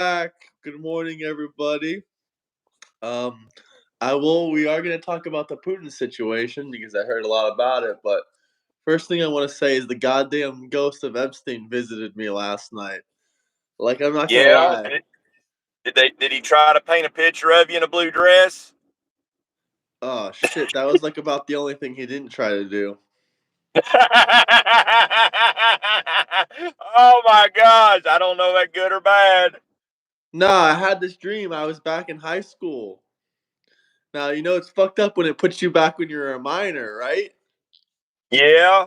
back. Good morning, everybody. We are going to talk about the Putin situation because I heard a lot about it. But first thing I want to say is the goddamn ghost of Epstein visited me last night. Like, I'm not gonna lie. Did he try to paint a picture of you in a blue dress? Oh shit, that was like about the only thing he didn't try to do. Oh my gosh, I don't know that good or bad. No, I had this dream. I was back in high school. Now, you know it's fucked up when it puts you back when you're a minor, right? Yeah.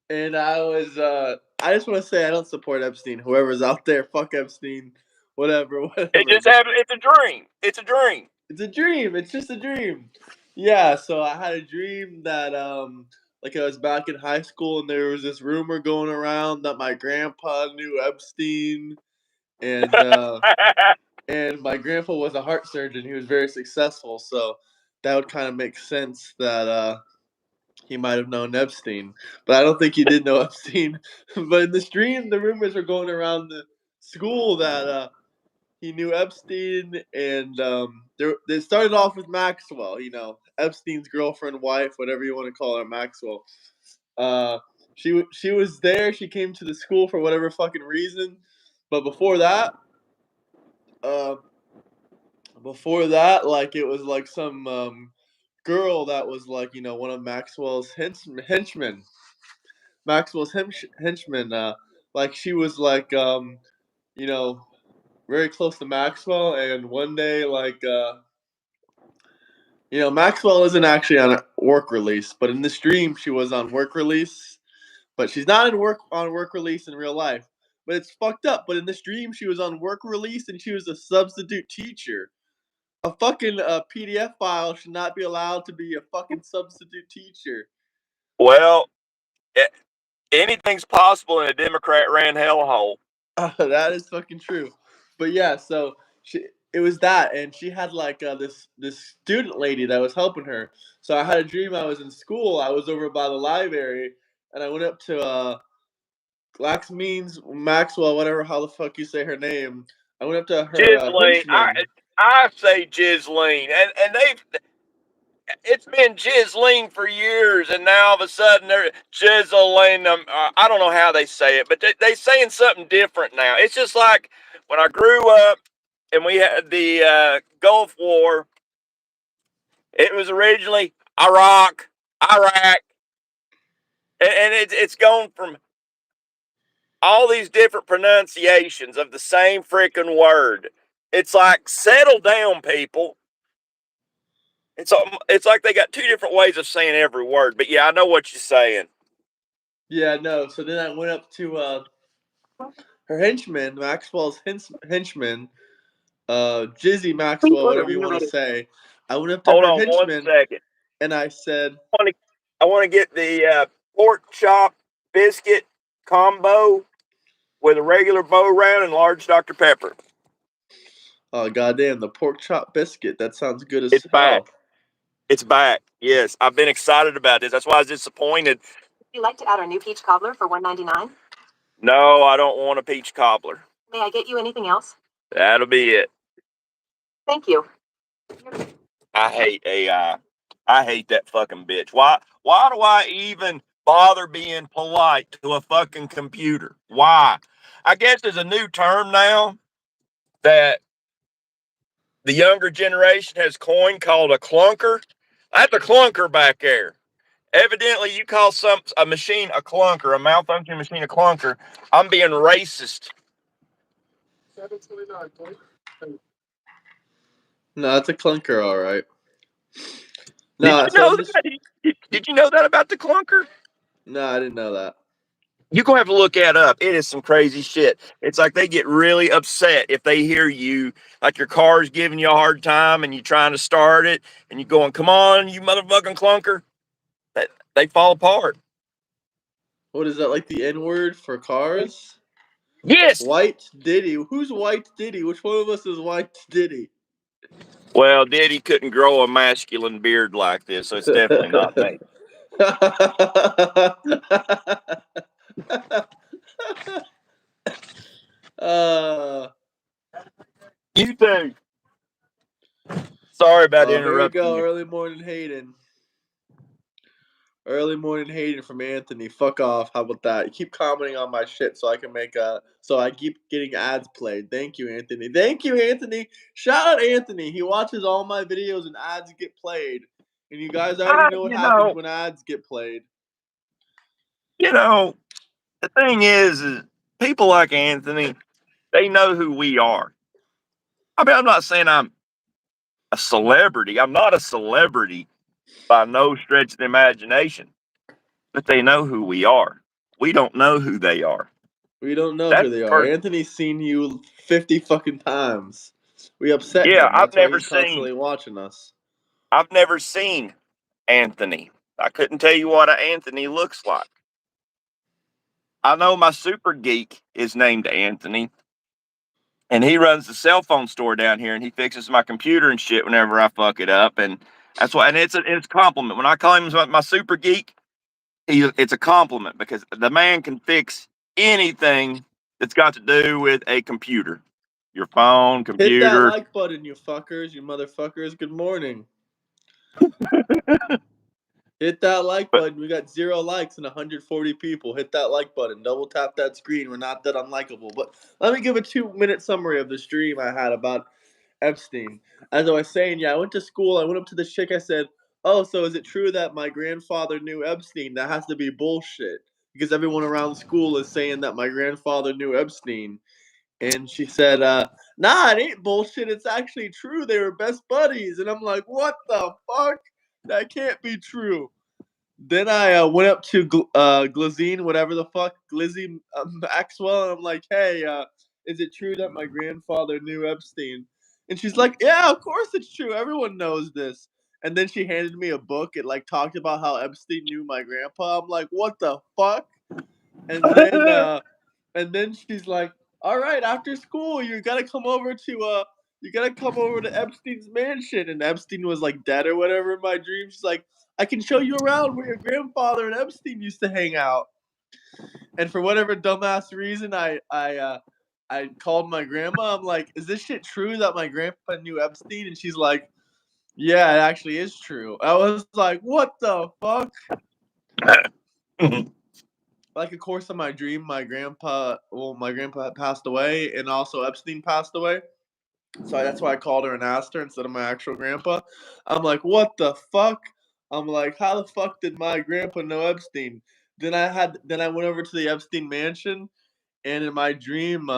And I just want to say I don't support Epstein. Whoever's out there, fuck Epstein. Whatever. It just happened. It's a dream. It's a dream. It's a dream. It's just a dream. Yeah, so I had a dream that like I was back in high school and there was this rumor going around that my grandpa knew Epstein and and my grandpa was a heart surgeon. He was very successful, so that would kind of make sense that he might have known Epstein. But I don't think he did know Epstein. But in the stream, the rumors were going around the school that he knew Epstein, and they started off with Maxwell. You know, Epstein's girlfriend, wife, whatever you want to call her, Maxwell. She was there. She came to the school for whatever fucking reason. But before that, like it was like some girl that was like one of Maxwell's henchmen. Maxwell's henchmen. Like she was like you know very close to Maxwell, and one day, like, Maxwell isn't actually on a work release, but in this dream, she was on work release, but she's not on work release in real life. But it's fucked up. But in this dream, she was on work release, and she was a substitute teacher. A fucking PDF file should not be allowed to be a fucking substitute teacher. Well, anything's possible in a Democrat-ran hellhole. That is fucking true. But yeah, so it was that, and she had like this student lady that was helping her. So I had a dream. I was in school. I was over by the library, and I went up to Glax means Maxwell, whatever how the fuck you say her name. I went up to her Ghislaine. henchman. I say Ghislaine, and it's been Ghislaine for years, and now all of a sudden they're Ghislaine. I don't know how they say it, but they saying something different now. It's just like when I grew up and we had the Gulf War. It was originally Iraq, and it's gone from all these different pronunciations of the same freaking word. It's like, settle down, people. It's like they got two different ways of saying every word. But yeah, I know what you're saying. Yeah, no. So then I went up to her henchman, Maxwell's henchman, Jizzy Maxwell, whatever you want to say. I went up to Hold her on 1 henchman, second. and I said, I want to get the pork chop biscuit combo with a regular bow round and large Dr. Pepper. "Oh goddamn, the pork chop biscuit! That sounds good as It's hell." back. It's back. Yes, I've been excited about this. That's why I was disappointed. Would you like to add our new peach cobbler for $1.99? No, I don't want a peach cobbler. May I get you anything else? That'll be it. Thank you. I hate AI. I hate that fucking bitch. Why do I even bother being polite to a fucking computer? Why? I guess there's a new term now that the younger generation has coined called a clunker. That's a clunker back there. Evidently, you call a machine a clunker, a malfunctioning machine a clunker. I'm being racist. No, it's a clunker, all right. No, did you know that about the clunker? No, I didn't know that. You're going to have to look that up. It is some crazy shit. It's like they get really upset if they hear you, like your car's giving you a hard time and you're trying to start it and you're going, come on, you motherfucking clunker. They fall apart. What is that, like the N-word for cars? Yes. White Diddy. Who's White Diddy? Which one of us is White Diddy? Well, Diddy couldn't grow a masculine beard like this, so it's definitely not me. You too. Sorry about Here we interrupting go. you. Early morning hating. Early morning hating from Anthony. Fuck off. How about that? You keep commenting on my shit so I can make so I keep getting ads played. Thank you, Anthony. Thank you, Anthony. Shout out Anthony. He watches all my videos and ads get played. And you guys already know what happens when ads get played. You know, the thing is people like Anthony, they know who we are. I mean, I'm not saying I'm a celebrity. I'm not a celebrity by no stretch of the imagination, but they know who we are. We don't know who they are. We don't know That's who they are. first. Anthony's seen you 50 fucking times. We upset Yeah, him. That's why he's constantly watching us. I've never seen Anthony. I couldn't tell you what an Anthony looks like. I know my super geek is named Anthony, and he runs the cell phone store down here, and he fixes my computer and shit whenever I fuck it up, and that's why. And it's a compliment when I call him my super geek. It's a compliment because the man can fix anything that's got to do with a computer, your phone, Hit that computer. like button, you fuckers, you motherfuckers. Good morning. Hit that like button. We got 0 likes and 140 people. Hit that like button. Double tap that screen. We're not that unlikable. But let me give a 2-minute summary of the stream I had about Epstein. As I was saying, yeah, I went to school. I went up to the chick. I said, "Oh, so is it true that my grandfather knew Epstein? That has to be bullshit because everyone around school is saying that my grandfather knew Epstein." And she said, "Nah, it ain't bullshit. It's actually true. They were best buddies." And I'm like, "What the fuck? That can't be true." Then I went up to Glazine, whatever the fuck, Glizzy Maxwell, and I'm like, "Hey, is it true that my grandfather knew Epstein?" And she's like, "Yeah, of course it's true. Everyone knows this." And then she handed me a book. It like talked about how Epstein knew my grandpa. I'm like, "What the fuck?" And then she's like, "All right, after school, you gotta come over to Epstein's mansion." And Epstein was like dead or whatever in my dream. She's like, "I can show you around where your grandfather and Epstein used to hang out." And for whatever dumbass reason, I called my grandma. I'm like, "Is this shit true that my grandpa knew Epstein?" And she's like, "Yeah, it actually is true." I was like, "What the fuck?" Like, of course, in my dream, my grandpa passed away, and also Epstein passed away. So that's why I called her and asked her instead of my actual grandpa. I'm like, "What the fuck?" I'm like, "How the fuck did my grandpa know Epstein?" Then I went over to the Epstein mansion, and in my dream,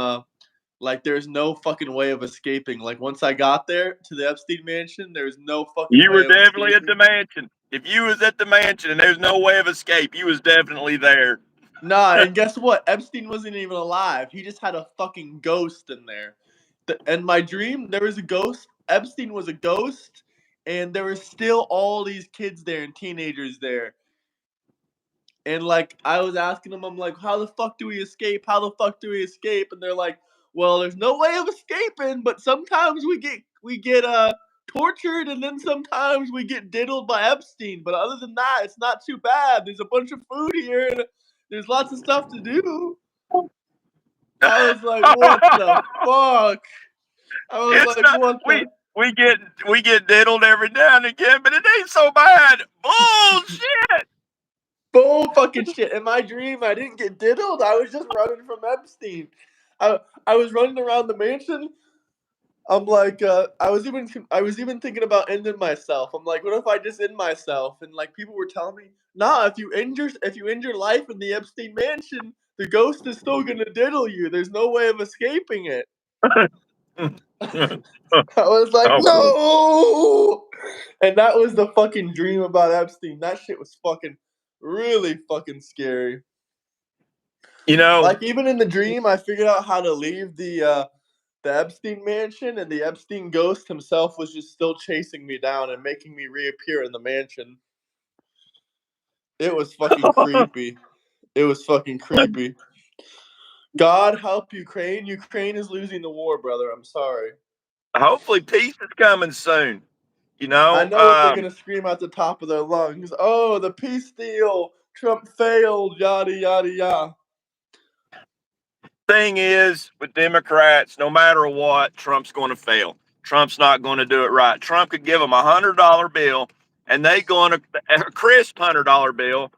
like there's no fucking way of escaping. Like once I got there to the Epstein mansion, there's no fucking You way were of definitely at escaping. the mansion. If you was at the mansion and there's no way of escape, you was definitely there. Nah, and guess what? Epstein wasn't even alive. He just had a fucking ghost in there. In my dream, there was a ghost. Epstein was a ghost, and there were still all these kids there and teenagers there. And like I was asking them, I'm like, "How the fuck do we escape? How the fuck do we escape?" And they're like, "Well, there's no way of escaping, but sometimes we get tortured, and then sometimes we get diddled by Epstein. But other than that, it's not too bad. There's a bunch of food here, and there's lots of stuff to do." I was like, "What the fuck?" I was It's like, not "What the?" we get diddled every now and again, but it ain't so bad. Bullshit. Bull fucking shit. In my dream, I didn't get diddled. I was just running from Epstein. I was running around the mansion. I'm like, I was even thinking about ending myself. I'm like, what if I just end myself? And like people were telling me, "Nah, if you end your life in the Epstein mansion, the ghost is still gonna diddle you. There's no way of escaping it." I was like, "No!" And that was the fucking dream about Epstein. That shit was fucking really fucking scary. You know, Like even in the dream, I figured out how to leave the Epstein mansion, and the Epstein ghost himself was just still chasing me down and making me reappear in the mansion. It was fucking creepy. It was fucking creepy. God help Ukraine. Ukraine is losing the war, brother. I'm sorry. hopefully peace is coming soon. You I know, know what they're gonna scream at the top of their lungs. "Oh, the peace deal. Trump failed. Yada yada yada." Thing is, with Democrats, no matter what, Trump's going to fail. Trump's not going to do it right. Trump could give them $100 bill, and they going to a crisp $100 bill,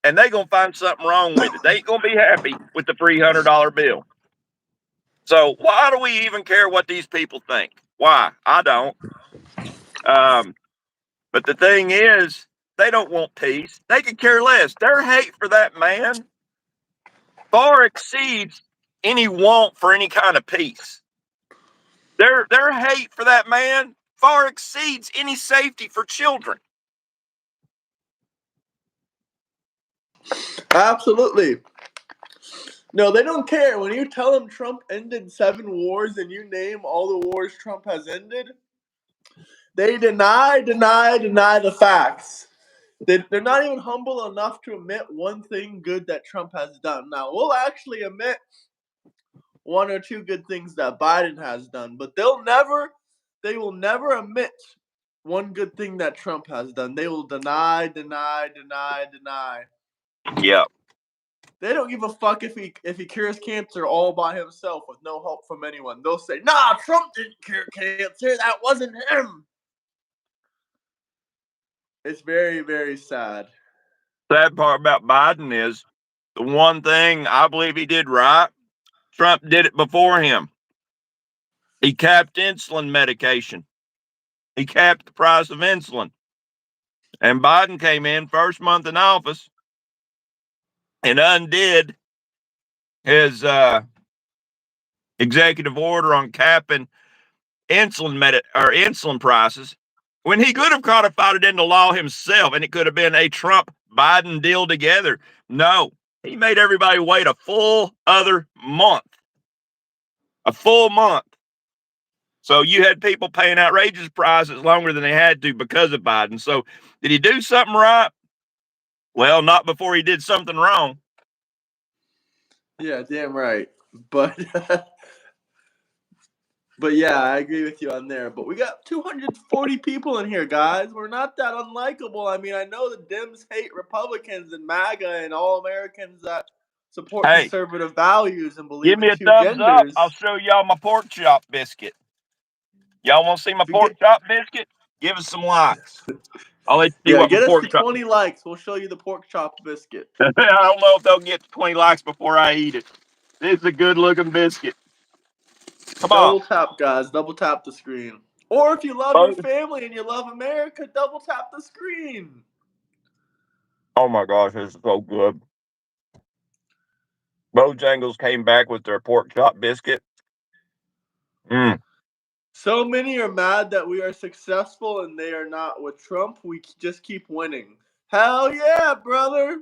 and they gonna find something wrong with it. They ain't gonna be happy with the $300 bill. So why do we even care what these people think? Why? I don't. But the thing is, they don't want peace. They could care less. Their hate for that man far exceeds any want for any kind of peace. Their hate for that man far exceeds any safety for children. Absolutely. No, they don't care. When you tell them Trump ended 7 wars and you name all the wars Trump has ended, they deny the facts. They're not even humble enough to admit one thing good that Trump has done. Now, we'll actually admit 1 or 2 good things that Biden has done, but they will never admit one good thing that Trump has done. They will deny. Yeah. They don't give a fuck if he cures cancer all by himself with no help from anyone. They'll say, "Nah, Trump didn't cure cancer. That wasn't him." It's very, very sad. Sad part about Biden is the one thing I believe he did right. Trump did it before him. He capped insulin medication. He capped the price of insulin. And Biden came in first month in office and undid his executive order on capping insulin prices when he could have codified it into law himself, and it could have been a Trump-Biden deal together. No, he made everybody wait a full other month. A full month. So you had people paying outrageous prices longer than they had to because of Biden. So did he do something right? Well, not before he did something wrong. Yeah, damn right. But but yeah, I agree with you on there. But we got 240 people in here, guys. We're not that unlikable. I mean, I know the Dems hate Republicans and MAGA and all Americans that support conservative values and believe Give me in a 2 thumbs up. genders. I'll show y'all my pork chop biscuit. Y'all want to see my pork chop biscuit? Give us some likes. I'll let you see what my get us pork to chop. 20 likes. We'll show you the pork chop biscuit. I don't know if they'll get to 20 likes before I eat it. It's a good looking biscuit. Come on. Double tap, guys. Double tap the screen. Or if you love your family and you love America, double tap the screen. Oh my gosh, this is so good. Bojangles came back with their pork chop biscuit. So many are mad that we are successful and they are not. With Trump, we just keep winning. Hell yeah, brother.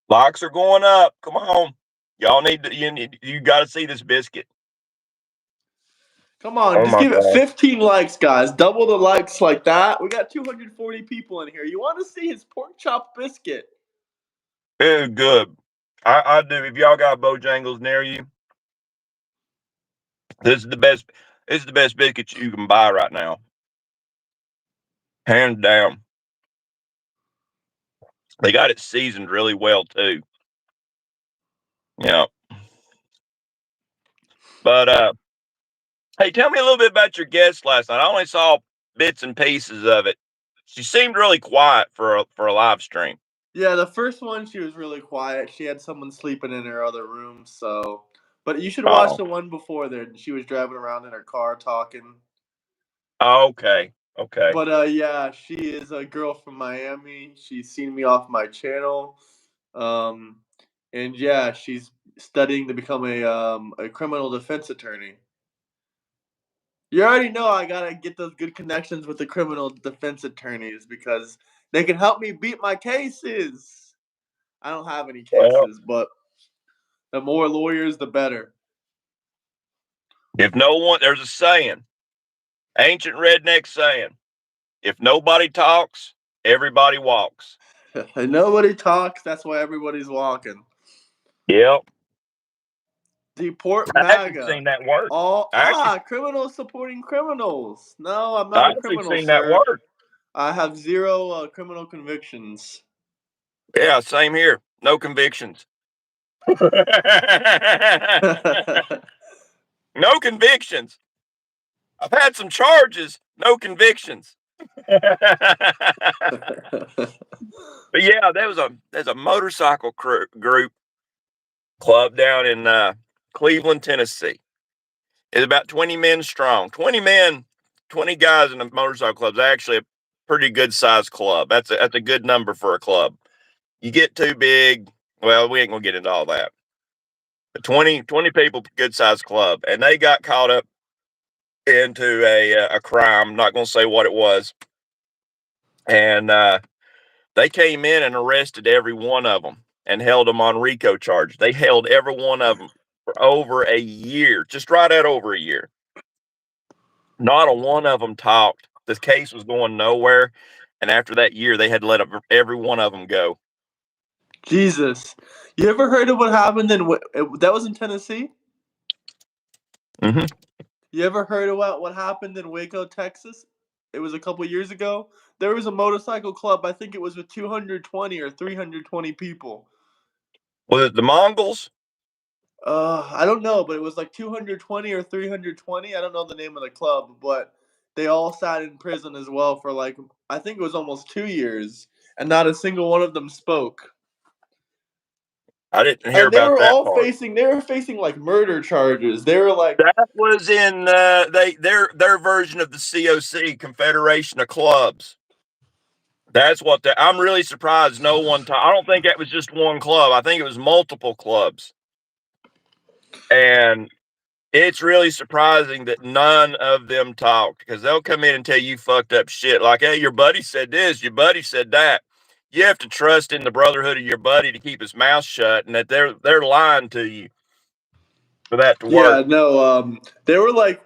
Likes are going up. Come on. Y'all you got to see this biscuit. Come on, just give it 15 likes, guys. Double the likes like that. We got 240 people in here. You want to see his pork chop biscuit? It is good. I do. If y'all got Bojangles near you, this is the best. This is the best biscuit you can buy right now, hands down. They got it seasoned really well too. Yeah. But hey, tell me a little bit about your guest last night. I only saw bits and pieces of it. She seemed really quiet for a live stream. Yeah, the first one, she was really quiet. She had someone sleeping in her other room, so... But you should watch the one before there. She was driving around in her car talking. Oh, okay. But yeah, she is a girl from Miami. She's seen me off my channel. And yeah, she's studying to become a criminal defense attorney. You already know I gotta get those good connections with the criminal defense attorneys because they can help me beat my cases. I don't have any cases, but the more lawyers, the better. If no one, there's a saying, ancient redneck saying, if nobody talks, everybody walks. And nobody talks, that's why everybody's walking. Yep. Deport I MAGA. haven't seen that work. Criminals supporting criminals. No, I'm I not a actually criminal, seen sir. that work. I have 0 criminal convictions. Yeah, same here. No convictions. No convictions. I've had some charges, no convictions. But yeah, there's a motorcycle group club down in Cleveland, Tennessee. It's about 20 men strong. 20 men, 20 guys in a motorcycle club is actually a pretty good sized club. That's a good number for a club. You get too big, well, we ain't gonna get into all that. But 20 people, good sized club, and they got caught up into a crime. I'm not gonna say what it was, and they came in and arrested every one of them and held them on RICO charges. They held every one of them for over a year, just right at over a year. Not a one of them talked. The case was going nowhere. And after that year, they had to let every one of them go. Jesus. You ever heard of what happened that was in Tennessee? Mm-hmm. You ever heard of what happened in Waco, Texas? It was a couple years ago. There was a motorcycle club. I think it was with 220 or 320 people. Was it the Mongols? I don't know, but it was like 220 or 320. I don't know the name of the club, but they all sat in prison as well for like, I think it was almost 2 years, and not a single one of them spoke. I didn't hear And they about were that all part. facing like murder charges. They were like, That was in their version of the COC, Confederation of Clubs. That's what I'm really surprised no one I don't think that was just one club. I think it was multiple clubs. And it's really surprising that none of them talked, because they'll come in and tell you fucked up shit like, hey, your buddy said this, your buddy said that. You have to trust in the brotherhood of your buddy to keep his mouth shut, and that they're lying to you for that to work. yeah, no, they were like,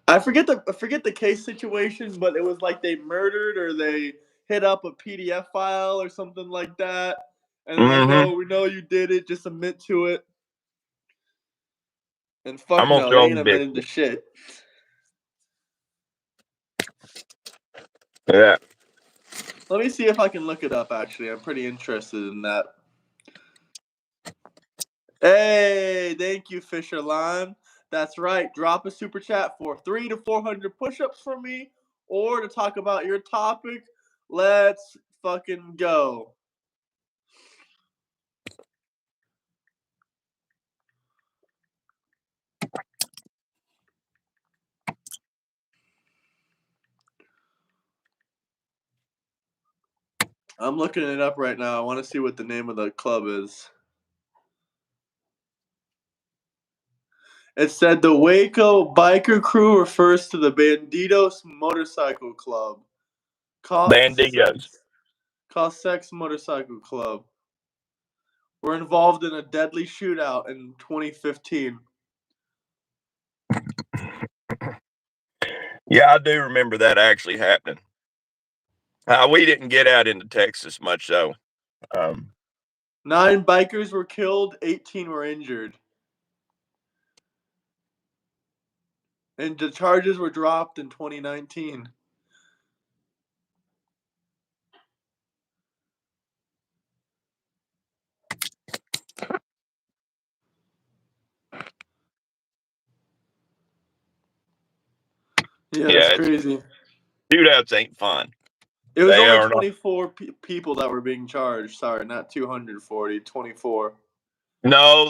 I forget the case situation, but it was like they murdered or they hit up a PDF file or something like that, and they're like, Mm-hmm. no, we know you did it, just admit to it. And fuck I'm gonna no, they show ain't them admitting to biscuit. shit. Yeah. Let me see if I can look it up, actually. I'm pretty interested in that. Hey, thank you, Fisher Lime. That's right. Drop a super chat for 300 to 400 push-ups for me, or to talk about your topic. Let's fucking go. I'm looking it up right now. I want to see what the name of the club is. It said the Waco biker crew refers to the Bandidos Motorcycle Club. Banditos. Cost Sex Motorcycle Club. Were involved in a deadly shootout in 2015. Yeah, I do remember that actually happening. We didn't get out into Texas much, though. 9 bikers were killed, 18 were injured. And the charges were dropped in 2019. Yeah, that's crazy. Shootouts ain't fun. It was They only are not. 24 people that were being charged. Sorry, not 240, 24. No,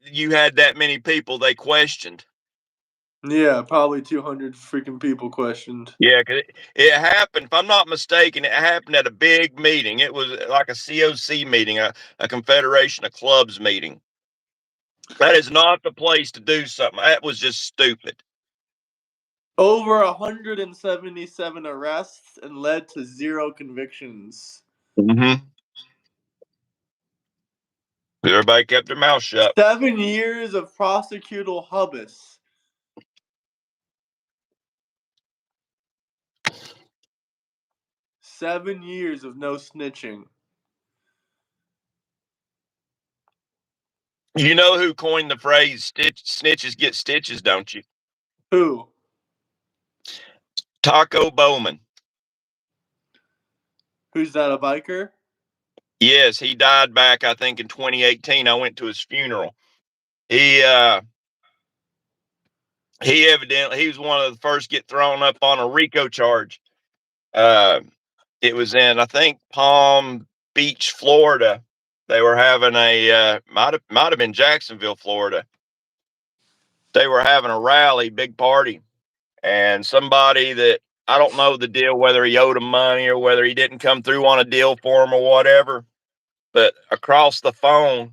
you had that many people they questioned. Yeah, probably 200 freaking people questioned. Yeah, because it happened, if I'm not mistaken, it happened at a big meeting. It was like a COC meeting, a Confederation of Clubs meeting. That is not the place to do something. That was just stupid. Over 177 arrests and led to 0 convictions. Mm-hmm. Everybody kept their mouth shut. 7 years of prosecutorial hubris. Seven years of no snitching. You know who coined the phrase snitches get stitches, don't you? Who? Taco Bowman. Who's that, a biker? Yes, he died back, I think, in 2018. I went to his funeral. He was one of the first to get thrown up on a RICO charge. It was in, I think, Palm Beach, Florida. They were having might have been Jacksonville, Florida. They were having a rally, big party, and somebody that I don't know the deal, whether he owed him money or whether he didn't come through on a deal for him or whatever, but across the phone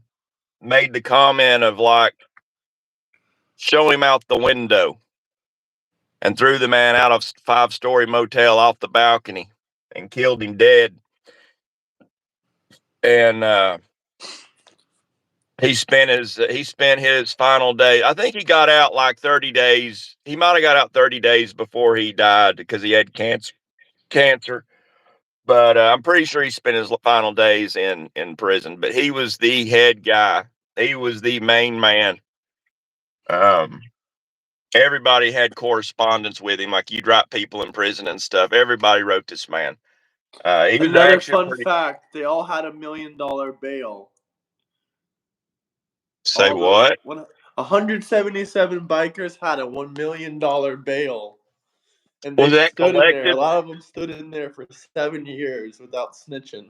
made the comment of like, show him out the window, and threw the man out of 5-story motel off the balcony and killed him dead. And he spent his final day. I think he got out like 30 days. He might have got out 30 days before he died because he had cancer. But I'm pretty sure he spent his final days in prison. But he was the head guy. He was the main man. Everybody had correspondence with him. Like you'd write people in prison and stuff. Everybody wrote this man. He was Another actually fun fact: they all had $1 million bail. Say what? 177 bikers had a $1 million bail, and Was they that stood in there. A collective? lot of them stood in there for 7 years without snitching.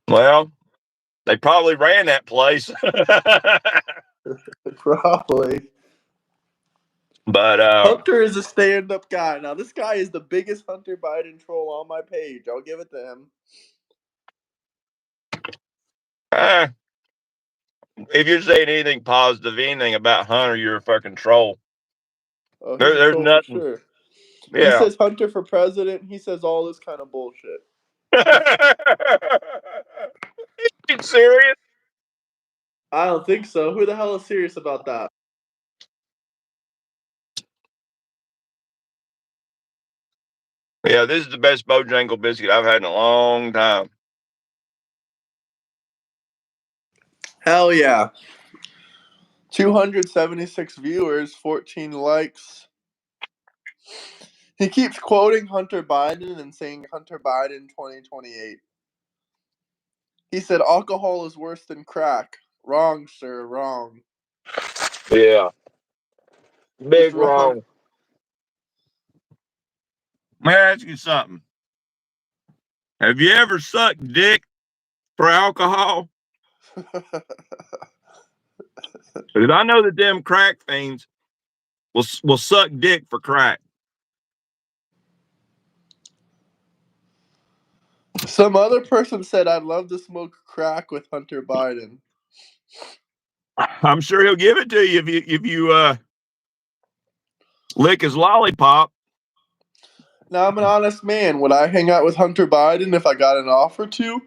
Well, they probably ran that place. Probably. But Hunter is a stand-up guy. Now, this guy is the biggest Hunter Biden troll on my page. I'll give it to him. If you're saying anything positive, anything about Hunter, you're a fucking troll. Oh, There's nothing. For sure. Yeah. He says Hunter for president. He says all this kind of bullshit. You serious? I don't think so. Who the hell is serious about that? Yeah, this is the best Bojangle biscuit I've had in a long time. Hell yeah. 276 viewers, 14 likes. He keeps quoting Hunter Biden and saying Hunter Biden 2028. He said alcohol is worse than crack. Wrong, sir. Wrong. Yeah. Big wrong. May I ask you something? Have you ever sucked dick for alcohol? Because I know that them crack fiends will suck dick for crack. Some other person said I'd love to smoke crack with Hunter Biden. I'm sure he'll give it to you if you lick his lollipop. Now, I'm an honest man. Would I hang out with Hunter Biden if I got an offer to?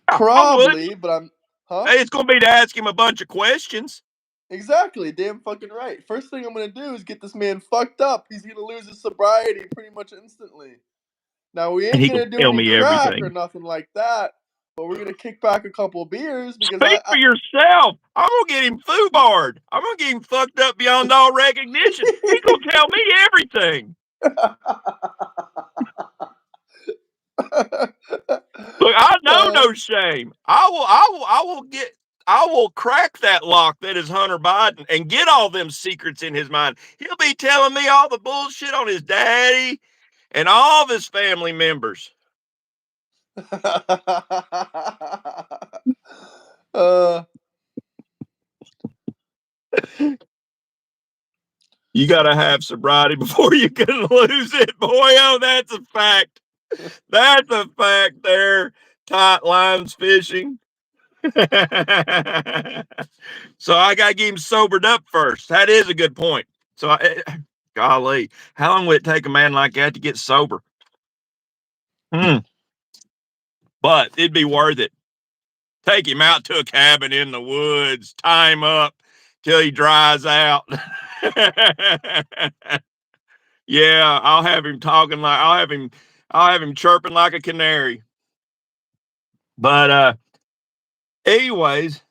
Probably, but I'm... Huh? Hey, it's going to be to ask him a bunch of questions. Exactly. Damn fucking right. First thing I'm going to do is get this man fucked up. He's going to lose his sobriety pretty much instantly. Now, we ain't going to do any crack or nothing like that, but we're going to kick back a couple beers because Speak for yourself. I'm going to get him foobarred. I'm going to get him fucked up beyond all recognition. He's going to tell me everything. Look, I know no shame. I will crack that lock that is Hunter Biden and get all them secrets in his mind. He'll be telling me all the bullshit on his daddy and all of his family members. You got to have sobriety before you can lose it, boy. Oh, that's a fact. That's a fact there. Tight lines fishing. So I got to get him sobered up first. That is a good point. So, golly, how long would it take a man like that to get sober? But it'd be worth it. Take him out to a cabin in the woods, tie him up till he dries out. Yeah, I'll have him I'll have him chirping like a canary. But anyways,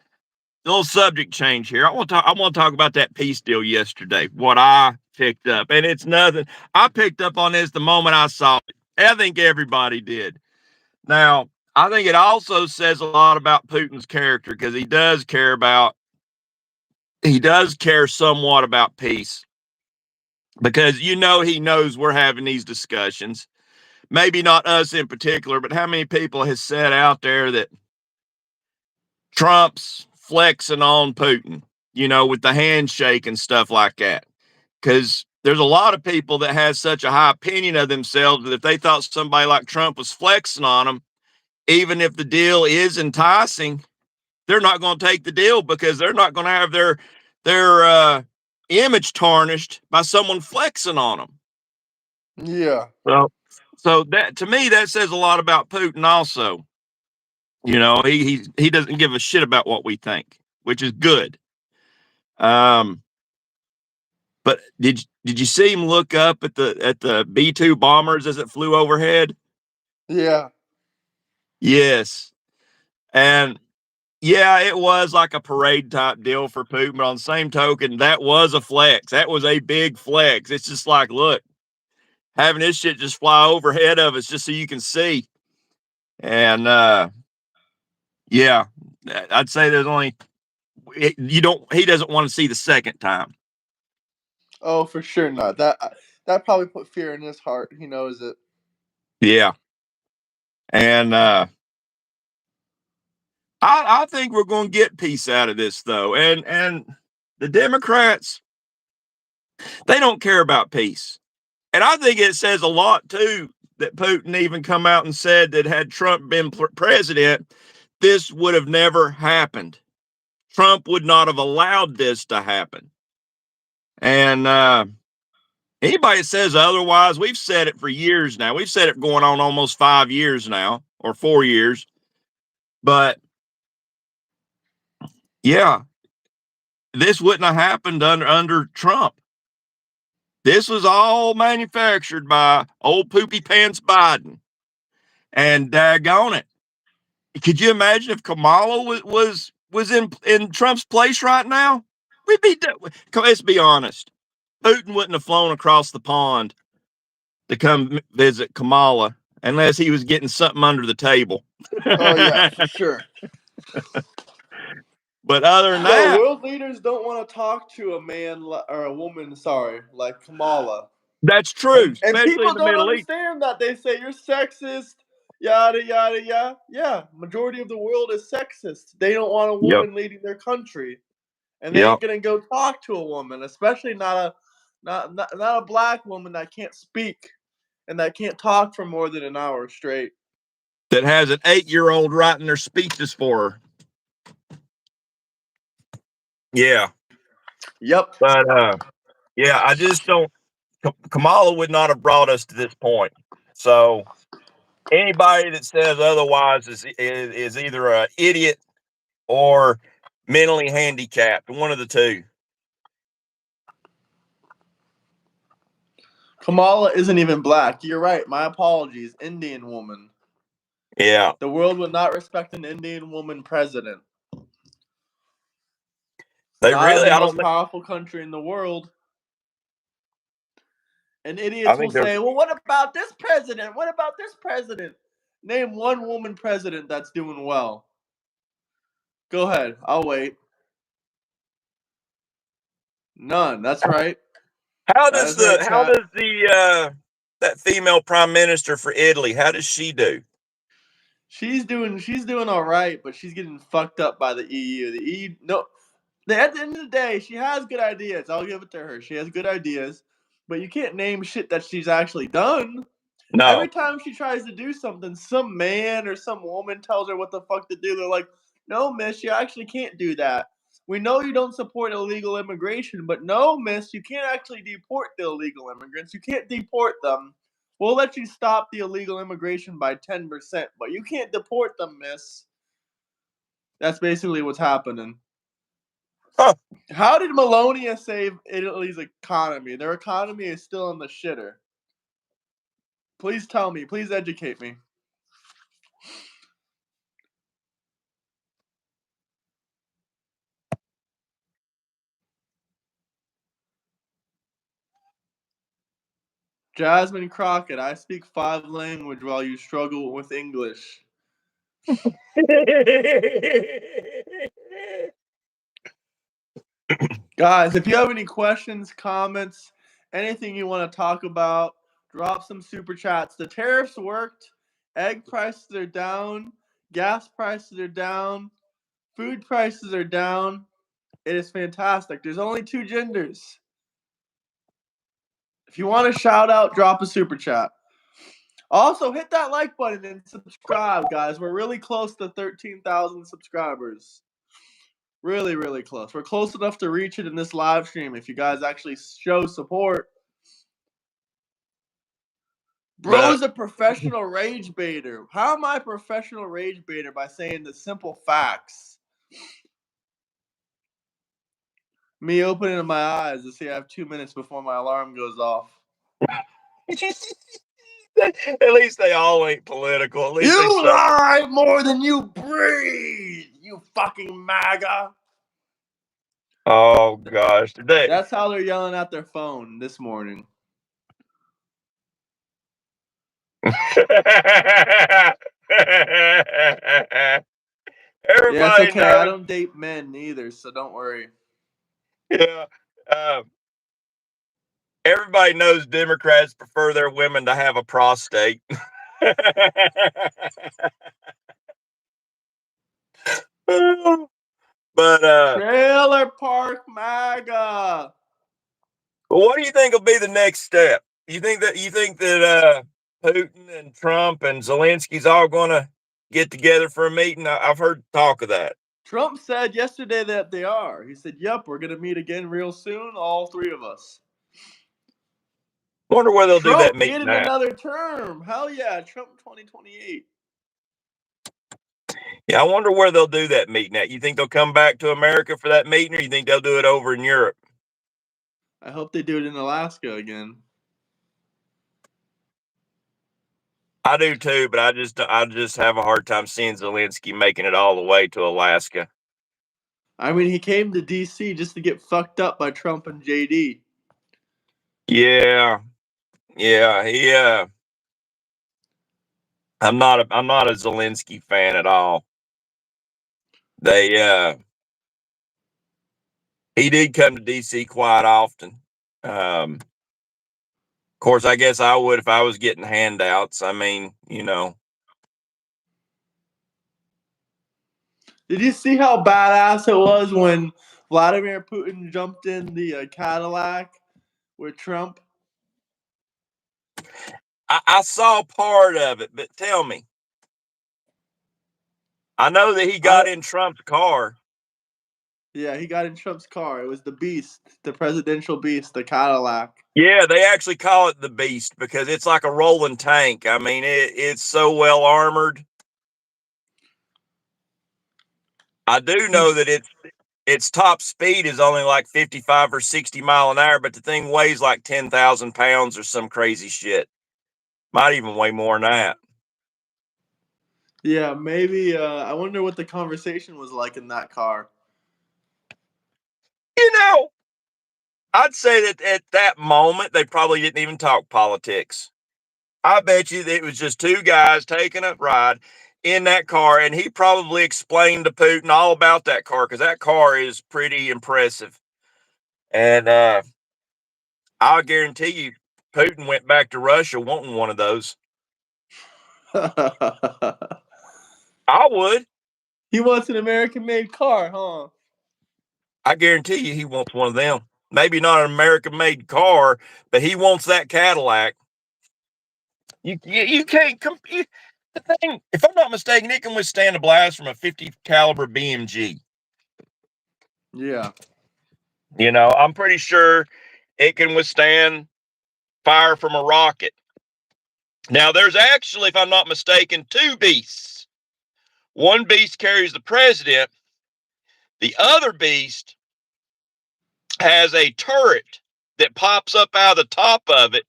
little subject change here. I want to talk about that peace deal yesterday. What I picked up, and it's nothing. I picked up on this the moment I saw it. I think everybody did. Now, I think it also says a lot about Putin's character because he does care somewhat about peace, because he knows we're having these discussions. Maybe not us in particular, but how many people has said out there that Trump's flexing on Putin, with the handshake and stuff like that? Because there's a lot of people that has such a high opinion of themselves that if they thought somebody like Trump was flexing on them, even if the deal is enticing, they're not going to take the deal because they're not going to have their image tarnished by someone flexing on them. Yeah. So that, to me, that says a lot about Putin also. He doesn't give a shit about what we think, which is good. But did you see him look up at the B-2 bombers as it flew overhead? Yeah. Yes. And yeah, it was like a parade type deal for Putin, but on the same token, that was a flex. That was a big flex. It's just like, look, having this shit just fly overhead of us just so you can see. And yeah, I'd say there's only he doesn't want to see the second time. Oh, for sure not. That probably put fear in his heart. He knows it. Yeah. And I think we're going to get peace out of this, though. And the Democrats, they don't care about peace. And I think it says a lot, too, that Putin even come out and said that had Trump been president, this would have never happened. Trump would not have allowed this to happen. And anybody that says otherwise, we've said it for years now. We've said it going on almost 5 years now, or 4 years. But yeah, this wouldn't have happened under Trump. This was all manufactured by old poopy pants Biden. And daggone it. Could you imagine if Kamala was in Trump's place right now? We'd be, let's be honest. Putin wouldn't have flown across the pond to come visit Kamala unless he was getting something under the table. Oh yeah, for sure. But other than So that, world leaders don't want to talk to a man or a woman, like Kamala. that's true, And especially in people the don't Middle East. understand that. They say you're sexist, yada yada yada. Yeah, majority of the world is sexist. They don't want a woman leading their country, and they ain't gonna go talk to a woman, especially not a black woman that can't speak and that can't talk for more than an hour straight. That has an 8-year-old writing their speeches for her. Yeah. Yep. But yeah, I just don't. Kamala would not have brought us to this point. So anybody that says otherwise is either an idiot or mentally handicapped. One of the two. Kamala isn't even black. You're right. My apologies. Indian woman. Yeah. The world would not respect an Indian woman president. They Not really, the I most don't. powerful country in the world. And I idiots will think they're. say, well, what about this president? What about this president? Name one woman president that's doing well. Go ahead. I'll wait. None. That's right. That's right, How chat. does that female prime minister for Italy, how does she do? She's doing all right, but she's getting fucked up by the EU. The EU, no. At the end of the day, she has good ideas. I'll give it to her. She has good ideas, but you can't name shit that she's actually done. Every No. time she tries to do something, some man or some woman tells her what the fuck to do. They're like, no, miss, you actually can't do that. We know you don't support illegal immigration, but no, miss, you can't actually deport the illegal immigrants. You can't deport them. We'll let you stop the illegal immigration by 10%, but you can't deport them, miss. That's basically what's happening. Huh. How did Melania save Italy's economy? Their economy is still in the shitter. Please tell me. Please educate me. Jasmine Crockett, I speak 5 languages while you struggle with English. Guys, if you have any questions, comments, anything you want to talk about, drop some super chats. The tariffs worked. Egg prices are down. Gas prices are down. Food prices are down. It is fantastic. There's only 2 genders. If you want a shout out, drop a super chat. Also, hit that like button and subscribe, guys. We're really close to 13,000 subscribers. Really, really close. We're close enough to reach it in this live stream if you guys actually show support. Bro's a professional rage baiter. How am I a professional rage baiter? By saying the simple facts. Me opening my eyes to see I have 2 minutes before my alarm goes off. At least they all ain't political. At least you lie more than you breathe, you fucking MAGA. Oh gosh, That's how they're yelling at their phone this morning. Everybody yeah, it's okay. knows. I don't date men either, so don't worry. Yeah. Everybody knows Democrats prefer their women to have a prostate. But Trailer Park MAGA. But what do you think will be the next step? You think that Putin and Trump and Zelensky's all going to get together for a meeting? I've heard talk of that. Trump said yesterday that they are. He said, "Yep, we're going to meet again real soon, all 3 of us." Wonder where they'll Trump do that meeting getting another term. Hell yeah, Trump 2028. Yeah, I wonder where they'll do that meeting at. You think they'll come back to America for that meeting, or you think they'll do it over in Europe? I hope they do it in Alaska again. I do too, but I just have a hard time seeing Zelensky making it all the way to Alaska. I mean, he came to D.C. just to get fucked up by Trump and JD. Yeah, he. I'm not a Zelensky fan at all. He did come to DC quite often. Of course, I guess I would if I was getting handouts. I mean, Did you see how badass it was when Vladimir Putin jumped in the Cadillac with Trump? I saw part of it, but tell me. I know that he got in Trump's car. Yeah, he got in Trump's car. It was the Beast, the presidential beast, the Cadillac. Yeah, they actually call it the Beast because it's like a rolling tank. I mean, it's so well armored. I do know that its top speed is only like 55 or 60 mile an hour, but the thing weighs like 10,000 pounds or some crazy shit. Might even weigh more than that. Yeah, maybe. I wonder what the conversation was like in that car. I'd say that at that moment, they probably didn't even talk politics. I bet you that it was just 2 guys taking a ride in that car, and he probably explained to Putin all about that car because that car is pretty impressive. And I'll guarantee you, Putin went back to Russia wanting one of those. I would. He wants an American-made car, huh? I guarantee you he wants one of them. Maybe not an American-made car, but he wants that Cadillac. You can't compete. The thing, if I'm not mistaken, it can withstand a blast from a 50 caliber BMG. Yeah. I'm pretty sure it can withstand fire from a rocket. Now, there's actually, if I'm not mistaken, 2 beasts. One beast carries the president. The other beast has a turret that pops up out of the top of it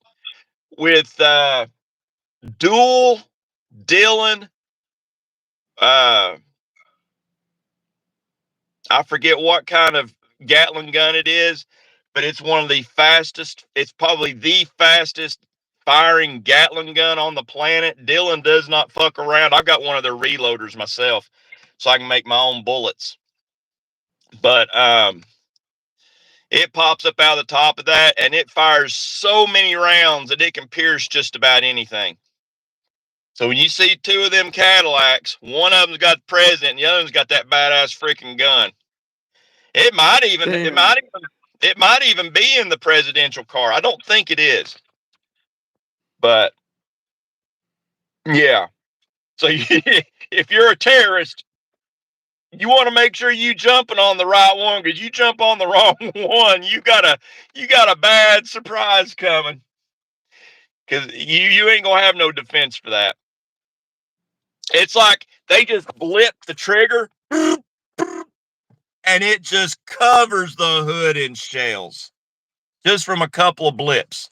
with dual Dylan. I forget what kind of Gatling gun it is, but it's one of the fastest. It's probably the fastest firing Gatling gun on the planet. Dylan does not fuck around. I've got one of their reloaders myself, so I can make my own bullets. But it pops up out of the top of that, and it fires so many rounds that it can pierce just about anything. So when you see two of them Cadillacs, one of them's got the president, and the other one's got that badass freaking gun. It might even be in the presidential car. I don't think it is, but yeah. So if you're a terrorist, you want to make sure you jumping on the right one, because you jump on the wrong one, you got a bad surprise coming, because you ain't gonna have no defense for that. It's like they just blip the trigger and it just covers the hood in shells just from a couple of blips.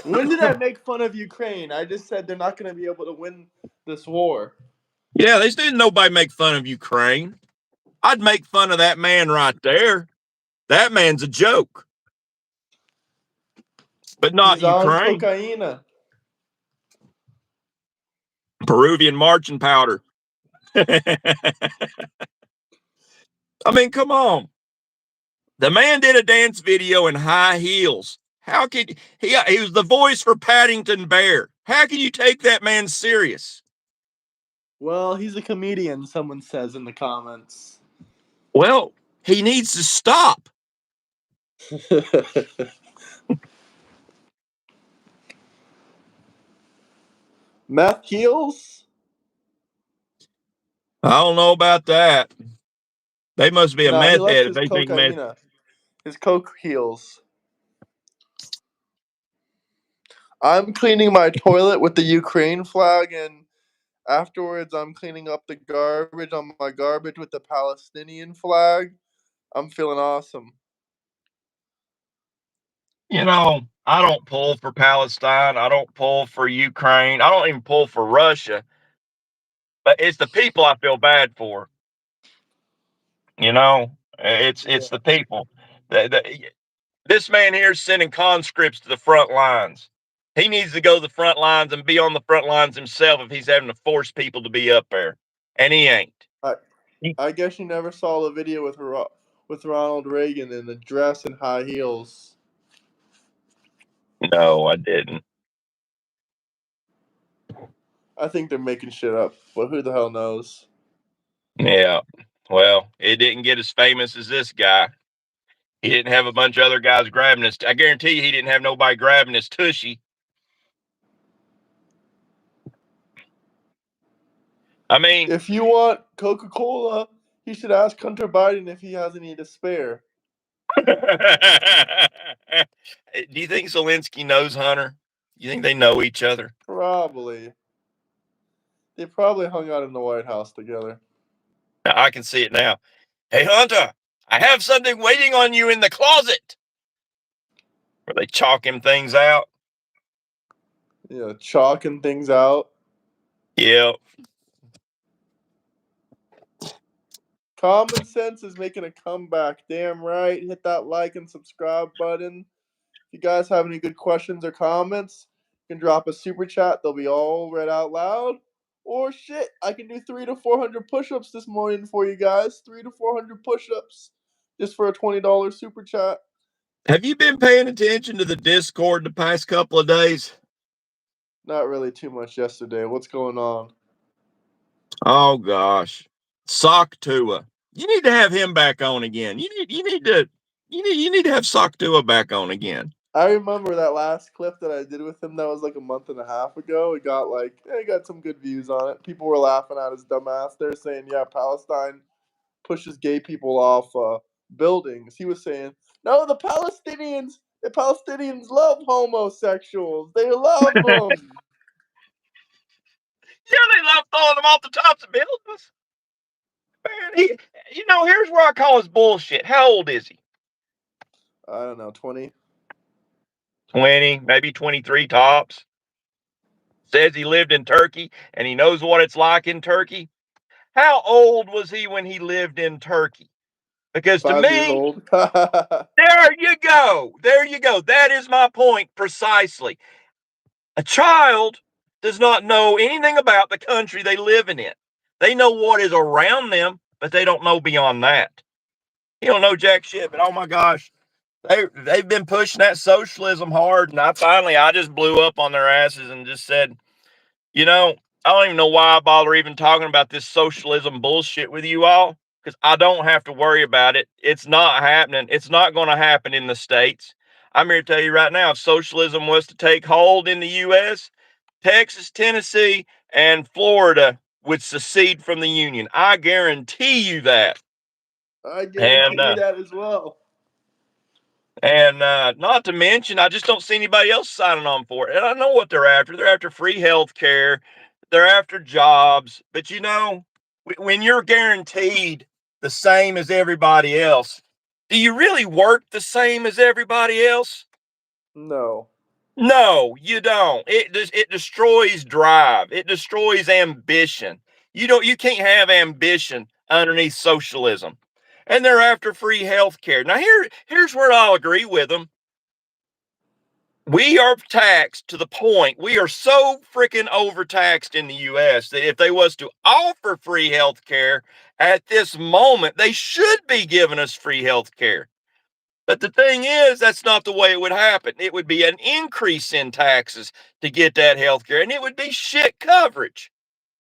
When did I make fun of Ukraine? I just said they're not going to be able to win this war. Yeah, they didn't nobody make fun of Ukraine. I'd make fun of that man right there. That man's a joke. But not He's on Ukraine. cocaine. Peruvian marching powder. I mean, come on. The man did a dance video in high heels. How could he was the voice for Paddington Bear. How can you take that man serious? Well, he's a comedian, someone says in the comments. Well, he needs to stop. Meth heels? I don't know about that. They must be a No, he meth likes head if his they think meth. cocaine. His coke heels. I'm cleaning my toilet with the Ukraine flag, and afterwards I'm cleaning up the garbage on my garbage with the Palestinian flag. I'm feeling awesome. You know, I don't pull for Palestine. I don't pull for Ukraine. I don't even pull for Russia. But it's the people I feel bad for. You know, it's the people. This man here is sending conscripts to the front lines. He needs to go to the front lines and be on the front lines himself if he's having to force people to be up there. And he ain't. I guess you never saw the video with Ronald Reagan in a dress and high heels. No, I didn't. I think they're making shit up, but who the hell knows? Yeah. Well, it didn't get as famous as this guy. He didn't have a bunch of other guys grabbing his. I guarantee you, he didn't have nobody grabbing his tushy. I mean, if you want Coca-Cola, you should ask Hunter Biden if he has any to spare. do you think Zelenskyy knows Hunter? You think they know each other? Probably. They probably hung out in the White House together. I can see it now. Hey, Hunter, I have something waiting on you in the closet. Where they chalking things out. Yeah, chalking things out. Yeah. Common sense is making a comeback. Damn right. Hit that like and subscribe button. If you guys have any good questions or comments, you can drop a super chat. They'll be all read out loud. Or shit, I can do 300 to 400 push-ups this morning for you guys. 300 to 400 push-ups just for a $20 super chat. Have you been paying attention to the Discord the past couple of days? Not really too much yesterday. What's going on? Oh gosh, Sock Tua. You need to have him back on again. You need to have Sock Tua back on again. I remember that last clip that I did with him. That was like a month and a half ago. It got some good views on it. People were laughing at his dumbass. They're saying, "Yeah, Palestine pushes gay people off buildings." He was saying, "No, the Palestinians love homosexuals. They love them." Yeah, they love throwing them off the tops of buildings. Man, here's where I call his bullshit. How old is he? I don't know, 20. 20, maybe 23 tops. Says he lived in Turkey and he knows what it's like in Turkey. How old was he when he lived in Turkey? Because to 5 years me, old. there you go. There you go. That is my point precisely. A child does not know anything about the country they live in. They know what is around them, but they don't know beyond that. You don't know jack shit, but oh my gosh, they've been pushing that socialism hard, and I just blew up on their asses and just said, you know, I don't even know why I bother even talking about this socialism bullshit with you all, because I don't have to worry about it. It's not happening. It's not going to happen in the States. I'm here to tell you right now, if socialism was to take hold in the U.S., Texas, Tennessee, and Florida would secede from the Union. I guarantee you that. I guarantee you that as well. And not to mention, I just don't see anybody else signing on for it. And I know what they're after. They're after free health care. They're after jobs. But you know, when you're guaranteed the same as everybody else, do you really work the same as everybody else? No. No, you don't. It destroys drive. It destroys ambition. You can't have ambition underneath socialism. And they're after free health care. Now here's where I'll agree with them. We are taxed to the point, we are so freaking overtaxed in the US that if they was to offer free health care at this moment, they should be giving us free health care. But the thing is, that's not the way it would happen. It would be an increase in taxes to get that health care, and it would be shit coverage.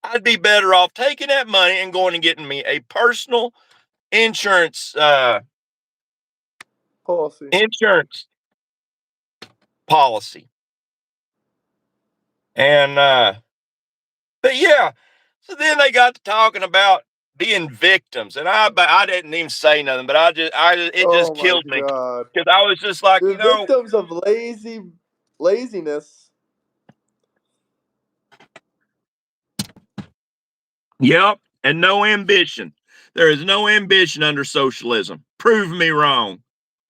I'd be better off taking that money and going and getting me a personal insurance policy. And but yeah, so then they got to talking about being victims, and I didn't even say nothing, but it just killed me because I was just like, the victims of laziness. Yep, and no ambition. There is no ambition under socialism. Prove me wrong.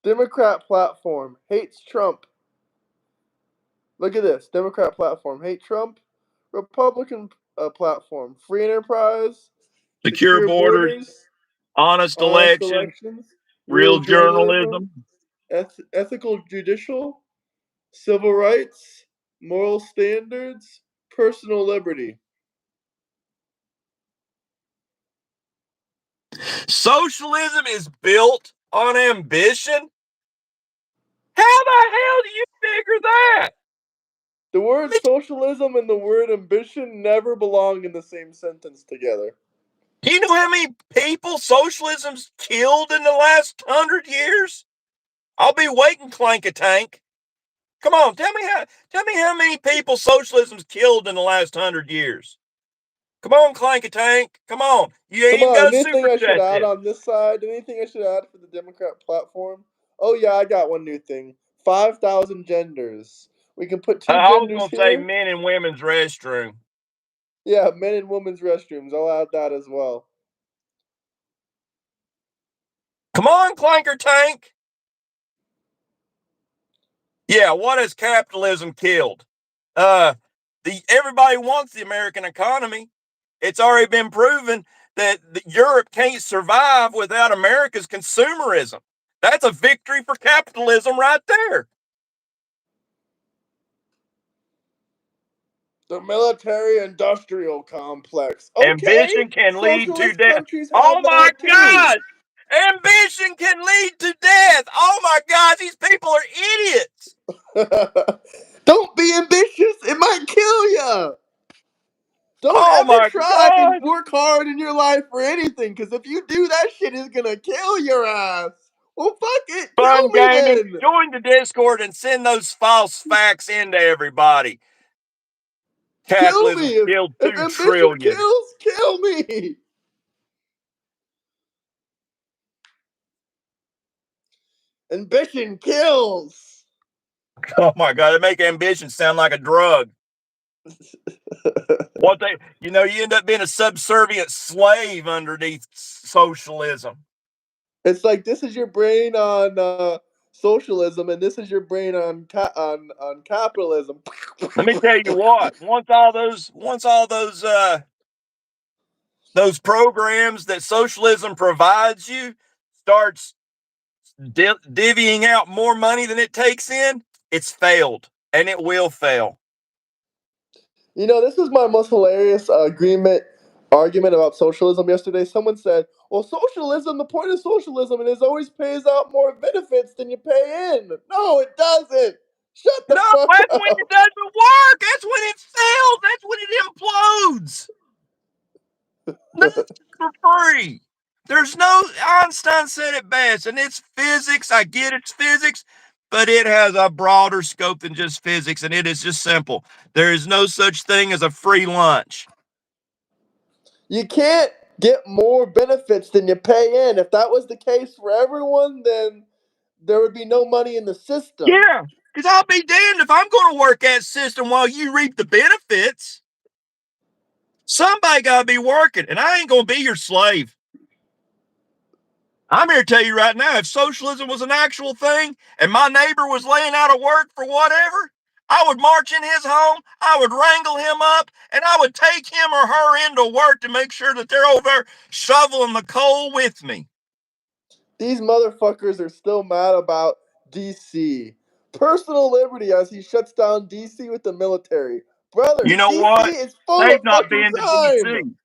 Democrat platform hates Trump. Look at this. Democrat platform hate Trump. Republican platform free enterprise, Secure borders, honest elections, real journalism, ethical judicial, civil rights, moral standards, personal liberty. Socialism is built on ambition? How the hell do you figure that? The word socialism and the word ambition never belong in the same sentence together. Do you know how many people socialism's killed in the last 100 years? I'll be waiting, Clank a Tank. Come on, tell me how many people socialism's killed in the last 100 years. Come on, Clank a Tank. Come on. You ain't even got to anything I should add this. on this side? Anything I should add for the Democrat platform? Oh yeah, I got one new thing. 5,000 genders. We can put two I was genders going to here. say men and women's restroom. Yeah, men and women's restrooms. I'll add that as well. Come on, Clanker Tank. Yeah, what has capitalism killed? Everybody wants the American economy. It's already been proven that Europe can't survive without America's consumerism. That's a victory for capitalism right there. The military-industrial complex. Okay, ambition can lead to death. Oh my God! Ambition can lead to death. Oh my God, these people are idiots. Don't be ambitious. It might kill you. Don't ever try and work hard in your life for anything, because if you do, that shit is going to kill your ass. Well, fuck it. Fun gaming. Join the Discord and send those false facts into everybody. Capitalism killed 2 trillion. Kill me. Ambition kills. Oh my God, they make ambition sound like a drug. You end up being a subservient slave underneath socialism. It's like this is your brain on socialism, and this is your brain on capitalism. Let me tell you what. Once all those programs that socialism provides you starts divvying out more money than it takes in, it's failed, and it will fail. You know, this was my most hilarious argument about socialism yesterday. Someone said, well, socialism, the point of socialism is it always pays out more benefits than you pay in. No, it doesn't. Shut the No, fuck that's up. when it doesn't work. That's when it fails. That's when it implodes. Nothing's for free. There's no, Einstein said it best, and it's physics. I get it's physics, but it has a broader scope than just physics, and it is just simple. There is no such thing as a free lunch. You can't get more benefits than you pay in. If that was the case for everyone, then there would be no money in the system. Yeah, because I'll be damned if I'm going to work that system while you reap the benefits. Somebody got to be working, and I ain't going to be your slave. I'm here to tell you right now, if socialism was an actual thing and my neighbor was laying out of work for whatever, I would march in his home, I would wrangle him up, and I would take him or her into work to make sure that they're over there shoveling the coal with me. These motherfuckers are still mad about DC. Personal liberty as he shuts down DC with the military. Brother, You know DC what? is full They've of not fucking been to crime. DC.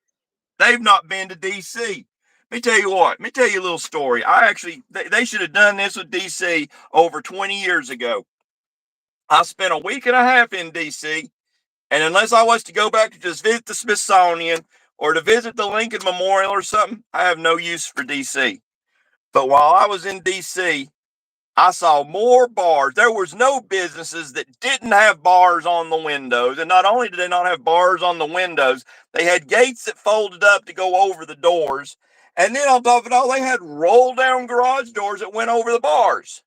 They've not been to DC. Let me tell you what. Let me tell you a little story. They should have done this with DC over 20 years ago. I spent a week and a half in DC, and unless I was to go back to just visit the Smithsonian or to visit the Lincoln Memorial or something, I have no use for DC. But while I was in DC, I saw more bars. There was no businesses that didn't have bars on the windows. And not only did they not have bars on the windows, they had gates that folded up to go over the doors. And then on top of it all, they had roll down garage doors that went over the bars.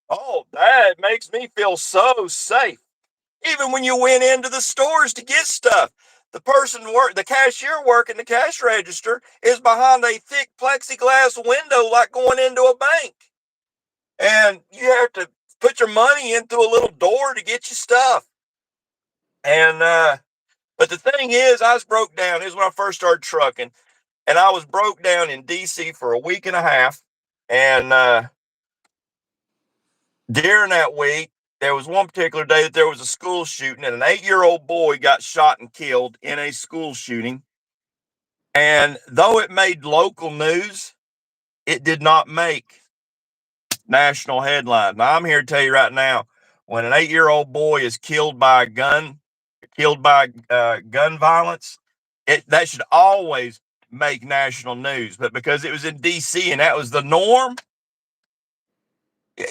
Oh, that makes me feel so safe. Even when you went into the stores to get stuff, the cashier working the cash register is behind a thick plexiglass window like going into a bank. And you have to put your money in through a little door to get your stuff. And, but the thing is, I was broke down. This is when I first started trucking. And I was broke down in DC for a week and a half. And, during that week, there was one particular day that there was a school shooting, and an 8-year-old boy got shot and killed in a school shooting. And though it made local news, it did not make national headlines. Now, I'm here to tell you right now, when an 8-year-old boy is killed by gun violence, that should always make national news. But because it was in DC and that was the norm,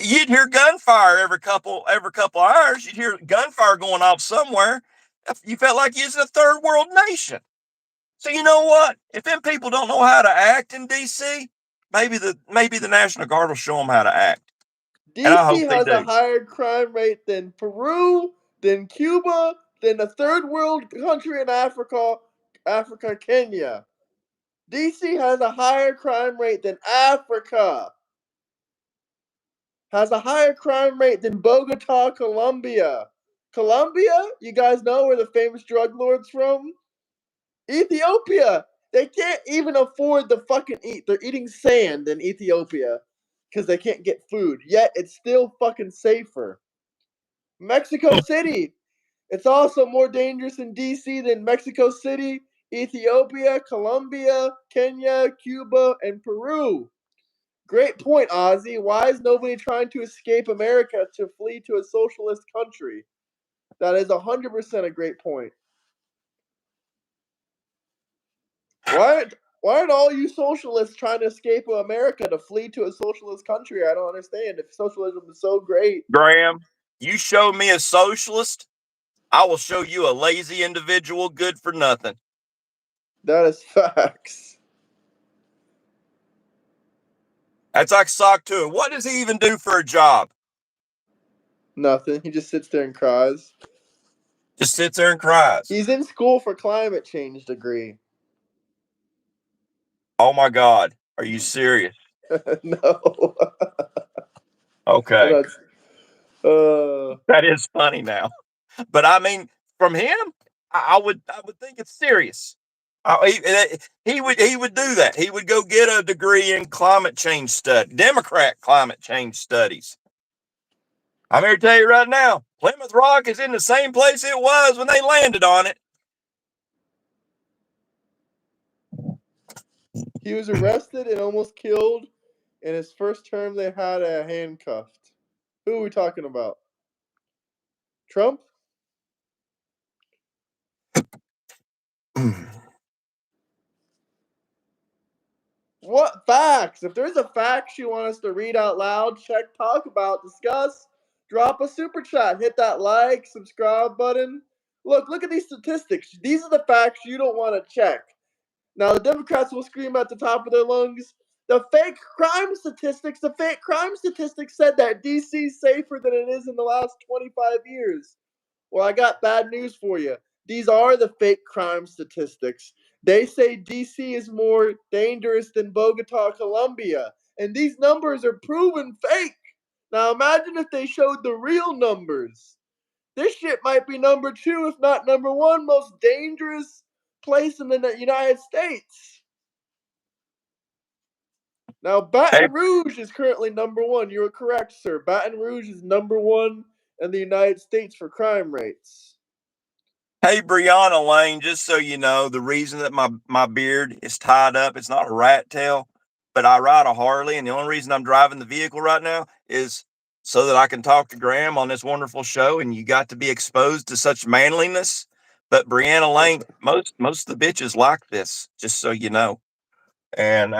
you'd hear gunfire every couple hours. You'd hear gunfire going off somewhere. You felt like you was in a third world nation. So you know what? If them people don't know how to act in DC, maybe the National Guard will show them how to act. And I hope DC they has a do. higher crime rate than Peru, than Cuba, than a third world country in Africa, Kenya. DC has a higher crime rate than Africa. Has a higher crime rate than Bogota, Colombia. Colombia, you guys know where the famous drug lord's from? Ethiopia. They can't even afford to fucking eat. They're eating sand in Ethiopia because they can't get food. Yet it's still fucking safer. Mexico City. It's also more dangerous in DC than Mexico City, Ethiopia, Colombia, Kenya, Cuba, and Peru. Great point, Ozzy. Why is nobody trying to escape America to flee to a socialist country? That is 100% a great point. Why aren't all you socialists trying to escape America to flee to a socialist country? I don't understand. If socialism is so great. Graham, you show me a socialist, I will show you a lazy individual good for nothing. That is facts. That's like sock to it. What does he even do for a job? Nothing. He just sits there and cries. Just sits there and cries. He's in school for climate change degree. Oh my God. Are you serious? No. Okay. That is funny now. But I mean, from him, I would think it's serious. He would do that. He would go get a degree in climate change Democrat climate change studies. I'm here to tell you right now, Plymouth Rock is in the same place it was when they landed on it. He was arrested and almost killed. In his first term, they had a handcuffed. Who are we talking about? Trump? What facts? If there's a fact you want us to read out loud, check, talk about, discuss, drop a super chat. Hit that like, subscribe button. Look at these statistics. These are the facts you don't want to check. Now, the Democrats will scream at the top of their lungs. The fake crime statistics said that D.C. is safer than it is in the last 25 years. Well, I got bad news for you. These are the fake crime statistics. They say D.C. is more dangerous than Bogota, Colombia. And these numbers are proven fake. Now, imagine if they showed the real numbers. This shit might be number 2, if not number 1, most dangerous place in the United States. Now, Baton Rouge is currently number 1. You are correct, sir. Baton Rouge is number 1 in the United States for crime rates. Hey, Brianna Lane, just so you know, the reason that my beard is tied up, it's not a rat tail, but I ride a Harley, and the only reason I'm driving the vehicle right now is so that I can talk to Graham on this wonderful show, and you got to be exposed to such manliness. But Brianna Lane, most of the bitches like this, just so you know. And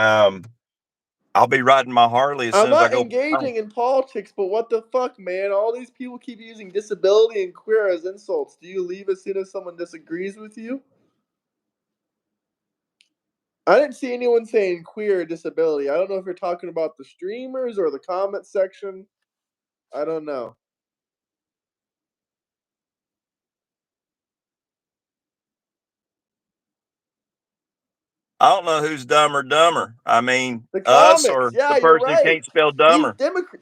I'll be riding my Harley as soon as I go. I'm not engaging in politics, but what the fuck, man? All these people keep using disability and queer as insults. Do you leave as soon as someone disagrees with you? I didn't see anyone saying queer or disability. I don't know if you're talking about the streamers or the comment section. I don't know. I don't know who's dumb or dumber. I mean, The us comments. or Yeah, the you're person who right. can't spell dumber.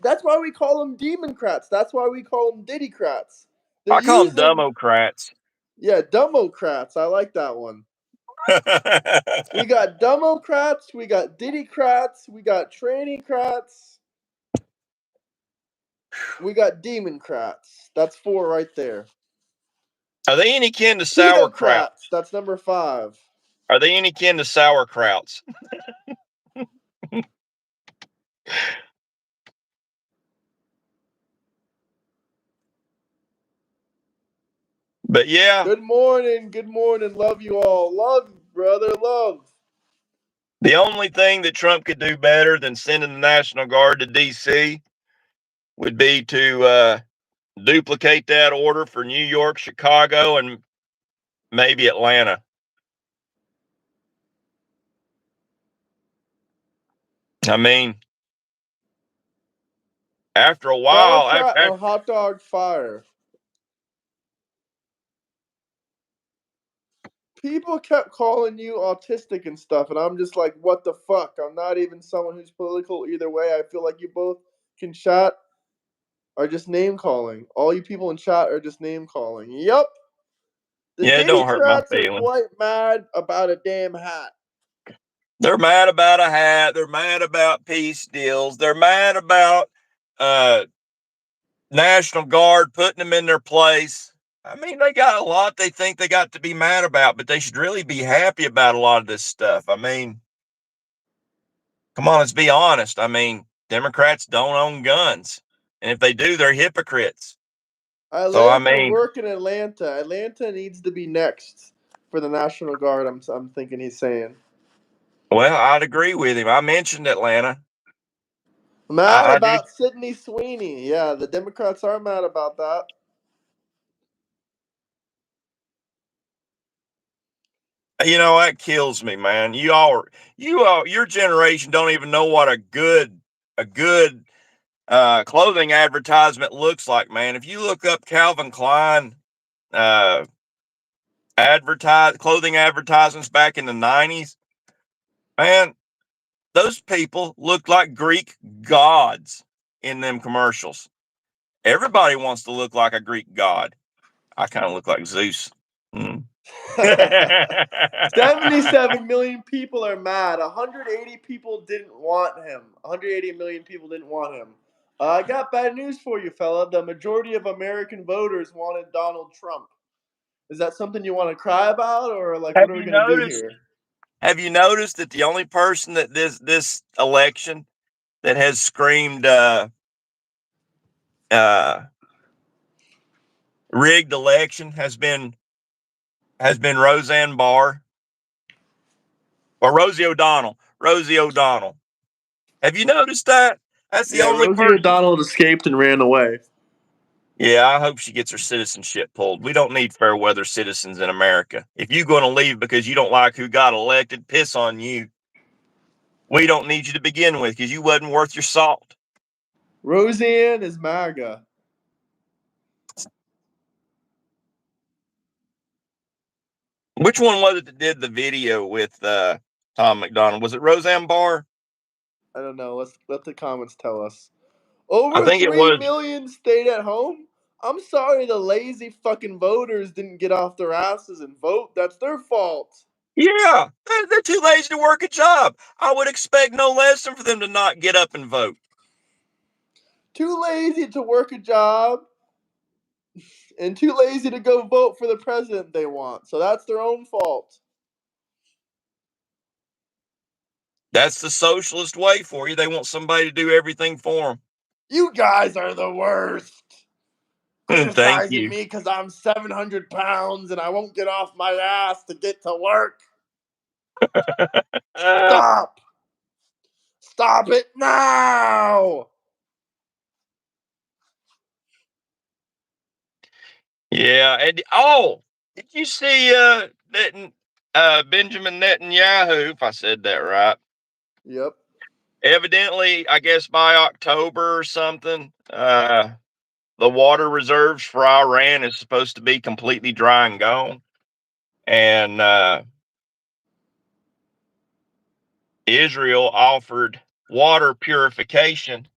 That's why we call them Democrats. That's why we call them Diddycrats. I call them Democrats. Yeah, Democrats. I like that one. We got Democrats, we got Diddycrats, we got Trannycrats, we got Demoncrats. That's 4 right there. Are they any kin to sauerkraut? That's number 5. Are they any kin to sauerkrauts? But yeah. Good morning. Love you all. Love, brother, love. The only thing that Trump could do better than sending the National Guard to D.C. would be to duplicate that order for New York, Chicago, and maybe Atlanta. I mean, after a while, after hot dog fire. People kept calling you autistic and stuff, and I'm just like, what the fuck? I'm not even someone who's political either way. I feel like you both can chat are just name calling. All you people in chat are just name calling. Yep. The don't hurt my Democrats are quite mad about a damn hat. They're mad about a hat. They're mad about peace deals. They're mad about National Guard putting them in their place. I mean, they got a lot they think they got to be mad about, but they should really be happy about a lot of this stuff. I mean, come on, let's be honest. I mean, Democrats don't own guns. And if they do, they're hypocrites. I live and work in Atlanta. Atlanta needs to be next for the National Guard, I'm thinking he's saying. Well, I'd agree with him. I mentioned Atlanta. Mad about Sydney Sweeney. Yeah, the Democrats are mad about that. You know, that kills me, man. Your generation don't even know what a good clothing advertisement looks like, man. If you look up Calvin Klein clothing advertisements back in the 90s, man, those people looked like Greek gods in them commercials. Everybody wants to look like a Greek god. I kind of look like Zeus. 77 million people are mad. 180 people didn't want him. 180 million people didn't want him. I got bad news for you, fella. The majority of American voters wanted Donald Trump. Is that something you want to cry about, or like what are we gonna do here? Have you noticed that the only person that this election that has screamed rigged election has been Roseanne Barr or Rosie O'Donnell? Rosie O'Donnell. Have you noticed that? That's the only Rosie person. O'Donnell escaped and ran away. Yeah, I hope she gets her citizenship pulled. We don't need fair weather citizens in America. If you're going to leave because you don't like who got elected, piss on you. We don't need you to begin with because you wasn't worth your salt. Roseanne is MAGA. Which one was it that did the video with Tom McDonald? Was it Roseanne Barr? I don't know. Let's let the comments tell us. I Over think it 3 was. million stayed at home? I'm sorry the lazy fucking voters didn't get off their asses and vote. That's their fault. Yeah, they're too lazy to work a job. I would expect no less than for them to not get up and vote. Too lazy to work a job and too lazy to go vote for the president they want. So that's their own fault. That's the socialist way for you. They want somebody to do everything for them. You guys are the worst. Thank Criticizing you. me because I'm 700 pounds and I won't get off my ass to get to work. Stop. Stop it now. Yeah, and did you see Benjamin Netanyahu? If I said that right. Yep. Evidently, I guess by October or something, the water reserves for Iran is supposed to be completely dry and gone, and Israel offered water purification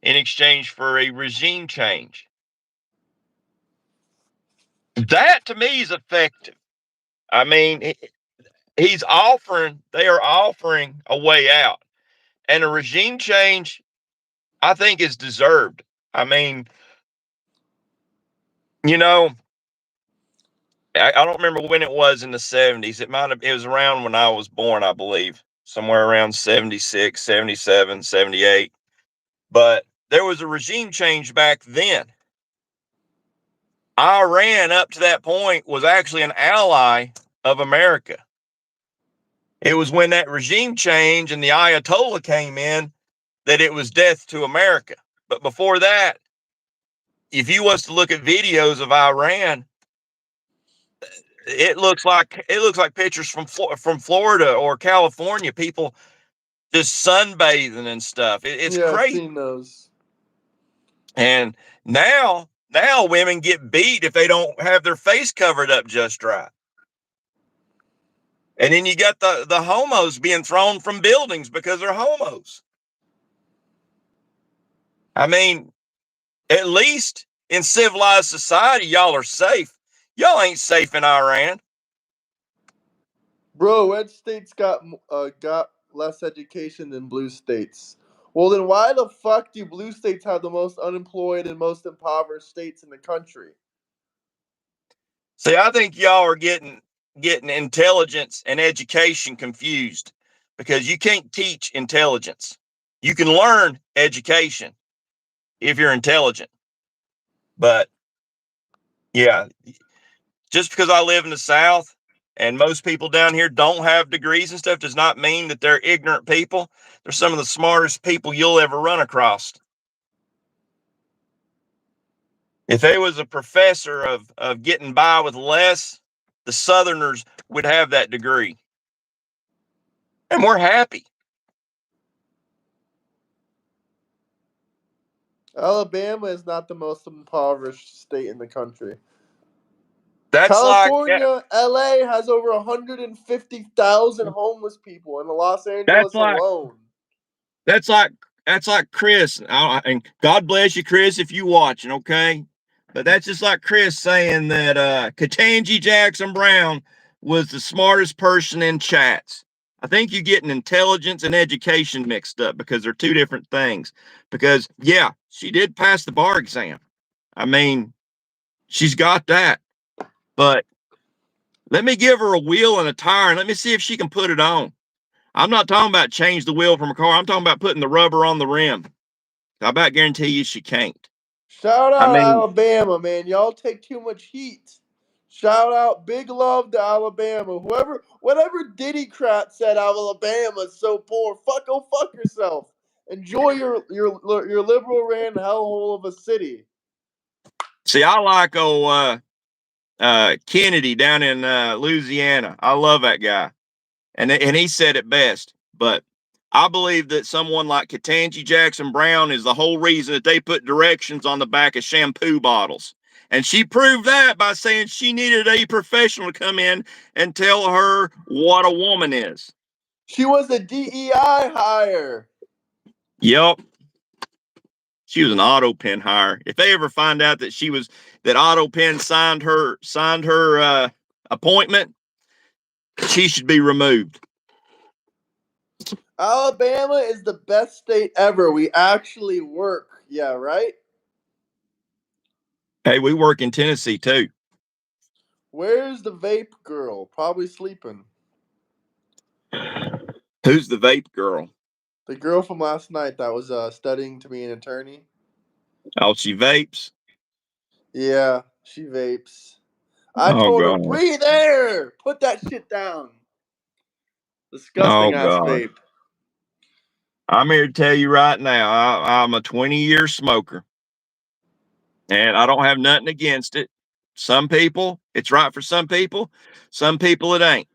in exchange for a regime change. That to me is effective. I mean, they are offering a way out, and a regime change, I think, is deserved. I mean, you know, I don't remember when it was in the 70s. It was around when I was born, I believe, somewhere around 76, 77, 78. But there was a regime change back then. Iran, up to that point, was actually an ally of America. It was when that regime change and the Ayatollah came in that it was death to America. But before that, if you was to look at videos of Iran, it looks like pictures from Florida or California. People just sunbathing and stuff. It's Yeah, I've crazy. seen those. And now women get beat if they don't have their face covered up just right. And then you got the homos being thrown from buildings because they're homos. I mean, at least in civilized society, y'all are safe. Y'all ain't safe in Iran. Bro, red states got less education than blue states. Well, then why the fuck do blue states have the most unemployed and most impoverished states in the country? See, I think y'all are getting intelligence and education confused because you can't teach intelligence. You can learn education if you're intelligent. But yeah, just because I live in the South and most people down here don't have degrees and stuff does not mean that they're ignorant people. They're some of the smartest people you'll ever run across. If they was a professor of getting by with less, the Southerners would have that degree. And we're happy. Alabama is not the most impoverished state in the country. That's California, LA has over 150,000 homeless people in Los Angeles alone. That's like Chris. And God bless you, Chris, if you watching, okay? but that's just like Chris saying that Ketanji Jackson Brown was the smartest person in chats. I think you're getting intelligence and education mixed up because they're two different things. Because, yeah, she did pass the bar exam. I mean, she's got that. But let me give her a wheel and a tire and let me see if she can put it on. I'm not talking about change the wheel from a car. I'm talking about putting the rubber on the rim. I about guarantee you she can't. Shout I out mean, Alabama, man. Y'all take too much heat. Shout out, big love to Alabama. Whatever Diddycrat said, Alabama's so poor. Go fuck yourself. Enjoy your liberal ran hellhole of a city. see, I like old Kennedy down in Louisiana. I love that guy, and he said it best. But I believe that someone like Ketanji Jackson Brown is the whole reason that they put directions on the back of shampoo bottles. And she proved that by saying she needed a professional to come in and tell her what a woman is. She was a DEI hire. Yep. She was an auto pen hire. If they ever find out that that auto pen signed her appointment, she should be removed. Alabama is the best state ever. We actually work. Yeah, right? Hey, we work in Tennessee too. Where's the vape girl? Probably sleeping. Who's the vape girl? The girl from last night that was studying to be an attorney. Oh, she vapes? Yeah, she vapes. I Oh, told her, God. breathe air! Put that shit down. Oh, Disgusting ass God. vape. I'm here to tell you right now, I'm a 20-year smoker. And I don't have nothing against it. Some people, it's right for some people. Some people, it ain't.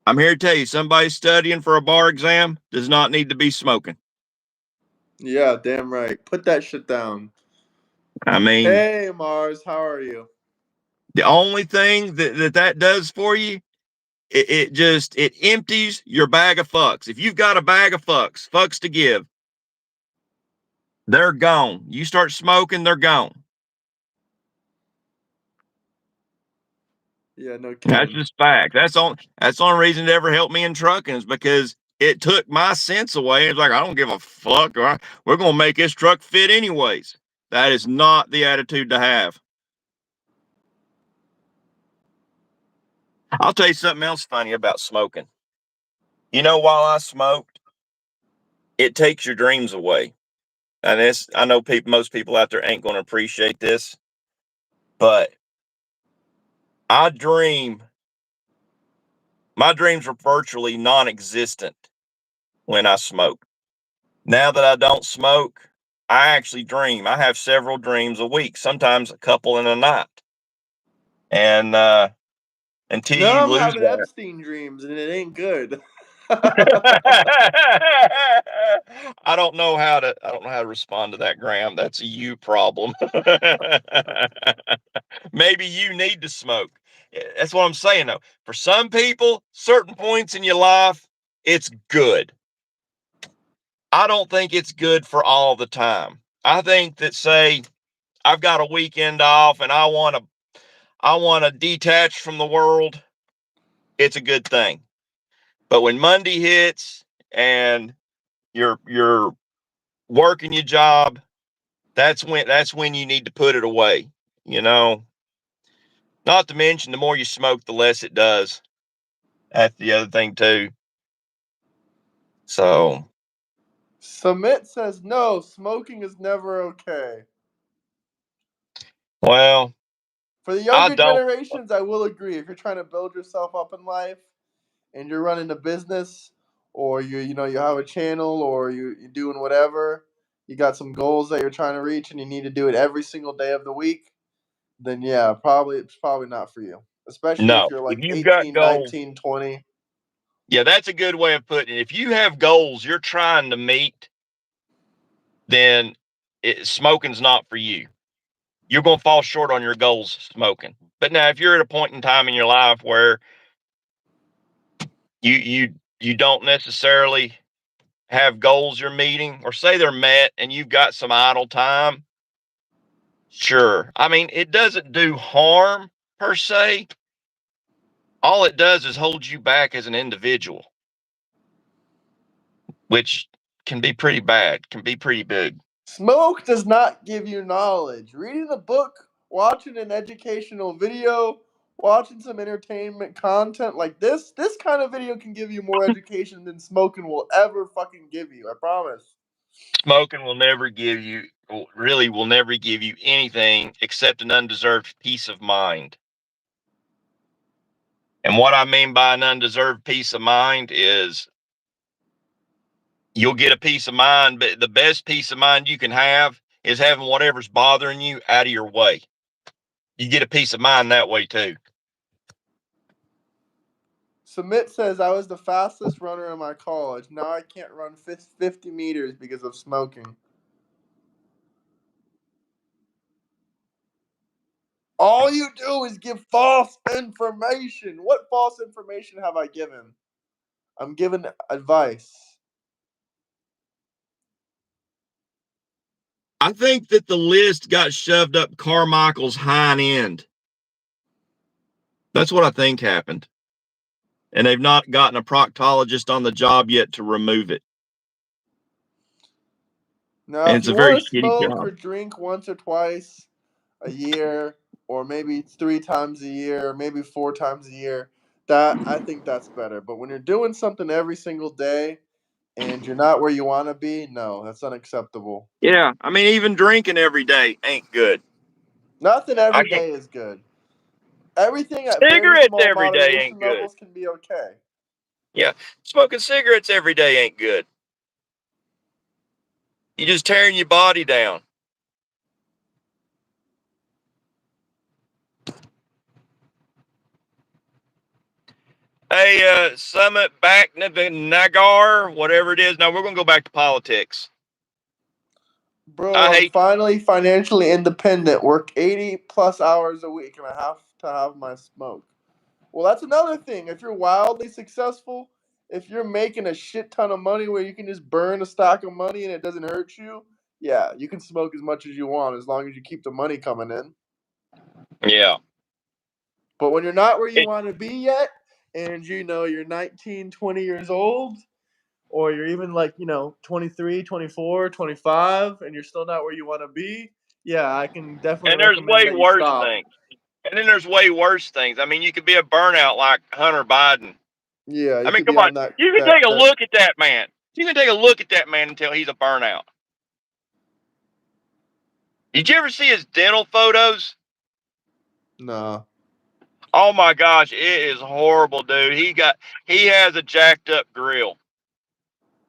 I'm here to tell you, somebody studying for a bar exam does not need to be smoking. Yeah, damn right. Put that shit down. I mean, hey, Mars, how are you? the only thing that does for you, it empties your bag of fucks. If you've got a bag of fucks to give, they're gone. You start smoking, they're gone. Yeah, no kidding. That's just fact. That's the only reason it ever helped me in trucking is because it took my sense away. It's like, I don't give a fuck. We're going to make this truck fit anyways. That is not the attitude to have. I'll tell you something else funny about smoking. You know, while I smoked, it takes your dreams away. And I know most people out there ain't going to appreciate this, but my dreams were virtually non-existent when I smoked. Now that I don't smoke, I actually dream. I have several dreams a week, sometimes a couple in a night. And until Now you I'm lose having that. Epstein dreams, and it ain't good. I don't know how to respond to that, Graham. That's a you problem. Maybe you need to smoke. That's what I'm saying though. For some people, certain points in your life, it's good. I don't think it's good for all the time. I think that, say, I've got a weekend off and I want to detach from the world, it's a good thing. But when Monday hits and you're working your job, that's when you need to put it away, you know. Not to mention, the more you smoke, the less it does. That's the other thing too. So, Submit says no, smoking is never okay. well, For the I younger don't. generations, I will agree. If you're trying to build yourself up in life and you're running a business or you have a channel or you're doing whatever, you got some goals that you're trying to reach and you need to do it every single day of the week, then yeah, it's probably not for you. Especially if No, you're if like you've got 18, goals, 19, 20. yeah, that's a good way of putting it. If you have goals you're trying to meet, then smoking's not for you. You're going to fall short on your goals smoking. But now, if you're at a point in time in your life where you don't necessarily have goals you're meeting, or say they're met and you've got some idle time, Sure. I mean, it doesn't do harm per se. All it does is hold you back as an individual, which can be pretty bad, can be pretty big. Smoke does not give you knowledge. Reading a book, watching an educational video, watching some entertainment content like this kind of video can give you more education than smoking will ever fucking give you. I promise. Smoking will never give you, really will never give you anything except an undeserved peace of mind. And what I mean by an undeserved peace of mind is you'll get a peace of mind, but the best peace of mind you can have is having whatever's bothering you out of your way. You get a peace of mind that way too. Submit says, I was the fastest runner in my college. Now I can't run 50 meters because of smoking. All you do is give false information. What false information have I given? I'm giving advice. I think that the list got shoved up Carmichael's hind end. That's what I think happened. And they've not gotten a proctologist on the job yet to remove it. Now, And if it's you a very want to shitty smoke job. or drink once or twice a year, or maybe 3 times a year, or maybe 4 times a year, I think that's better. But when you're doing something every single day and you're not where you want to be, no, that's unacceptable. Yeah, I mean, even drinking every day ain't good. Nothing every day is good. Everything at very Cigarettes small every day ain't moderation good. levels can be okay. Yeah, smoking cigarettes every day ain't good. You're just tearing your body down. Hey, Summit back Nagar, whatever it is. Now we're gonna go back to politics. Bro, I'm hate finally financially independent. Work 80 plus hours a week and I have to have my smoke. Well, that's another thing. If you're wildly successful, if you're making a shit ton of money where you can just burn a stack of money and it doesn't hurt you, yeah, you can smoke as much as you want as long as you keep the money coming in. Yeah. But when you're not where you want to be yet, and you're 19, 20 years old, or you're even 23, 24, 25, and you're still not where you want to be, yeah, I can definitely And there's recommend way that you worse stop. things. And then there's way worse things. I mean, you could be a burnout like Hunter Biden. Yeah, you I mean, could come be on. on that. You can take a look at that man. You can take a look at that man and tell he's a burnout. Did you ever see his dental photos? No. Oh my gosh, it is horrible, dude. He has a jacked up grill.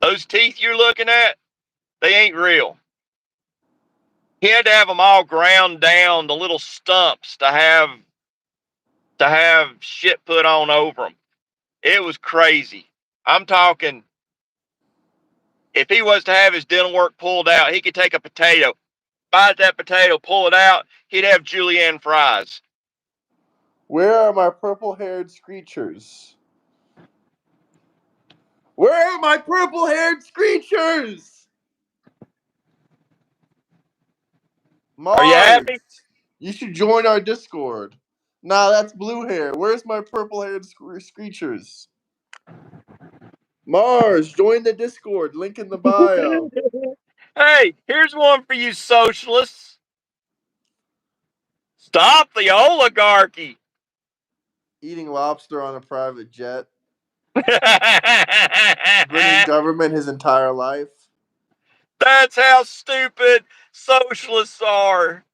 Those teeth you're looking at, they ain't real. He had to have them all ground down, the little stumps to have shit put on over them. It was crazy. I'm talking, if he was to have his dental work pulled out, he could take a potato, bite that potato, pull it out, he'd have julienne fries. Where are my purple-haired screechers? Where are my purple-haired screechers? Mars. Are you happy? You should join our Discord. Nah, that's blue hair. Where's my purple-haired screechers? Mars, join the Discord. Link in the bio. Hey, here's one for you socialists. Stop the oligarchy. Eating lobster on a private jet. Been in government his entire life. That's how stupid socialists are.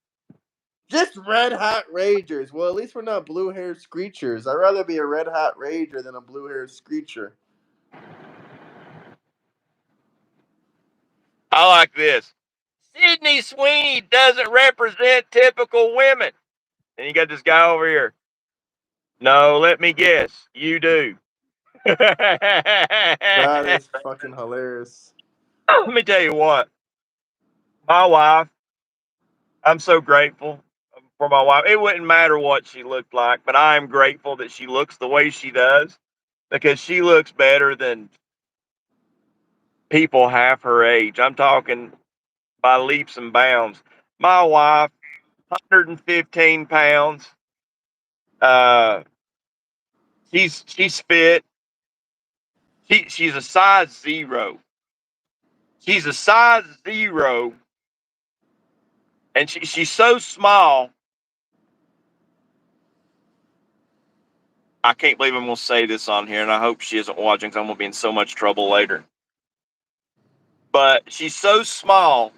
Just red hat ragers. Well, at least we're not blue-haired screechers. I'd rather be a red hat rager than a blue-haired screecher. I like this. Sydney Sweeney doesn't represent typical women. And you got this guy over here. No, let me guess. You do. That is fucking hilarious. Let me tell you what. My wife, I'm so grateful for my wife. It wouldn't matter what she looked like, but I am grateful that she looks the way she does because she looks better than people half her age. I'm talking by leaps and bounds. My wife 115 pounds. She's fit. She's a size 0. She's a size 0, and she's so small. I can't believe I'm going to say this on here, and I hope she isn't watching because I'm going to be in so much trouble later. But she's so small,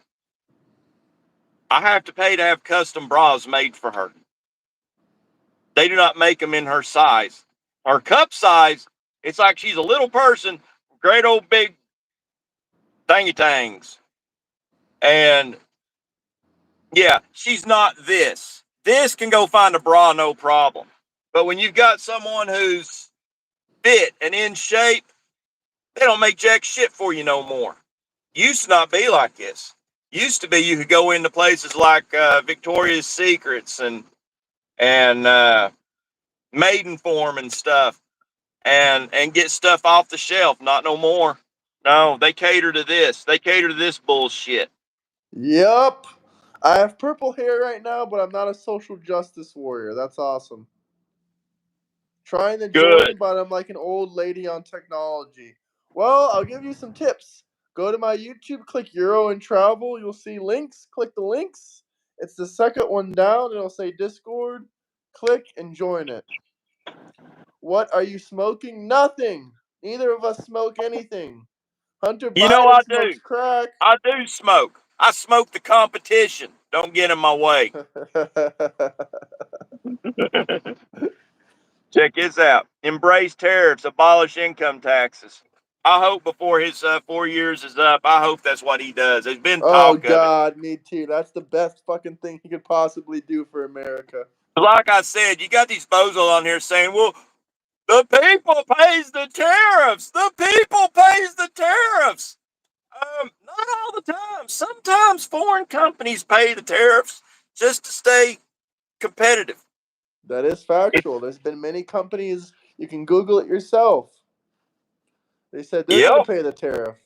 I have to pay to have custom bras made for her. They do not make them in her size. Her cup size, it's like she's a little person, great old big thingy tangs. And yeah, she's not this. This can go find a bra, no problem. But when you've got someone who's fit and in shape, they don't make jack shit for you no more. Used to not be like this. Used to be you could go into places like Victoria's Secrets and Maiden Form and stuff and get stuff off the shelf. Not no more. No, they cater to this. They cater to this bullshit. Yup. I have purple hair right now, but I'm not a social justice warrior. That's awesome. Trying to join, but I'm like an old lady on technology. Well, I'll give you some tips. Go to my YouTube, click Euro and Travel. You'll see links. Click the links. It's the second one down. It'll say Discord. Click and join it. What are you smoking? Nothing. Neither of us smoke anything. Hunter You know Biden I smokes do. crack. I do smoke. I smoke the competition. Don't get in my way. Check this out. Embrace tariffs. Abolish income taxes. I hope before his 4 years is up, I hope that's what he does. There's been Oh, talk of it. God, me too. That's the best fucking thing he could possibly do for America. Like I said, you got these bozos on here saying, well, the people pays the tariffs. The people pays the tariffs. Not all the time. Sometimes foreign companies pay the tariffs just to stay competitive. That is factual. There's been many companies, you can Google it yourself. They said they're going to pay the tariff.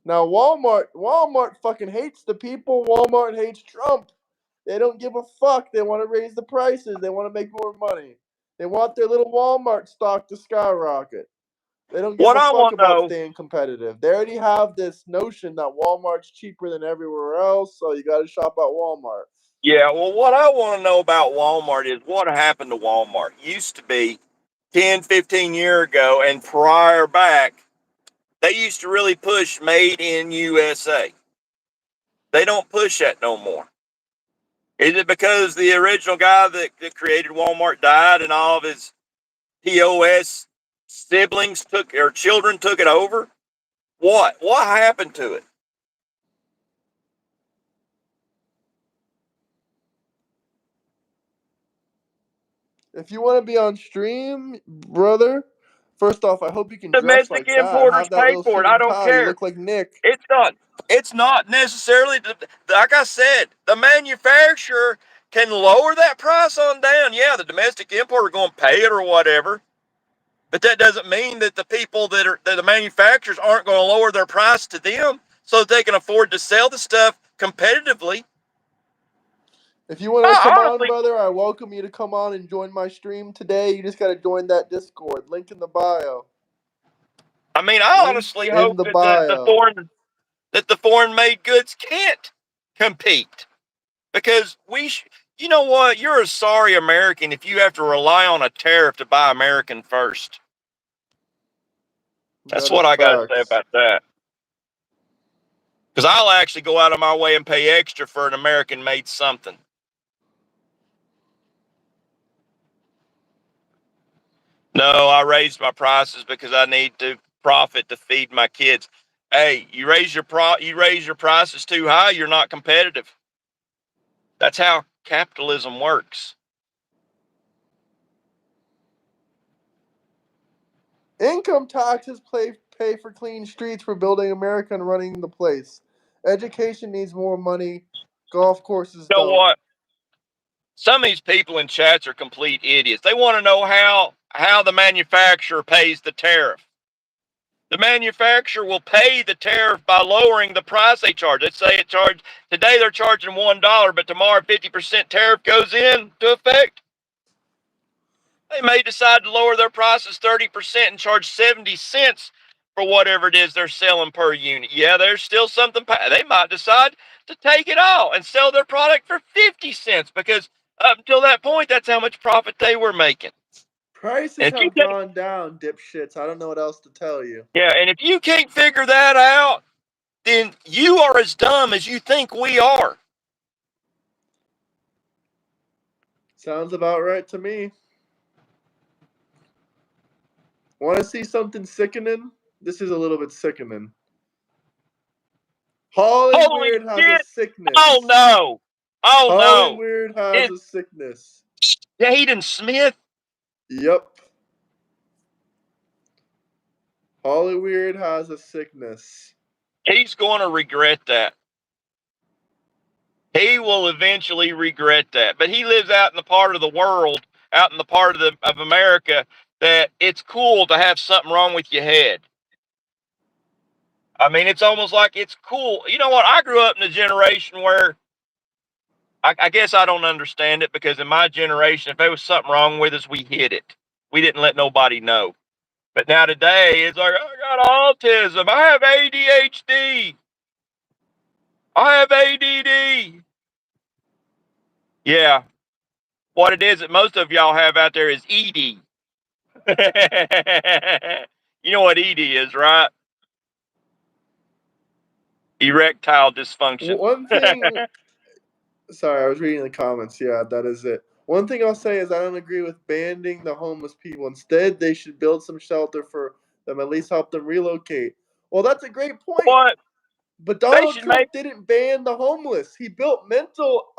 Now, Walmart fucking hates the people. Walmart hates Trump. They don't give a fuck. They want to raise the prices. They want to make more money. They want their little Walmart stock to skyrocket. They don't give a fuck about staying competitive. They already have this notion that Walmart's cheaper than everywhere else, so you got to shop at Walmart. Yeah, well, what I want to know about Walmart is what happened to Walmart. Used to be 10, 15 years ago and prior back, they used to really push made in USA. They don't push that no more. Is it because the original guy that created Walmart died and all of his POS siblings children took it over? What? What happened to it? If you want to be on stream, brother, first off, I hope you can dress Domestic like that. importers Have that pay little for suit it. I and don't tie. You care. look like Nick. It's not necessarily, like I said, the manufacturer can lower that price on down. Yeah, the domestic importer going to pay it or whatever. But that doesn't mean that the people that the manufacturers aren't going to lower their price to them so that they can afford to sell the stuff competitively. If you want to come on, brother, I welcome you to come on and join my stream today. You just got to join that Discord. Link in the bio. I mean, I honestly hope that the foreign made goods can't compete because you know what? You're a sorry American if you have to rely on a tariff to buy American first. That's what I got to say about that. Because I'll actually go out of my way and pay extra for an American made something. No, I raised my prices because I need to profit to feed my kids. Hey, you raise your prices too high, you're not competitive. That's how capitalism works. Income taxes pay for clean streets for building America and running the place. Education needs more money. Golf courses You know don't. what? Some of these people in chats are complete idiots. They want to know how the manufacturer pays the tariff. The manufacturer will pay the tariff by lowering the price they charge. Let's say today they're charging $1, but tomorrow 50% tariff goes into effect. They may decide to lower their prices 30% and charge 70 cents for whatever it is they're selling per unit. Yeah, there's still something. They might decide to take it all and sell their product for 50 cents because up until that point, that's how much profit they were making. Prices have gone down, dipshits. I don't know what else to tell you. Yeah, and if you can't figure that out, then you are as dumb as you think we are. Sounds about right to me. Want to see something sickening? This is a little bit sickening. Holy Weird has shit. a sickness. Oh no. Oh no. Weird has a sickness. Jaden Smith? Yep. Weird has a sickness. He's going to regret that. He will eventually regret that. But he lives out in the part of the world, out in the part of America, that it's cool to have something wrong with your head. I mean, it's almost like it's cool. You know what? I grew up in a generation where I guess I don't understand it because in my generation, if there was something wrong with us, we hid it. We didn't let nobody know. But now today, it's like, I got autism. I have ADHD. I have ADD. Yeah. What it is that most of y'all have out there is ED. You know what ED is, right? Erectile dysfunction. One thing... Sorry, I was reading the comments. Yeah, that is it. One thing I'll say is I don't agree with banning the homeless people. Instead, they should build some shelter for them, at least help them relocate. Well, that's a great point. What? But Donald Trump didn't ban the homeless. He built mental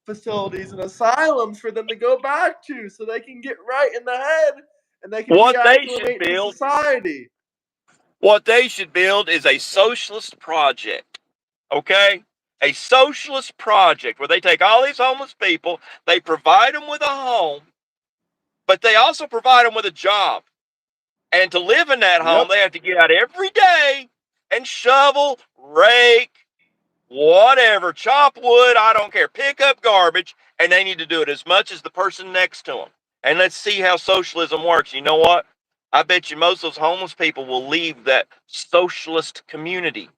facilities and asylums for them to go back to so they can get right in the head and they can reacclimate to society. What they should build is a socialist project, okay? A socialist project where they take all these homeless people, they provide them with a home, but they also provide them with a job. And to live in that home, they have to get out every day and shovel, rake, whatever, chop wood, I don't care, pick up garbage, and they need to do it as much as the person next to them. And let's see how socialism works. You know what? I bet you most of those homeless people will leave that socialist community.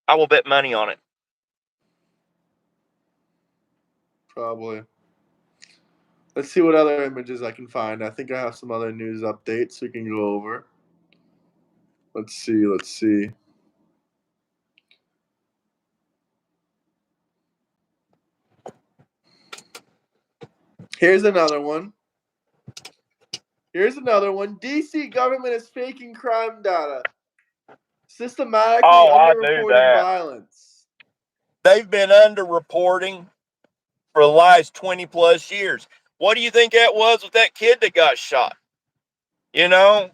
I will bet money on it. Probably. Let's see what other images I can find. I think I have some other news updates we can go over. Let's see. Here's another one. DC government is faking crime data. Systematically underreporting violence. They've been underreporting for the last 20 plus years. What do you think that was with that kid that got shot? You know?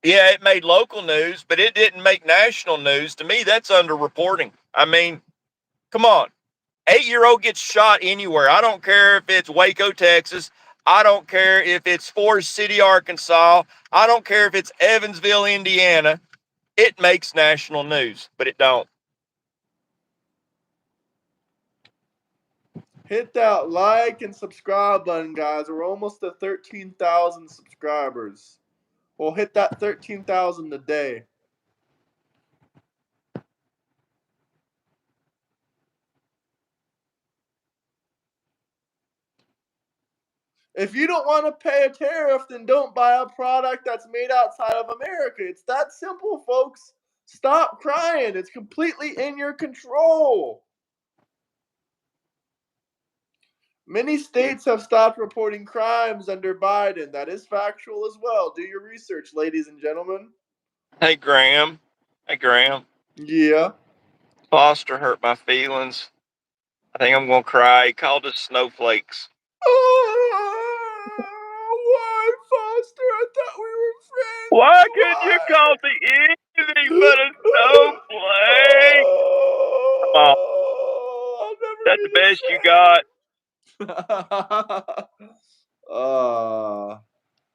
Yeah, it made local news, but it didn't make national news. To me, that's underreporting. I mean, come on. 8-year-old gets shot anywhere. I don't care if it's Waco, Texas. I don't care if it's Forest City, Arkansas. I don't care if it's Evansville, Indiana. It makes national news, but it don't. Hit that like and subscribe button, guys. We're almost to 13,000 subscribers. We'll hit that 13,000 today. If you don't want to pay a tariff, then don't buy a product that's made outside of America. It's that simple, folks. Stop crying. It's completely in your control. Many states have stopped reporting crimes under Biden. That is factual as well. Do your research, ladies and gentlemen. Hey, Graham. Yeah. Foster hurt my feelings. I think I'm going to cry. He called us snowflakes. Why, Foster? I thought we were friends. Why couldn't you call me anything but a snowflake? I'll never That's be the best you got.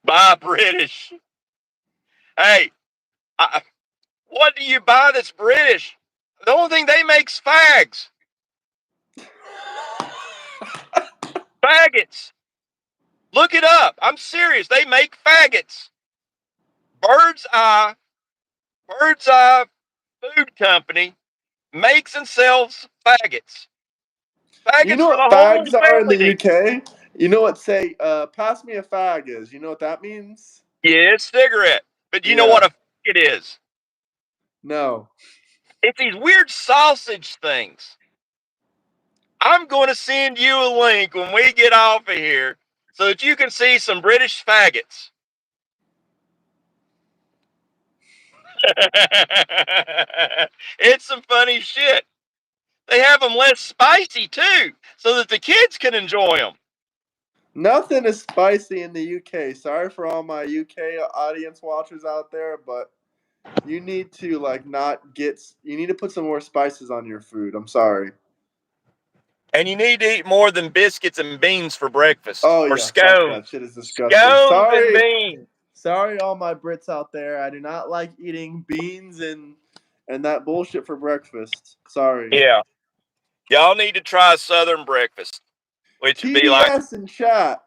Bye, British. Hey, What do you buy that's British? The only thing they make's fags. Faggots. Look it up. I'm serious. They make faggots. Bird's Eye Food Company makes and sells faggots. You Faggots know for the what whole fags are in family. the UK? You know what say, pass me a fag is? You know what that means? Yeah, it's cigarette. But do you know Yeah. what a faggot is? No. It's these weird sausage things. I'm going to send you a link when we get off of here so that you can see some British faggots. It's some funny shit. They have them less spicy too, so that the kids can enjoy them. Nothing is spicy in the UK. Sorry for all my UK audience watchers out there, but you need to you need to put some more spices on your food. I'm sorry. And you need to eat more than biscuits and beans for breakfast. Oh Or yeah, fuck that scones. shit is disgusting. Scones and beans. Sorry all my Brits out there. I do not like eating beans and that bullshit for breakfast. Sorry. Yeah. Y'all need to try Southern breakfast, which would be like TBS and chat.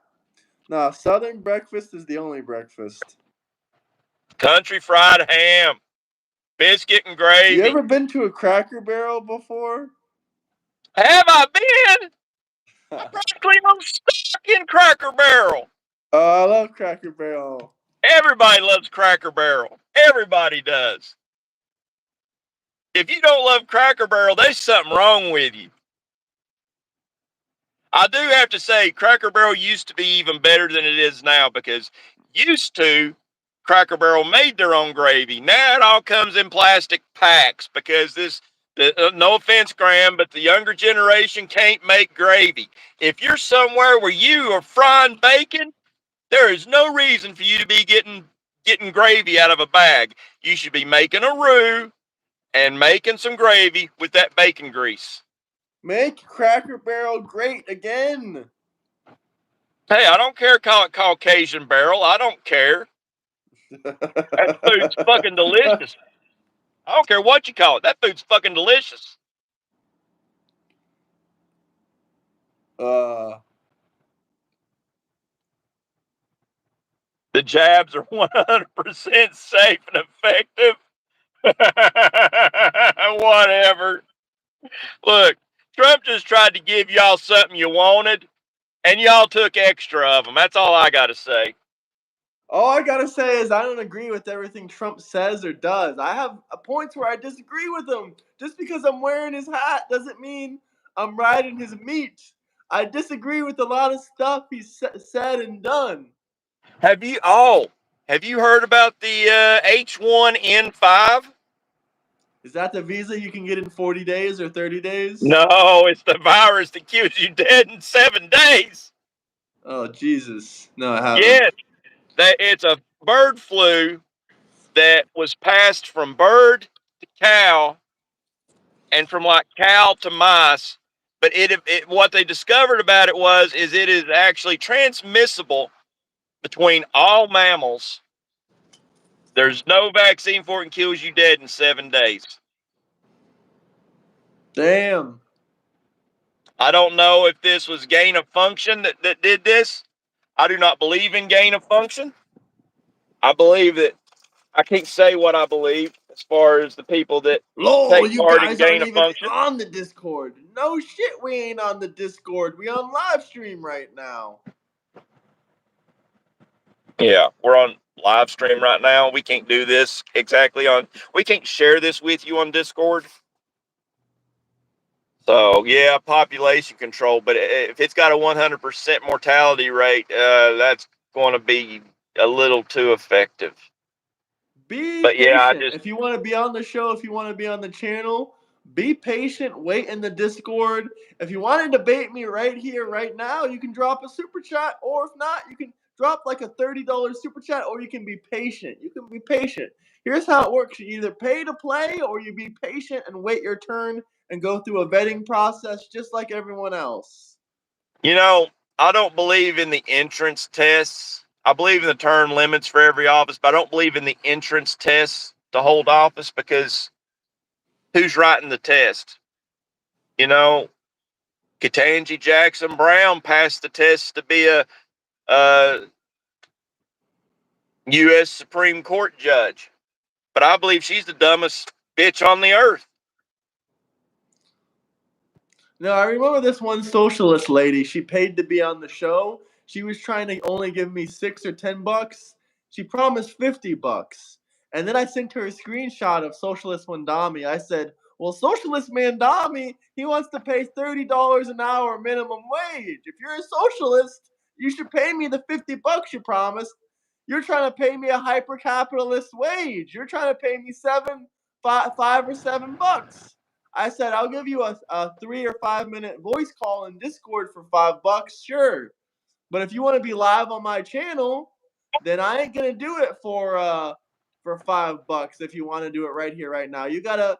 Nah, Southern breakfast is the only breakfast. country fried ham, biscuit and gravy. You ever been to a Cracker Barrel before? Have I been? I practically am stuck in Cracker Barrel. Oh, I love Cracker Barrel. Everybody loves Cracker Barrel. Everybody does. If you don't love Cracker Barrel, there's something wrong with you. I do have to say, Cracker Barrel used to be even better than it is now because used to, Cracker Barrel made their own gravy. Now it all comes in plastic packs because no offense, Graham, but the younger generation can't make gravy. If you're somewhere where you are frying bacon, there is no reason for you to be getting gravy out of a bag. You should be making a roux and making some gravy with that bacon grease. Make Cracker Barrel great again. Hey, I don't care. Call it Caucasian Barrel. I don't care. That food's fucking delicious. I don't care what you call it. That food's fucking delicious. The jabs are 100% safe and effective. Whatever. Look, Trump just tried to give y'all something you wanted, and y'all took extra of them. That's all I got to say. All I gotta say is I don't agree with everything Trump says or does. I have points where I disagree with him. Just because I'm wearing his hat doesn't mean I'm riding his meat. I disagree with a lot of stuff he's said and done. Have you heard about the H1N5? Is that the visa you can get in 40 days or 30 days? No, it's the virus that kills you dead in 7 days. Oh, Jesus. No, I haven't. Yes, it's a bird flu that was passed from bird to cow and from like cow to mice. But what they discovered about it is it is actually transmissible between all mammals. There's no vaccine for it and kills you dead in 7 days. Damn. I don't know if this was gain of function that did this. I do not believe in gain of function. I believe that I can't say what I believe as far as the people that Lol, take you part in guys gain aren't of even function. on the Discord. No shit, we ain't on the Discord. We on live stream right now. Yeah, we're on live stream right now. We can't do this we can't share this with you on Discord. So, yeah, population control. But if it's got a 100% mortality rate, that's going to be a little too effective. Be But yeah, patient. If you want to be on the show, if you want to be on the channel, be patient. Wait in the Discord. If you want to debate me right here, right now, you can drop a super chat. Or if not, you can drop like a $30 super chat, or you can be patient. You can be patient. Here's how it works. You either pay to play, or you be patient and wait your turn and go through a vetting process just like everyone else. you know, I don't believe in the entrance tests. I believe in the term limits for every office, but I don't believe in the entrance tests to hold office because who's writing the test? You know, Ketanji Jackson Brown passed the test to be a U.S. Supreme Court judge, but I believe she's the dumbest bitch on the earth. No, I remember this one socialist lady. She paid to be on the show. She was trying to only give me $6 or $10. She promised $50. And then I sent her a screenshot of Socialist Mandami. I said, well, Socialist Mandami, he wants to pay $30 an hour minimum wage. If you're a socialist, you should pay me the $50 you promised. You're trying to pay me a hyper-capitalist wage. You're trying to pay me $5 or $7. I said, I'll give you a 3 or 5 minute voice call in Discord for $5, sure. But if you want to be live on my channel, then I ain't gonna do it for $5 if you want to do it right here, right now. You gotta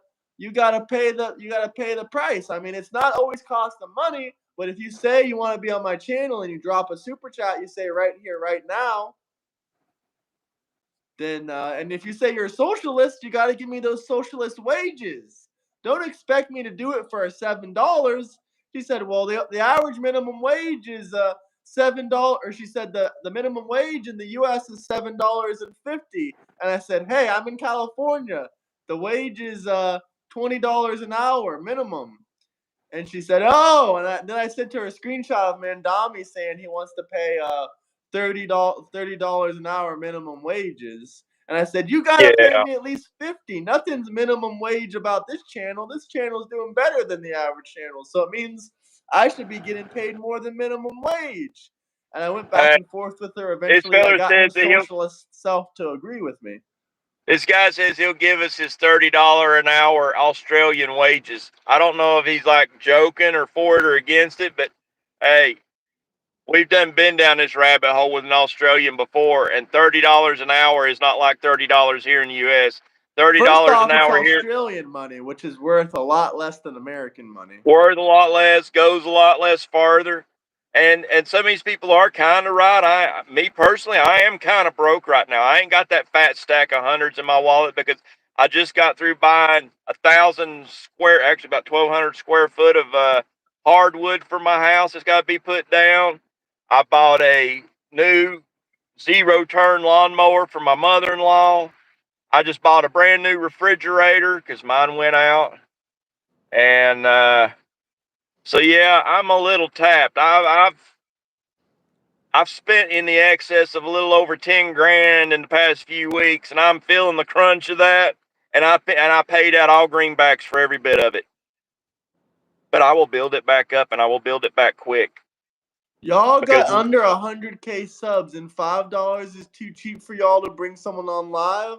pay the price. I mean, it's not always cost of money, but if you say you want to be on my channel and you drop a super chat, you say right here, right now, then and if you say you're a socialist, you got to give me those socialist wages. Don't expect me to do it for $7. She said, well, the average minimum wage is $7. Or she said the minimum wage in the U.S. is $7.50. And I said, hey, I'm in California. The wage is $20 an hour minimum. And she said, oh, and then I sent her a screenshot of Mandami saying he wants to pay $30 an hour minimum wages. And I said, you got to pay me at least $50. Nothing's minimum wage about this channel. This channel is doing better than the average channel. So it means I should be getting paid more than minimum wage. And I went back and forth with her. Eventually, I got her socialist self to agree with me. This guy says he'll give us his $30 an hour Australian wages. I don't know if he's like joking or for it or against it, but hey, we've been down this rabbit hole with an Australian before, and $30 an hour is not like $30 here in the U.S. $30 an hour here. Australian money, which is worth a lot less than American money. Worth a lot less, goes a lot less farther. And some of these people are kind of right. Me personally, I am kind of broke right now. I ain't got that fat stack of hundreds in my wallet because I just got through buying 1,000 square, actually about 1,200 square foot of hardwood for my house. It's got to be put down. I bought a new zero-turn lawnmower for my mother-in-law. I just bought a brand new refrigerator because mine went out. And so yeah, I'm a little tapped. I've spent in the excess of a little over 10 grand in the past few weeks, and I'm feeling the crunch of that. And I paid out all greenbacks for every bit of it. But I will build it back up, and I will build it back quick. Y'all got under 100K subs, and $5 is too cheap for y'all to bring someone on live?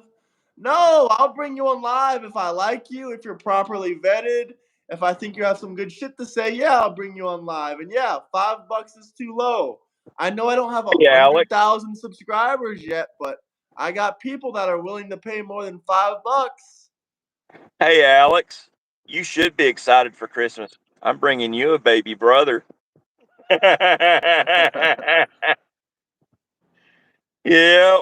No, I'll bring you on live if I like you, if you're properly vetted, if I think you have some good shit to say. Yeah, I'll bring you on live. And yeah, $5 is too low. I know I don't have 100,000 subscribers yet, but I got people that are willing to pay more than $5. Hey, Alex, you should be excited for Christmas. I'm bringing you a baby brother. Yeah.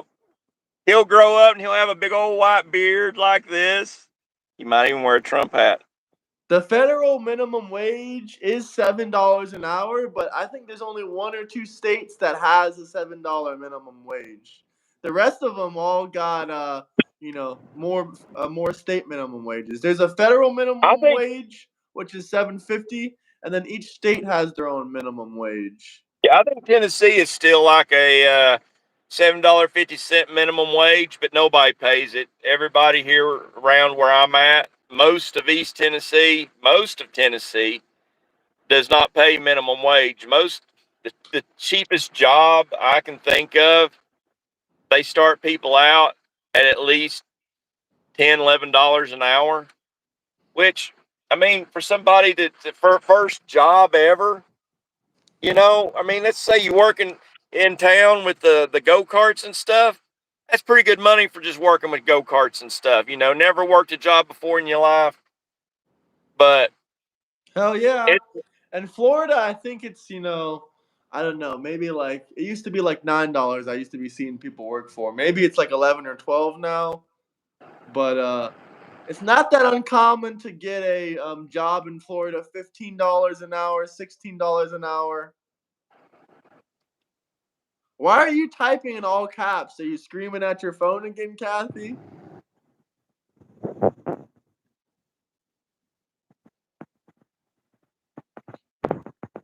He'll grow up and he'll have a big old white beard like this. He might even wear a Trump hat. The federal minimum wage is $7 an hour, but I think there's only 1 or 2 states that has a $7 minimum wage. The rest of them all got more state minimum wages. There's a federal minimum wage, which is $7.50, and then each state has their own minimum wage. Yeah, I think Tennessee is still like a $7.50 minimum wage, but nobody pays it. Everybody here around where I'm at, most of Tennessee does not pay minimum wage. The cheapest job I can think of, they start people out at least $10, $11 an hour, which, I mean, for somebody that's for first job ever, I mean, let's say you're working in town with the go-karts and stuff. That's pretty good money for just working with go-karts and stuff. Never worked a job before in your life, but hell yeah. And Florida, I think it's, I don't know, maybe like, it used to be like $9 I used to be seeing people work for. Maybe it's like 11 or 12 now. But it's not that uncommon to get a job in Florida, $15 an hour, $16 an hour. Why are you typing in all caps? Are you screaming at your phone again, Kathy?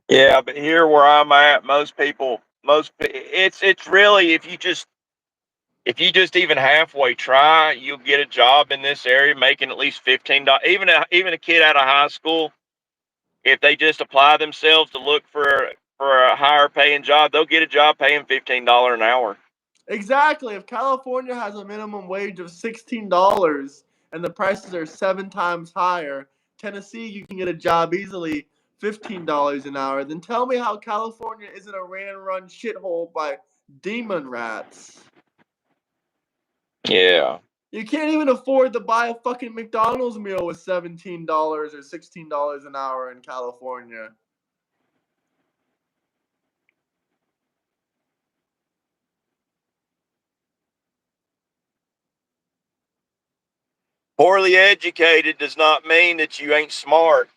Yeah, but here where I'm at, it's really if you just even halfway try, you'll get a job in this area making at least $15. Even a kid out of high school, if they just apply themselves to look for a higher paying job, they'll get a job paying $15 an hour. Exactly. If California has a minimum wage of $16 and the prices are 7 times higher, Tennessee, you can get a job easily $15 an hour. Then tell me how California isn't a ran-run shithole by demon rats. Yeah. You can't even afford to buy a fucking McDonald's meal with $17 or $16 an hour in California. Poorly educated does not mean that you ain't smart.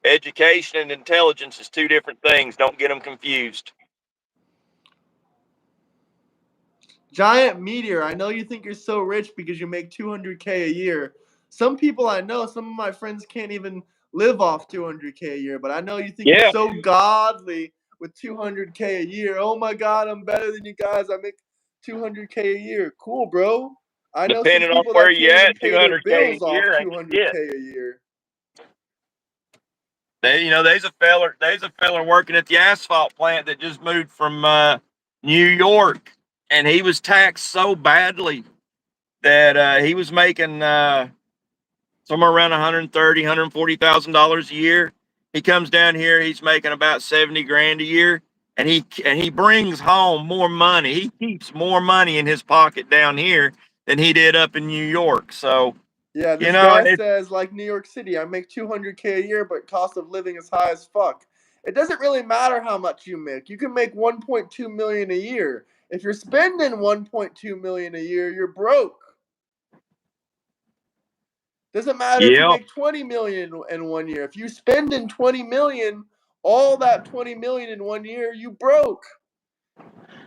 Education and intelligence is two different things. Don't get them confused. Giant Meteor, I know you think you're so rich because you make $200K a year. Some people I know, some of my friends can't even live off $200K a year, but I know you think you're so godly with $200K a year. Oh my God, I'm better than you guys. I make $200K a year. Cool, bro. I know some Depending on people where that you can't even at, pay their 200K bills a off year ain't shit. $200K a year. There's a feller working at the asphalt plant that just moved from New York, and he was taxed so badly that he was making somewhere around $140,000 a year. He comes down here, he's making about 70 grand a year, and he brings home more money. He keeps more money in his pocket down here than he did up in New York. So yeah, this guy says, like New York City, I make $200K a year, but cost of living is high as fuck. It doesn't really matter how much you make. You can make $1.2 million a year. If you're spending $1.2 million a year, you're broke. Doesn't matter if you make $20 million in 1 year. If you spending $20 million, all that $20 million in 1 year, you broke.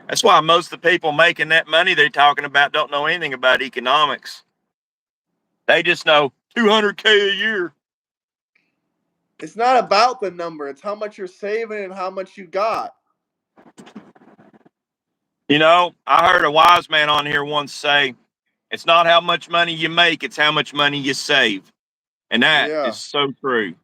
That's why most of the people making that money they're talking about don't know anything about economics. They just know $200K a year. It's not about the number. It's how much you're saving and how much you got. You know, I heard a wise man on here once say, it's not how much money you make, it's how much money you save. And that is so true.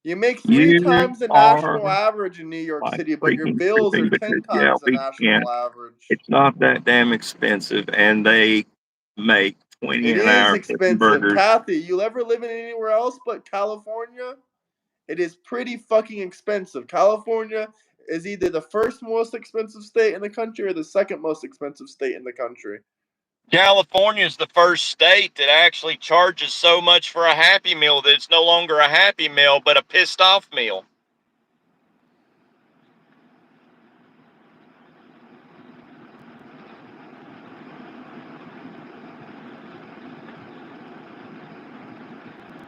You make 3 times the national average in New York City, but your bills are 10 times the national average. It's not that damn expensive, and they make 20 an hour. It is expensive. Kathy, you'll ever live in anywhere else but California? It is pretty fucking expensive. California is either the first most expensive state in the country or the second most expensive state in the country. California is the first state that actually charges so much for a Happy Meal that it's no longer a Happy Meal, but a pissed off meal.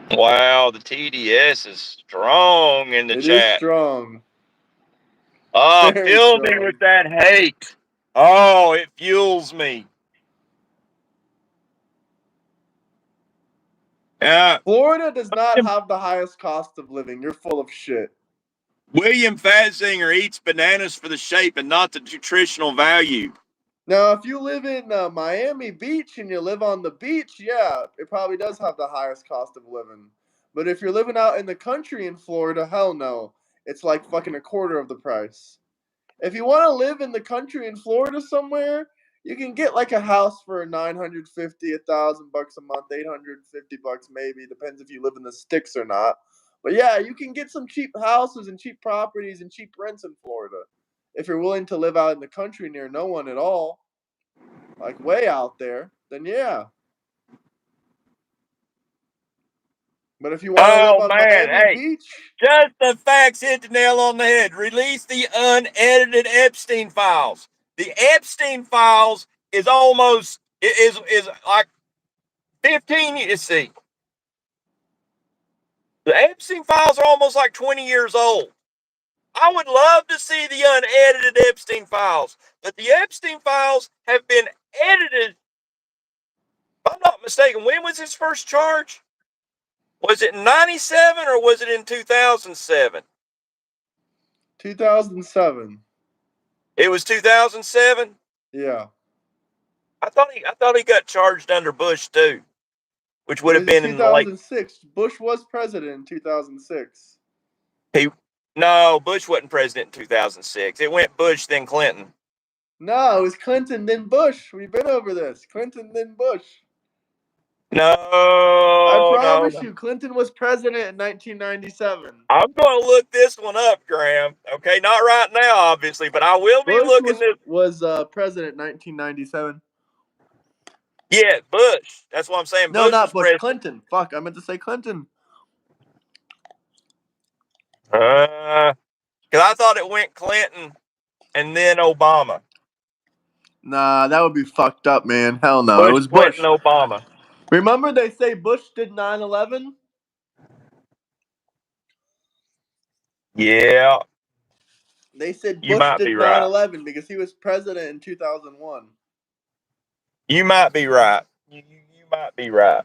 Wow, the TDS is strong in the chat. It is strong. Oh, fill me with that hate. Oh, it fuels me. Yeah. Florida does not have the highest cost of living. You're full of shit. William Fatzinger eats bananas for the shape and not the nutritional value. Now, if you live in Miami Beach and you live on the beach, yeah, it probably does have the highest cost of living. But if you're living out in the country in Florida, hell no. It's like fucking a quarter of the price. If you want to live in the country in Florida somewhere, you can get like a house for $950, $1,000 a month, $850 maybe. Depends if you live in the sticks or not. But yeah, you can get some cheap houses and cheap properties and cheap rents in Florida. If you're willing to live out in the country near no one at all, like way out there, then yeah. But if you want to live Oh on man, Miami hey, Beach, just the facts hit the nail on the head. Release the unedited Epstein files. The Epstein files is almost is like 15. Let's see. The Epstein files are almost like 20 years old. I would love to see the unedited Epstein files, but the Epstein files have been edited. If I'm not mistaken, when was his first charge? Was it in 97 or was it in 2007? 2007. It was 2007. Yeah. I thought he got charged under Bush too, which It would have was in been in the late. 2006. Bush was president in 2006. No, Bush wasn't president in 2006. It went Bush then Clinton. No, it was Clinton then Bush. We've been over this. Clinton then Bush. No, I promise no. you, Clinton was president in 1997. I'm going to look this one up, Graham. Okay, not right now, obviously, but I will be Bush looking this. was president in 1997. Yeah, Bush. That's what I'm saying. No, Bush was not Bush. president. Clinton. Fuck, I meant to say Clinton. Because I thought it went Clinton and then Obama. Nah, that would be fucked up, man. Hell no. It Bush, was Bush. Clinton, Obama. Remember they say Bush did 9/11? Yeah, They said you Bush might be did right. 9/11 because he was president in 2001. You might be right. You might be right.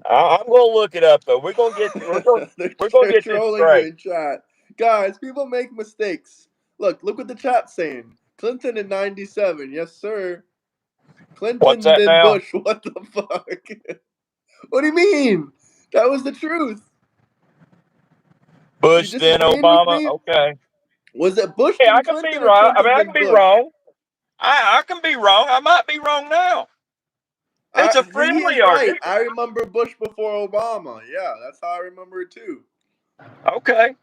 I'm going to look it up though. We're going to get we're going to They're get this trolling you straight. in chat. Guys, people make mistakes. Look what the chat's saying. Clinton in 97. Yes, sir. What's Clinton that then now? Bush. What the fuck? What do you mean? That was the truth. You Bush then disagreeing with Obama. me? Okay. Was it Bush Yeah, I then can be Clinton or right. I mean, Clinton I then can be Bush? wrong. I can be wrong. I might be wrong now. It's a He is friendly right. argument. I remember Bush before Obama. Yeah, that's how I remember it too. Okay.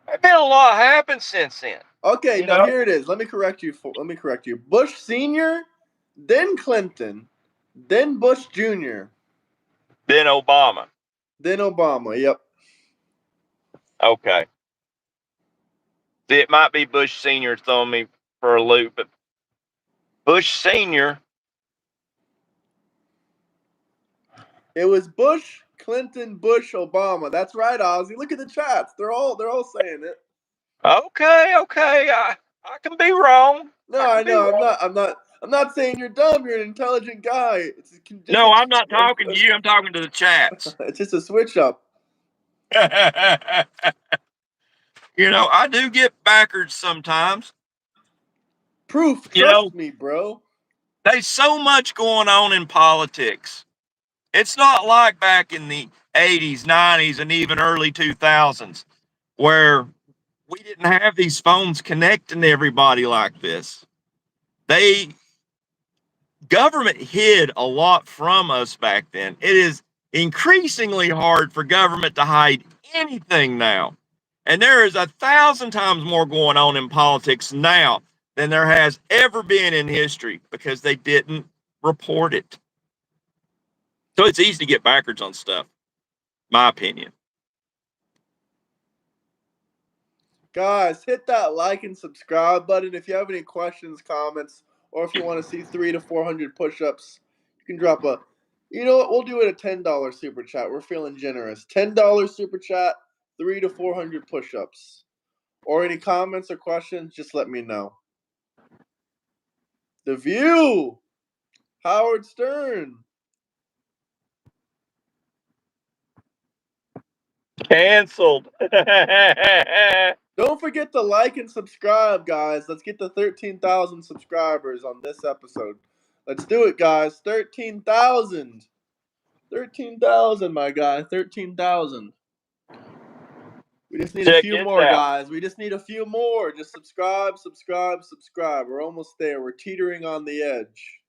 There's been a lot happened since then. Okay, You now know? here it is. Let me correct you. Bush Senior, then Clinton, then Bush Jr., Then Obama. then Obama. Yep. Okay. See, it might be Bush Sr. throwing me for a loop, but Bush Sr. It was Bush, Clinton, Bush, Obama. That's right, Ozzy. Look at the chats. They're all saying it. Okay. I can be wrong. No, I I can be know. wrong. I'm not saying you're dumb. You're an intelligent guy. No, I'm not talking to you. I'm talking to the chats. It's just a switch up. You know, I do get backwards sometimes. Proof. You know, Trust me, bro. there's so much going on in politics. It's not like back in the 80s, 90s, and even early 2000s where we didn't have these phones connecting to everybody like this. Government hid a lot from us back then. It is increasingly hard for government to hide anything now. And there is 1,000 times more going on in politics now than there has ever been in history because they didn't report it. So it's easy to get backwards on stuff, my opinion. Guys, hit that like and subscribe button. If you have any questions, comments, or if you want to see 300 to 400 push-ups, you can drop a. You know what? We'll do it a $10 super chat. We're feeling generous. $10 super chat, 300 to 400 push-ups. Or any comments or questions, just let me know. The View, Howard Stern. Canceled. Don't forget to like and subscribe, guys. Let's get to 13,000 subscribers on this episode. Let's do it, guys. 13,000. 13,000, my guy. 13,000. We just need a Check few this more, out. guys. We just need a few more. Just subscribe. We're almost there. We're teetering on the edge.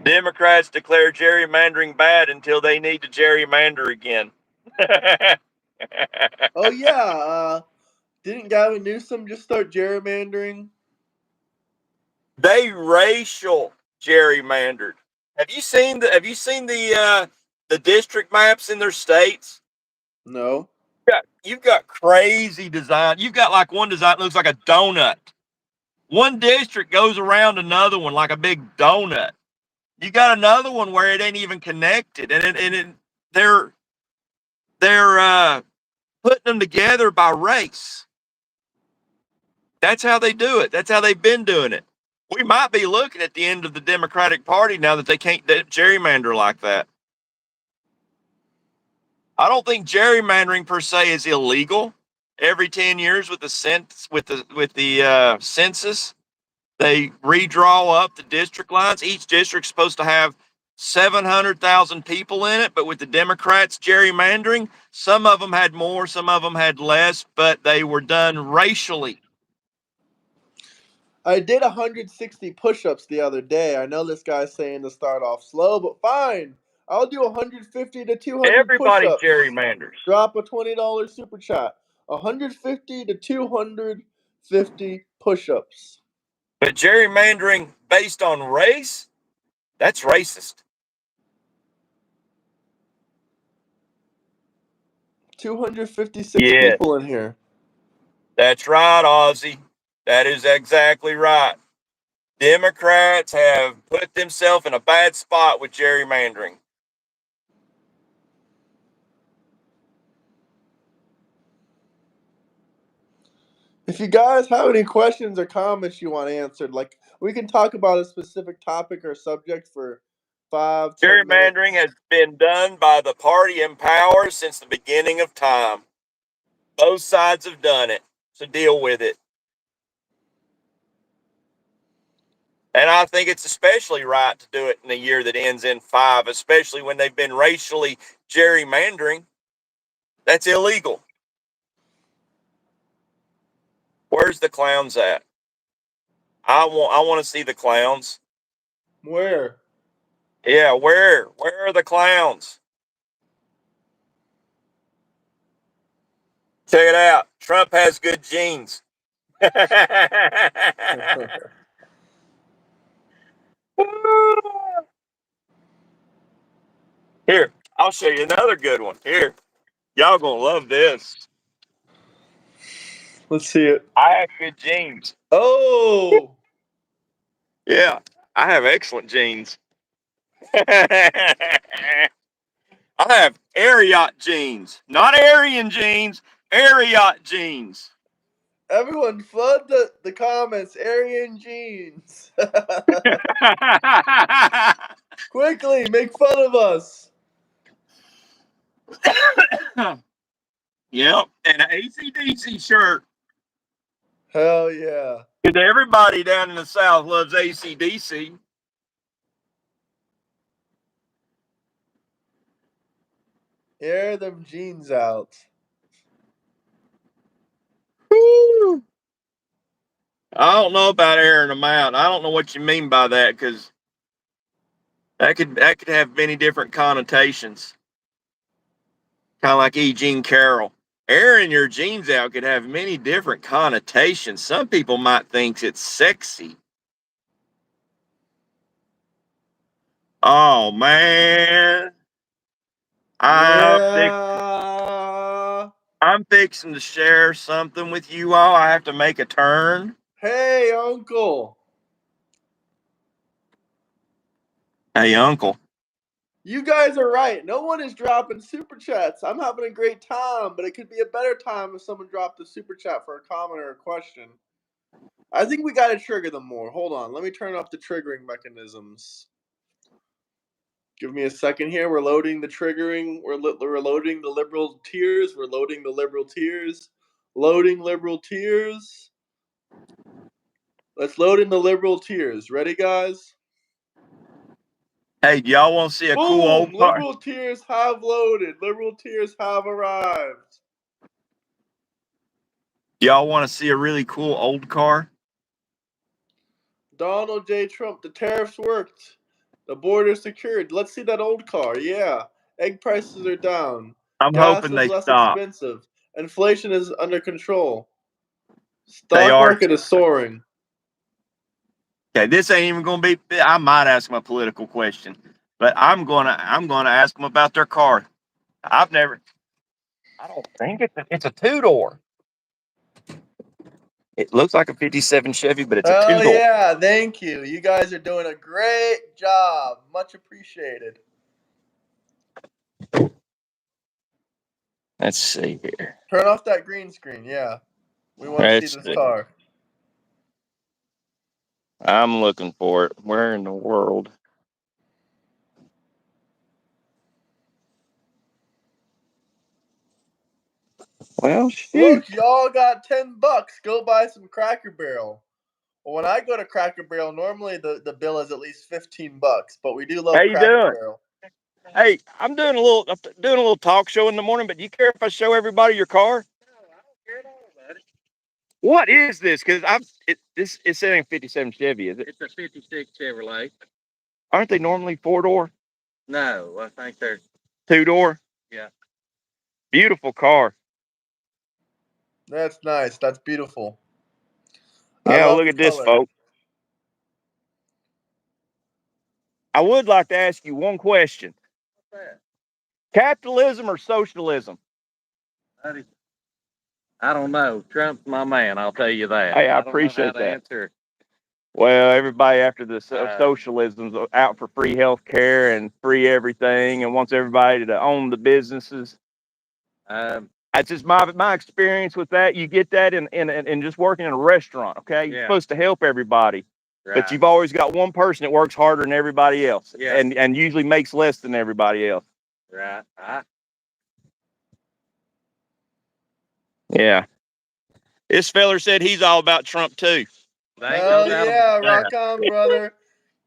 Democrats declare gerrymandering bad until they need to gerrymander again. Oh, yeah. Didn't Gavin Newsom just start gerrymandering? They racial gerrymandered. Have you seen the district maps in their states? No. You've got crazy design. You've got like one design that looks like a donut. One district goes around another one like a big donut. You got another one where it ain't even connected, and they're putting them together by race. That's how they do it. That's how they've been doing it. We might be looking at the end of the Democratic Party now that they can't gerrymander like that. I don't think gerrymandering per se is illegal. Every 10 years with the census, they redraw up the district lines. Each district's supposed to have 700,000 people in it, but with the Democrats gerrymandering, some of them had more, some of them had less, but they were done racially. I did 160 push-ups the other day. I know this guy's saying to start off slow, but fine. I'll do 150 to 200 Everybody push-ups. gerrymanders. Drop a $20 super chat. 150 to 250 push-ups. But gerrymandering based on race, that's racist. 256 people in here. That's right, Ozzy. That is exactly right. Democrats have put themselves in a bad spot with gerrymandering. If you guys have any questions or comments you want answered, like we can talk about a specific topic or subject for 5-10 Gerrymandering minutes. has been done by the party in power since the beginning of time. Both sides have done it, so deal with it. And I think it's especially right to do it in a year that ends in 5, especially when they've been racially gerrymandering. That's illegal. Where's the clowns at? I want to see the clowns. Where? Yeah, where are the clowns? Check it out. Trump has good genes. Here, I'll show you another good one. Here, y'all gonna love this. Let's see it. I have good genes. Oh! Yeah, I have excellent genes. I have Ariot genes, not Aryan genes, Ariot genes. Everyone flood the comments. Aryan jeans. Quickly, make fun of us. Yep, and an AC/DC shirt. Hell yeah. Because everybody down in the South loves AC/DC. Air them jeans out. Woo. I don't know about airing them out. I don't know what you mean by that, because that could have many different connotations. Kind of like E. Jean Carroll. Airing your jeans out could have many different connotations. Some people might think it's sexy. Oh man. Yeah. I'm fixing to share something with you all. I have to make a turn. Hey, Uncle. Hey, Uncle. You guys are right. No one is dropping super chats. I'm having a great time, but it could be a better time if someone dropped a super chat for a comment or a question. I think we got to trigger them more. Hold on. Let me turn off the triggering mechanisms. Give me a second here. We're loading the triggering. We're loading the liberal tiers. We're loading the liberal tiers. Loading liberal tiers. Let's load in the liberal tiers. Ready, guys? Hey, do y'all want to see a cool old car? Liberal tiers have loaded. Liberal tiers have arrived. Y'all want to see a really cool old car? Donald J. Trump, the tariffs worked. The border secured. Let's see that old car. Yeah. Egg prices are down. I'm Gas hoping is they less stop. expensive. Inflation is under control. They Stock are. market is soaring. Okay, this ain't even gonna be. I might ask them a political question, but I'm gonna ask them about their car. I've never I don't think it's a two-door. It looks like a 57 Chevy, but it's a two-door. Oh, yeah. Thank you. You guys are doing a great job. Much appreciated. Let's see here. Turn off that green screen. Yeah. We want to see this car. I'm looking for it. Where in the world? Well, shoot. Look, y'all got $10. Go buy some Cracker Barrel. Well, when I go to Cracker Barrel, normally the bill is at least $15, but we do love How you Cracker doing? Barrel. Hey, I'm doing a little talk show in the morning, but do you care if I show everybody your car? No, I don't care at all about it. What is this? Because it's saying 57 Chevy, is it? It's a 56 Chevrolet. Aren't they normally 4-door? No, I think they're 2-door? Yeah. Beautiful car. That's nice. That's beautiful. Yeah, look at this, folks. I would like to ask you one question. What's that? Capitalism or socialism? I don't know. Trump's my man, I'll tell you that. Hey, I don't know appreciate how to that. Answer. Well, everybody after the socialism's out for free health care and free everything and wants everybody to own the businesses. That's just my experience with that. You get that in just working in a restaurant, okay? You're supposed to help everybody. Right. But you've always got one person that works harder than everybody else. Yeah. And usually makes less than everybody else. Right. Yeah. This feller said he's all about Trump too. Hell yeah, rock on, brother.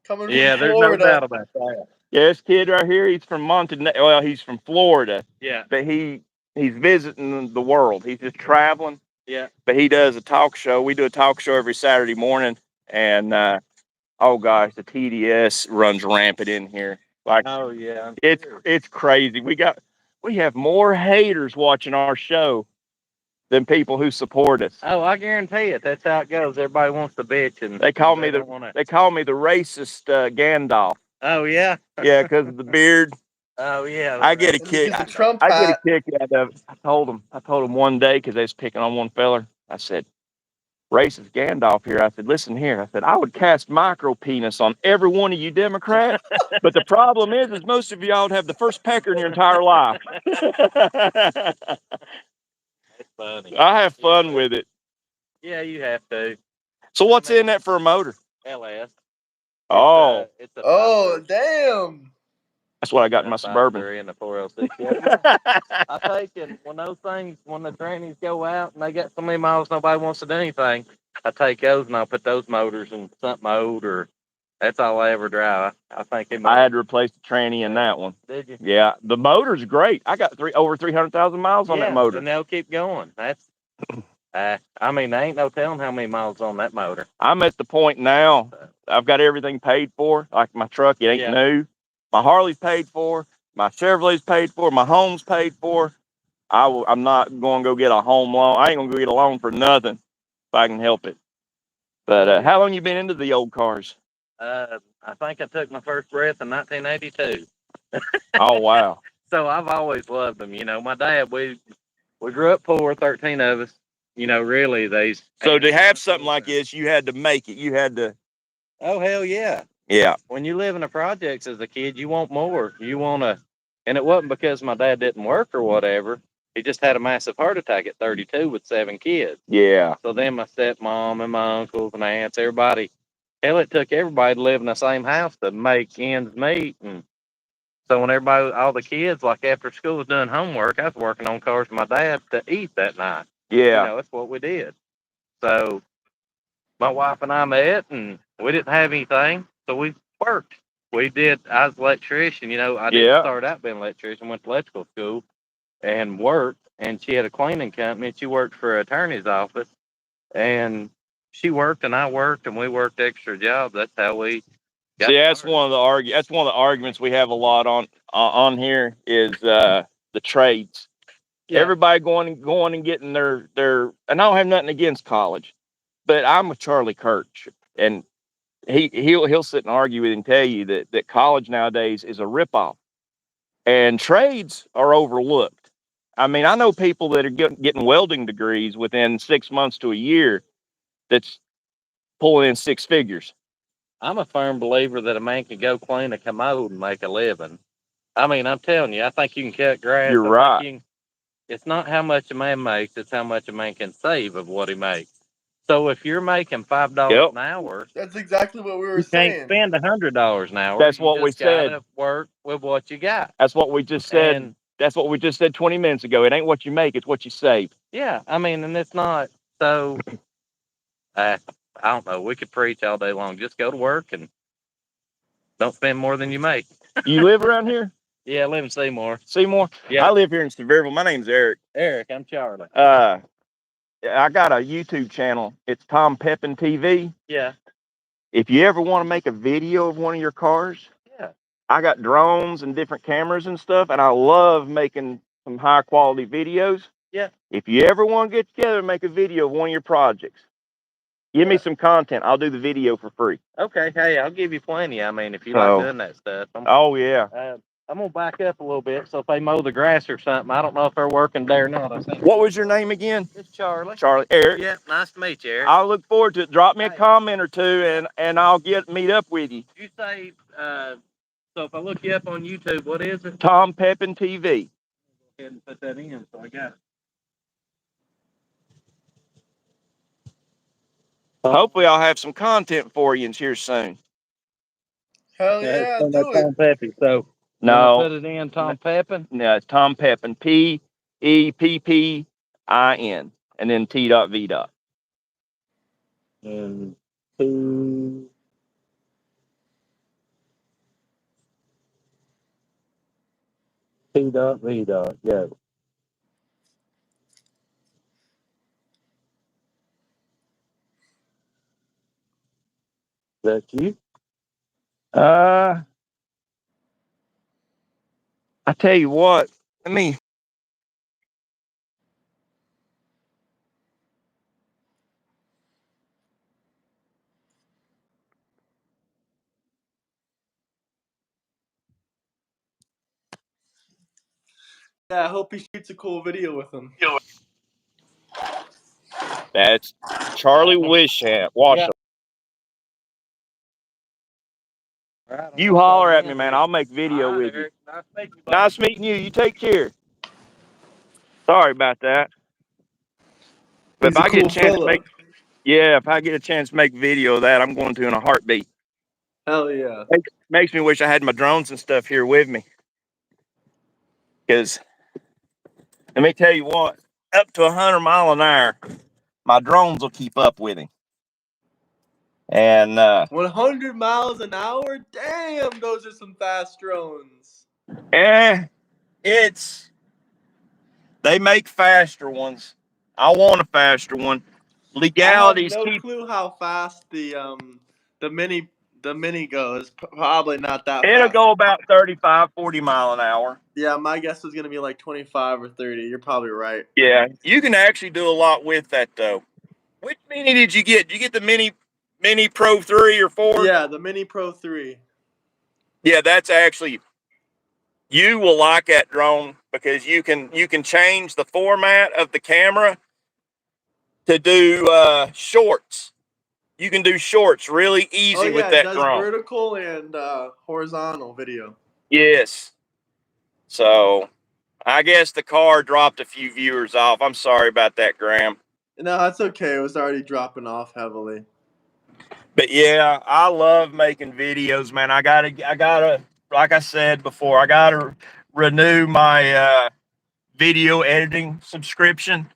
Coming from there's Florida. no doubt about that. Yeah, this kid right here, he's from Montenegro. Well, he's from Florida. Yeah. But he's visiting the world. He's just traveling. Yeah. But he does a talk show. We do a talk show every Saturday morning. And oh gosh, the TDS runs rampant in here. Like, oh yeah. It's crazy. We have more haters watching our show than people who support us. Oh, I guarantee it. That's how it goes. Everybody wants to bitch, and they call me the racist Gandalf. Oh yeah. Yeah, because of the beard. Oh yeah. I get a kick. It's a Trump I hat. get a kick out of it. I told him one day because they was picking on one feller. I said, racist Gandalf here. I said, listen here. I said, I would cast micro penis on every one of you Democrats, but the problem is most of y'all would have the first pecker in your entire life. That's funny. I have fun with it. Yeah, you have to. So what's in that for a motor? LS. It's Oh, damn. That's what I got in my Suburban. In the 406. I take it when the trannies go out and they got so many miles nobody wants to do anything, I take those and I'll put those motors in something old, or that's all I ever drive. I think I had to replace the tranny in that one. Did you? Yeah, the motor's great. I got over 300,000 miles on that motor. And they'll keep going. That's there ain't no telling how many miles on that motor. I'm at the point now, I've got everything paid for. Like my truck, it ain't new. My Harley's paid for. My Chevrolet's paid for. My home's paid for. I'm not going to go get a home loan. I ain't going to go get a loan for nothing if I can help it. But how long you been into the old cars? I think I took my first breath in 1982. Oh, wow. So I've always loved them. You know, my dad, we grew up poor, 13 of us. You know, really, So to have something like this, you had to make it. You had to. Oh, hell yeah. Yeah. When you live in the projects as a kid, you want more. You want to, and it wasn't because my dad didn't work or whatever. He just had a massive heart attack at 32 with 7 kids. Yeah. So then my stepmom and my uncles and aunts, everybody, hell, it took everybody to live in the same house to make ends meet. And so when all the kids, like after school was doing homework, I was working on cars with my dad to eat that night. Yeah. You know, that's what we did. So my wife and I met, and we didn't have anything, so we worked. I was an electrician, you know, I didn't start out being an electrician, went to electrical school and worked, and she had a cleaning company, and she worked for an attorney's office, and she worked and I worked, and we worked extra jobs. That's how we got started. That's one of the arguments we have a lot on here is the trades. Yeah. Everybody going and getting their, and I don't have nothing against college, but I'm with Charlie Kirch, and he'll sit and argue with you and tell you that college nowadays is a ripoff, and trades are overlooked. I mean, I know people that are getting welding degrees within 6 months to a year that's pulling in six figures. I'm a firm believer that a man can go clean a commode and make a living. I mean, I'm telling you, I think you can cut grass. You're right. It's not how much a man makes, it's how much a man can save of what he makes. So if you're making $5 an hour, that's exactly what we were you saying. can't spend $100 an hour. That's you what we just gotta said. Work with what you got. That's what we just said. And that's what we just said 20 minutes ago. It ain't what you make, it's what you save. Yeah, I mean, and it's not so. I don't know. We could preach all day long. Just go to work and don't spend more than you make. You live around here? Yeah, I live in Seymour. Seymour? Yeah. I live here in Sevierville. My name's Eric. Eric, I'm Charlie. I got a YouTube channel. It's Tom Pepin TV. Yeah. If you ever want to make a video of one of your cars, Yeah. I got drones and different cameras and stuff, and I love making some high quality videos. Yeah. If you ever want to get together and make a video of one of your projects, give me some content. I'll do the video for free. Okay. Hey, I'll give you plenty. I mean, if you like doing that stuff. Oh, yeah. I'm going to back up a little bit. So if they mow the grass or something, I don't know if they're working there or not. What was your name again? It's Charlie. Charlie. Eric. Yeah, nice to meet you, Eric. I'll look forward to it. Drop me a comment or two, and I'll meet up with you. You say, so if I look you up on YouTube, what is it? Tom Pepin TV. Go ahead and put that in so I got it. Hopefully, I'll have some content for you here soon. Hell yeah, do it. Tom Pepin. So no, put it in Tom Pepin. No, it's Tom Pepin. Peppin, and then T.V. And T. T.V. Yeah. That you? I tell you what, Yeah, I hope he shoots a cool video with him. That's Charlie Wisham. Washam. Right, You holler at me, man. I'll make video with Eric. you. Nice meeting you. You take care. Sorry about that. But if I get a chance to if I get a chance to make video of that, I'm going to in a heartbeat. Hell yeah. Makes me wish I had my drones and stuff here with me. Because let me tell you what, up to 100 miles an hour, my drones will keep up with him. And 100 miles an hour? Damn, those are some fast drones. They make faster ones. I want a faster one. Legalities. I have no clue how fast the mini goes. Probably not that fast. It'll go about 35, 40 mile an hour. Yeah, my guess was gonna be like 25 or 30. You're probably right. Yeah, you can actually do a lot with that though. Which mini did you get? Did you get the Mini Pro 3 or 4? Yeah, the Mini Pro 3. Yeah, that's actually, you will like that drone because you can change the format of the camera to do shorts. You can do shorts really easy with that drone. It does vertical and horizontal video. Yes. So, I guess the car dropped a few viewers off. I'm sorry about that, Graham. No, that's okay. It was already dropping off heavily. But yeah, I love making videos, man. I gotta, like I said before, I gotta renew my video editing subscription.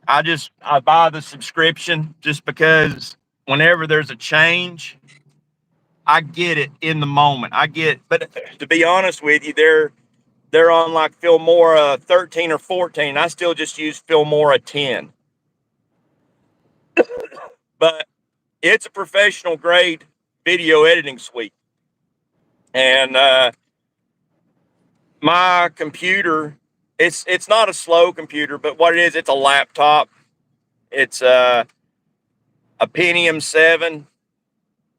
I buy the subscription just because whenever there's a change, I get it in the moment. But to be honest with you, they're on like Filmora 13 or 14. I still just use Filmora 10. But it's a professional grade video editing suite. And my computer, it's not a slow computer, but what it is, it's a laptop. It's a Pentium 7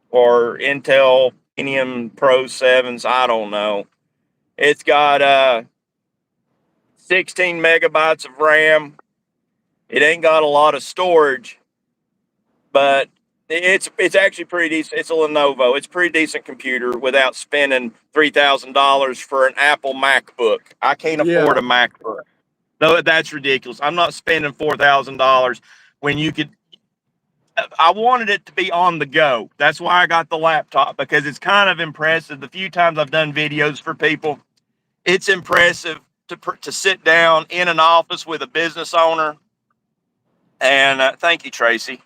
or Intel Pentium Pro 7s. I don't know. It's got 16 megabytes of RAM. It ain't got a lot of storage, but it's actually pretty decent. It's a Lenovo. It's a pretty decent computer without spending $3,000 for an Apple MacBook. I can't afford a MacBook. No, that's ridiculous. I'm not spending $4,000 when you could. I wanted it to be on the go. That's why I got the laptop, because it's kind of impressive. The few times I've done videos for people, it's impressive to sit down in an office with a business owner. And thank you, Tracy.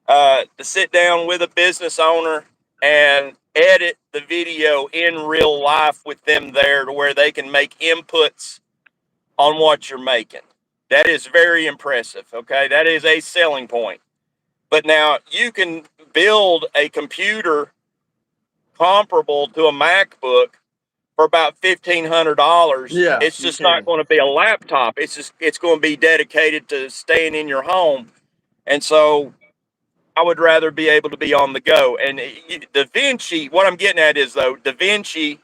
To sit down with a business owner and edit the video in real life with them there, to where they can make inputs on what you're making. That is very impressive. Okay, that is a selling point. But now you can build a computer comparable to a MacBook for about $1,500. Yeah, it's just not going to be a laptop. It's going to be dedicated to staying in your home. And so I would rather be able to be on the go. And DaVinci, what I'm getting at is, though, DaVinci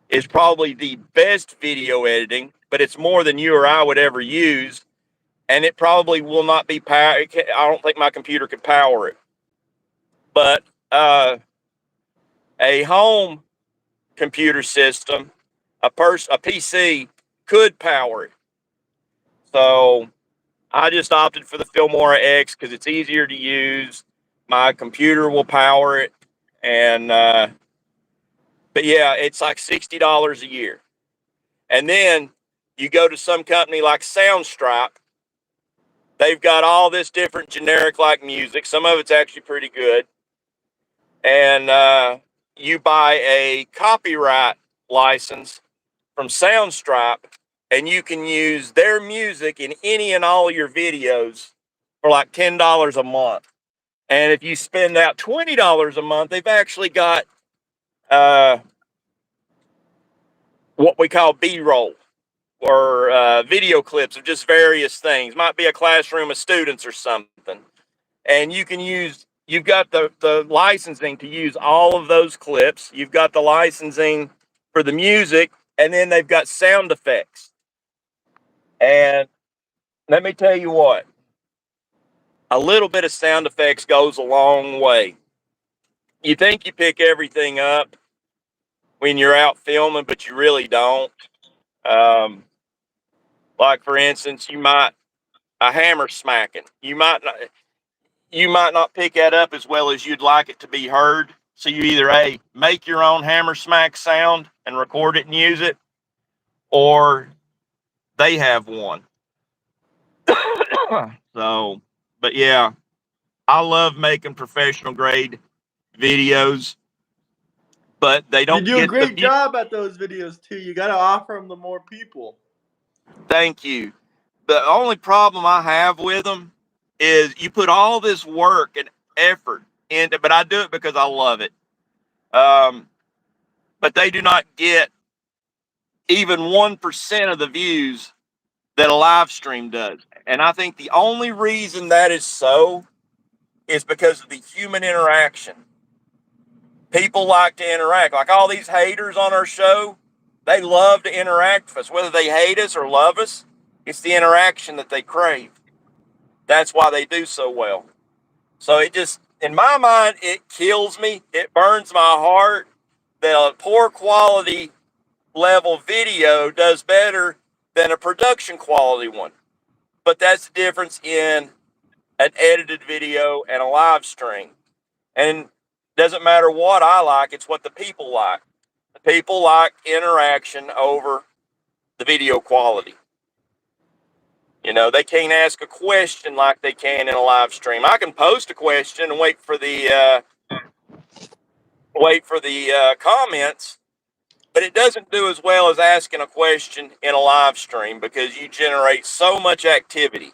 is probably the best video editing, but it's more than you or I would ever use. And it probably will not be power. I don't think my computer could power it. But a home computer system, a PC could power it. So I just opted for the Filmora X because it's easier to use. My computer will power it. And but yeah, it's like $60 a year. And then you go to some company like Soundstripe. They've got all this different generic like music. Some of it's actually pretty good. And you buy a copyright license from Soundstripe, and you can use their music in any and all your videos for like $10 a month. And if you spend out $20 a month, they've actually got what we call B-roll, or video clips of just various things. Might be a classroom of students or something. And you can use, you've got the licensing to use all of those clips. You've got the licensing for the music, and then they've got sound effects. And let me tell you what, a little bit of sound effects goes a long way. You think you pick everything up when you're out filming, but you really don't. Like, for instance, a hammer smacking. You might not pick that up as well as you'd like it to be heard. So you either make your own hammer smack sound and record it and use it, or they have one. So, but yeah, I love making professional grade videos, but they don't. You do a great job at those videos too. You got to offer them to more people. Thank you. The only problem I have with them is you put all this work and effort into, but I do it because I love it. But they do not get even 1% of the views that a live stream does. And I think the only reason that is so is because of the human interaction. People like to interact. Like all these haters on our show, they love to interact with us. Whether they hate us or love us, it's the interaction that they crave. That's why they do so well. So it just, in my mind, it kills me. It burns my heart that a poor quality level video does better than a production quality one. But that's the difference in an edited video and a live stream. And it doesn't matter what I like, it's what the people like. The people like interaction over the video quality. You know, they can't ask a question like they can in a live stream. I can post a question and wait for the comments, but it doesn't do as well as asking a question in a live stream because you generate so much activity.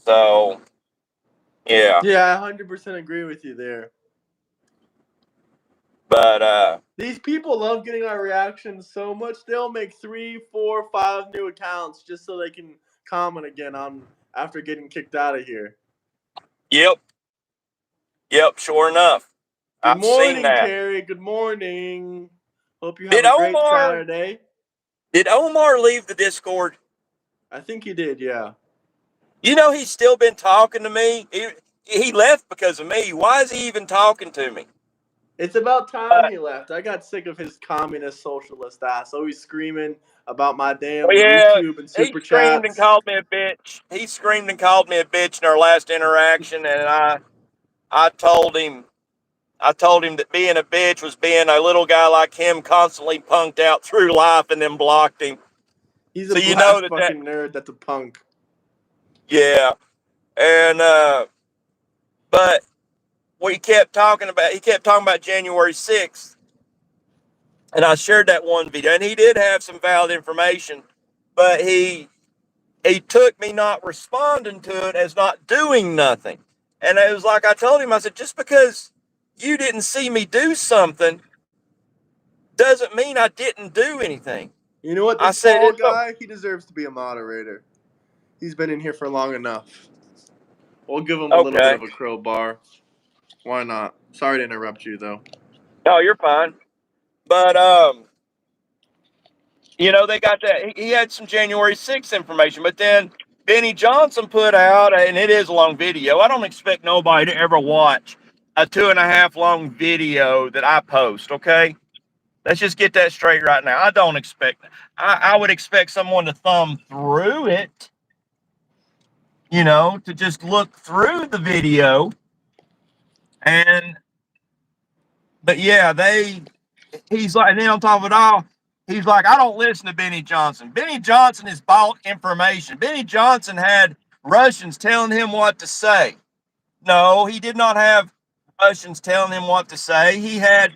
So, yeah. Yeah, I 100% agree with you there. But these people love getting our reactions so much, they'll make 3, 4, 5 new accounts just so they can comment again on after getting kicked out of here. Yep, sure enough. Good morning, Terry. Good morning. Hope you have a great Saturday. Did Omar leave the Discord? I think he did, yeah. You know, he's still been talking to me. He left because of me. Why is he even talking to me? It's about time he left. I got sick of his communist socialist ass always screaming about my damn YouTube and He super screamed and chats. called me a bitch. He screamed and called me a bitch in our last interaction, and I told him that being a bitch was being a little guy like him constantly punked out through life and then blocked him. He's So a you black know that fucking nerd that's a punk. yeah. And but he kept talking about January 6th. And I shared that one video, and he did have some valid information, but he took me not responding to it as not doing nothing. And it was like I told him, I said, just because you didn't see me do something doesn't mean I didn't do anything. You know what? I This said, Paul guy, he deserves to be a moderator. He's been in here for long enough. We'll give him a little bit of a crowbar. Why not? Sorry to interrupt you, though. No, you're fine. But, you know, they got that. He had some January 6th information, but then Benny Johnson put out, and it is a long video. I don't expect nobody to ever watch a 2.5 long video that I post, okay? Let's just get that straight right now. I don't expect that. I would expect someone to thumb through it, you know, to just look through the video. But yeah, he's like, and then on top of it all, he's like, I don't listen to Benny Johnson. Benny Johnson is bought information. Benny Johnson had Russians telling him what to say. No, he did not have Russians telling him what to say. He had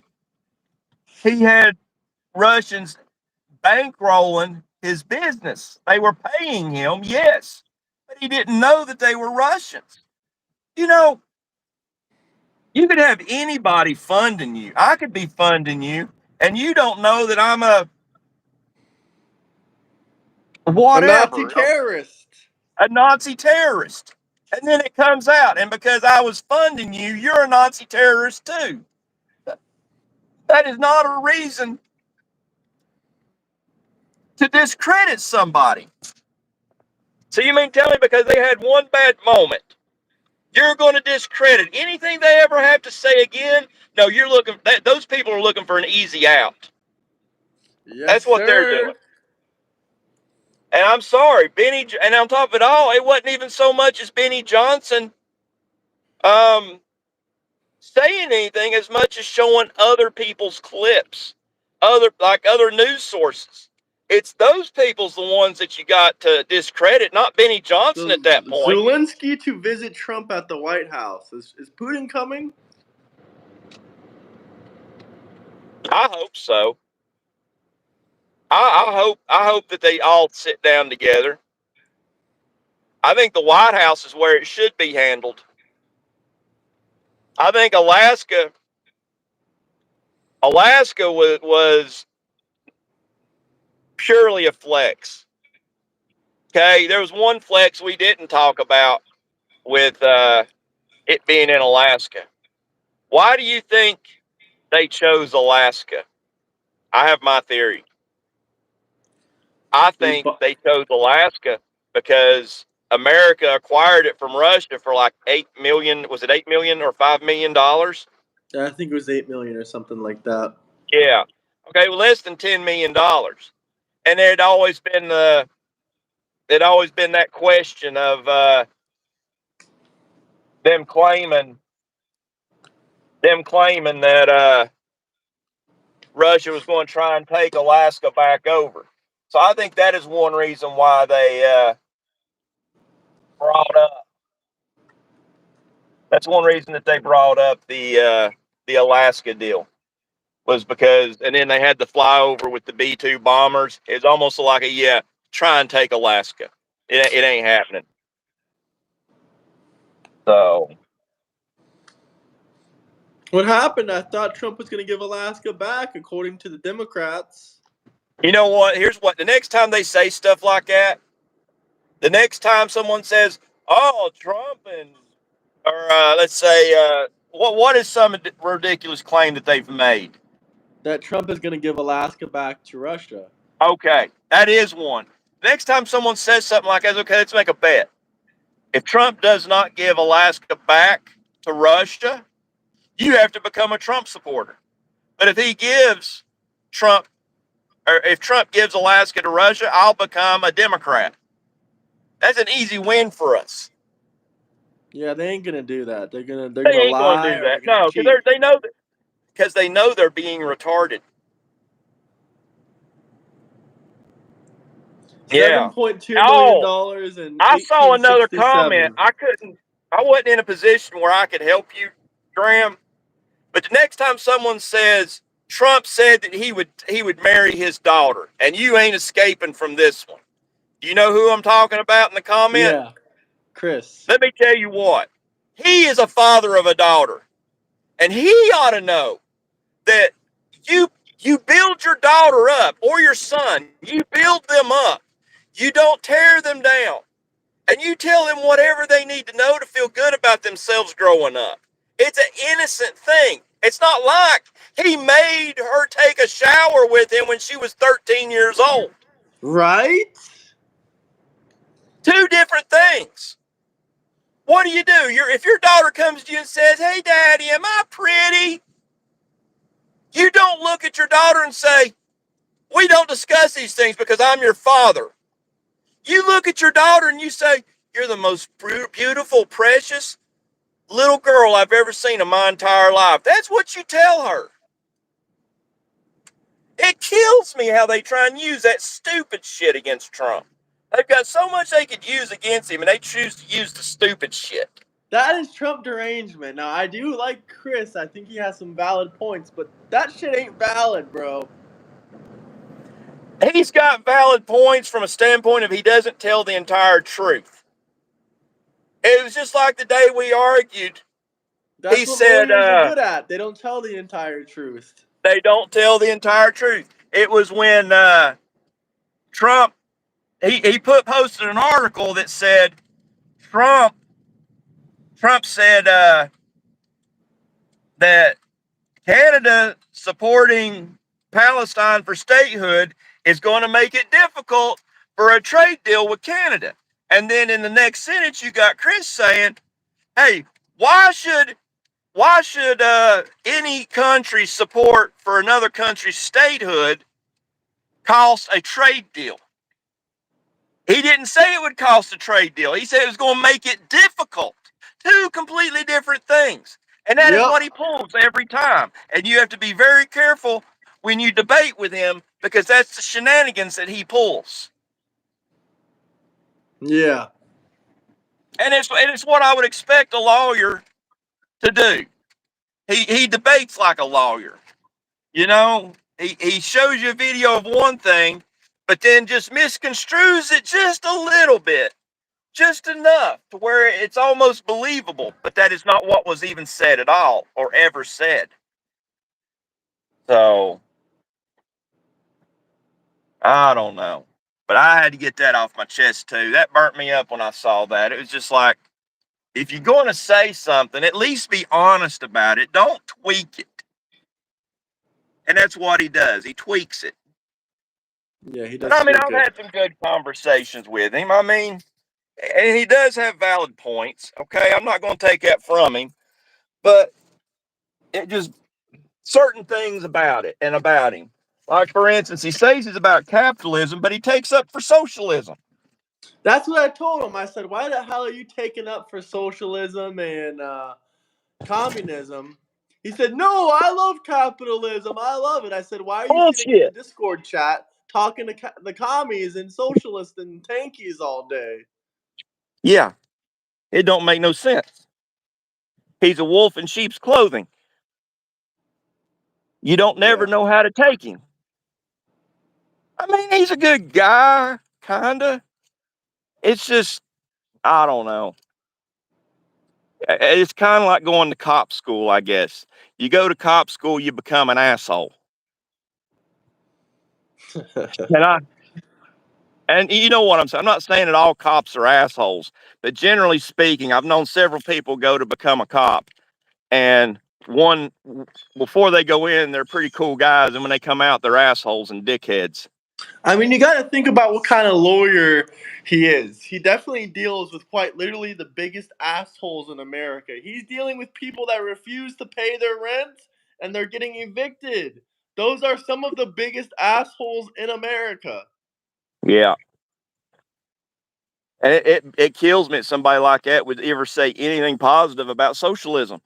Russians bankrolling his business. They were paying him, yes, but he didn't know that they were Russians. You know, you could have anybody funding you. I could be funding you, and you don't know that I'm a whatever, A Nazi terrorist. a Nazi terrorist. And then it comes out, and because I was funding you, you're a Nazi terrorist too. That is not a reason to discredit somebody. So you mean tell me because they had one bad moment, you're going to discredit anything they ever have to say again? No, you're looking. Those people are looking for an easy out. Yes, that's what they're doing. And I'm sorry, Benny. And on top of it all, it wasn't even so much as Benny Johnson saying anything as much as showing other people's clips, other news sources. It's those people's the ones that you got to discredit, not Benny Johnson at that point. Zelenskyy to visit Trump at the White House. Is Putin coming? I hope so. I hope that they all sit down together. I think the White House is where it should be handled. I think Alaska was purely a flex. Okay, there was one flex we didn't talk about with it being in Alaska. Why do you think they chose Alaska? I have my theory. I think they chose Alaska because America acquired it from Russia for like $8 million. Was it $8 million or $5 million? I think it was $8 million or something like that. Yeah. Okay, well, less than $10 million. And there'd always been that question of them claiming that Russia was going to try and take Alaska back over. So I think that is one reason why they brought up. That's one reason that they brought up the Alaska deal, was because, and then they had the flyover with the B-2 bombers. It's almost like try and take Alaska. It ain't happening. So what happened? I thought Trump was going to give Alaska back, according to the Democrats. You know what? Here's what. The next time they say stuff like that, the next time someone says, "Oh, Trump," or let's say, what is some ridiculous claim that they've made? That Trump is going to give Alaska back to Russia. Okay, that is one. Next time someone says something like that, okay, let's make a bet. If Trump does not give Alaska back to Russia, you have to become a Trump supporter. But if he gives Trump, or if Trump gives Alaska to Russia, I'll become a Democrat. That's an easy win for us. Yeah, they ain't gonna do that. They're gonna They gonna ain't going lie to do or they're that. gonna No, cheat. because they know they're being retarded. Yeah. $7.2 million in I saw another 1867. comment. I wasn't in a position where I could help you, Graham. But the next time someone says Trump said that he would marry his daughter, and you ain't escaping from this one. Do you know who I'm talking about in the comment? Yeah, Chris. Let me tell you what. He is a father of a daughter, and he ought to know that you build your daughter up or your son. You build them up. You don't tear them down. And you tell them whatever they need to know to feel good about themselves growing up. It's an innocent thing. It's not like he made her take a shower with him when she was 13 years old. Right? Two different things. What do? If your daughter comes to you and says, "Hey, Daddy, am I pretty?" You don't look at your daughter and say, "We don't discuss these things because I'm your father." You look at your daughter and you say, "You're the most beautiful, precious little girl I've ever seen in my entire life." That's what you tell her. It kills me how they try and use that stupid shit against Trump. They've got so much they could use against him, and they choose to use the stupid shit. That is Trump derangement. Now, I do like Chris. I think he has some valid points, but that shit ain't valid, bro. He's got valid points from a standpoint of he doesn't tell the entire truth. It was just like the day we argued. That's He what said, lawyers are good at. They don't tell the entire truth. They don't tell the entire truth. It was when Trump, he posted an article that said Trump said that Canada supporting Palestine for statehood is going to make it difficult for a trade deal with Canada. And then in the next sentence, you got Chris saying, "Hey, why should any country's support for another country's statehood cost a trade deal?" He didn't say it would cost a trade deal. He said it was going to make it difficult. Two completely different things. And that is what he pulls every time. And you have to be very careful when you debate with him because that's the shenanigans that he pulls. Yeah. And it's what I would expect a lawyer to do. He debates like a lawyer. You know, he shows you a video of one thing, but then just misconstrues it just a little bit. Just enough to where it's almost believable, but that is not what was even said at all or ever said. So, I don't know. But I had to get that off my chest too. That burnt me up when I saw that. It was just like, if you're going to say something, at least be honest about it. Don't tweak it. And that's what he does. He tweaks it. Yeah, he does. But I mean, I've had some good conversations with him. I mean, and he does have valid points. Okay, I'm not going to take that from him. But it just certain things about it and about him. Like, for instance, he says he's about capitalism, but he takes up for socialism. That's what I told him. I said, why the hell are you taking up for socialism and communism? He said, no, I love capitalism. I love it. I said, why are you sitting in the Discord chat talking to the commies and socialists and tankies all day? Yeah, it don't make no sense. He's a wolf in sheep's clothing. You don't never know how to take him. I mean, he's a good guy, kinda. It's just, I don't know. It's kind of like going to cop school, I guess. You go to cop school, you become an asshole. And you know what I'm saying? I'm not saying that all cops are assholes, but generally speaking, I've known several people go to become a cop. And one, before they go in, they're pretty cool guys. And when they come out, they're assholes and dickheads. I mean, you got to think about what kind of lawyer he is. He definitely deals with quite literally the biggest assholes in America. He's dealing with people that refuse to pay their rent and they're getting evicted. Those are some of the biggest assholes in America. Yeah. And it kills me that somebody like that would ever say anything positive about socialism.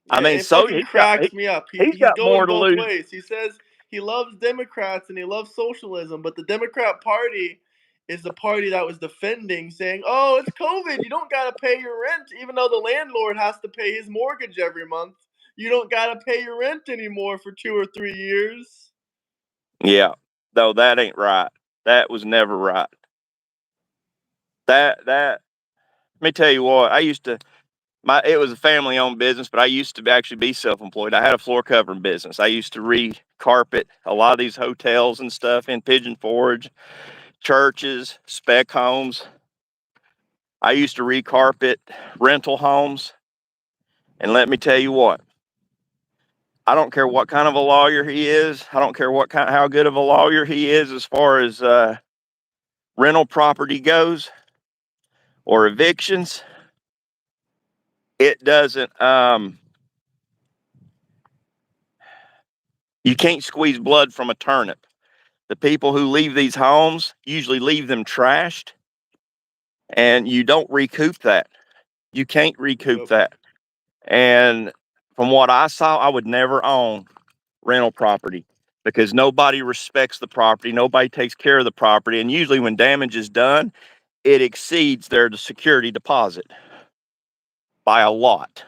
Yeah, I mean, it fucking cracks me up. He's He's got more going to both lose. ways. He says he loves Democrats and he loves socialism, but the Democrat Party is the party that was defending, saying, "Oh, it's COVID. You don't gotta pay your rent, even though the landlord has to pay his mortgage every month. You don't gotta pay your rent anymore for 2 or 3 years." Yeah, though that ain't right. That was never right. That let me tell you what. It was a family owned business, but I used to actually be self employed. I had a floor covering business. I used to re-carpet a lot of these hotels and stuff in Pigeon Forge, churches, spec homes. I used to re-carpet rental homes, and let me tell you what. I don't care what kind of a lawyer he is. I don't care how good of a lawyer he is as far as rental property goes or evictions. It doesn't. You can't squeeze blood from a turnip. The people who leave these homes usually leave them trashed, and you don't recoup that. You can't recoup that. And from what I saw, I would never own rental property because nobody respects the property. Nobody takes care of the property. And usually when damage is done, it exceeds their security deposit by a lot.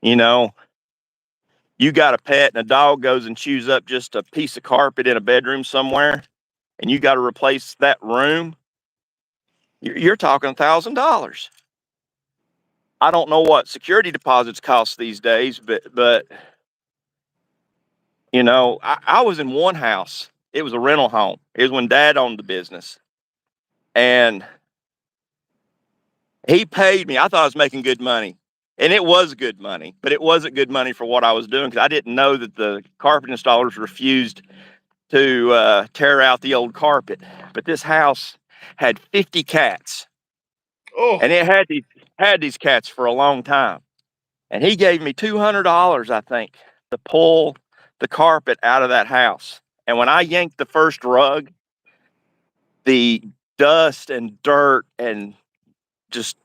You know, you got a pet and a dog goes and chews up just a piece of carpet in a bedroom somewhere, and you got to replace that room. You're talking $1,000. I don't know what security deposits cost these days, but you know, I was in one house. It was a rental home. It was when Dad owned the business, and he paid me. I thought I was making good money, and it was good money, but it wasn't good money for what I was doing because I didn't know that the carpet installers refused to tear out the old carpet. But this house had 50 cats, and it had these cats for a long time. And he gave me $200, I think, to pull the carpet out of that house. And when I yanked the first rug, the dust and dirt and just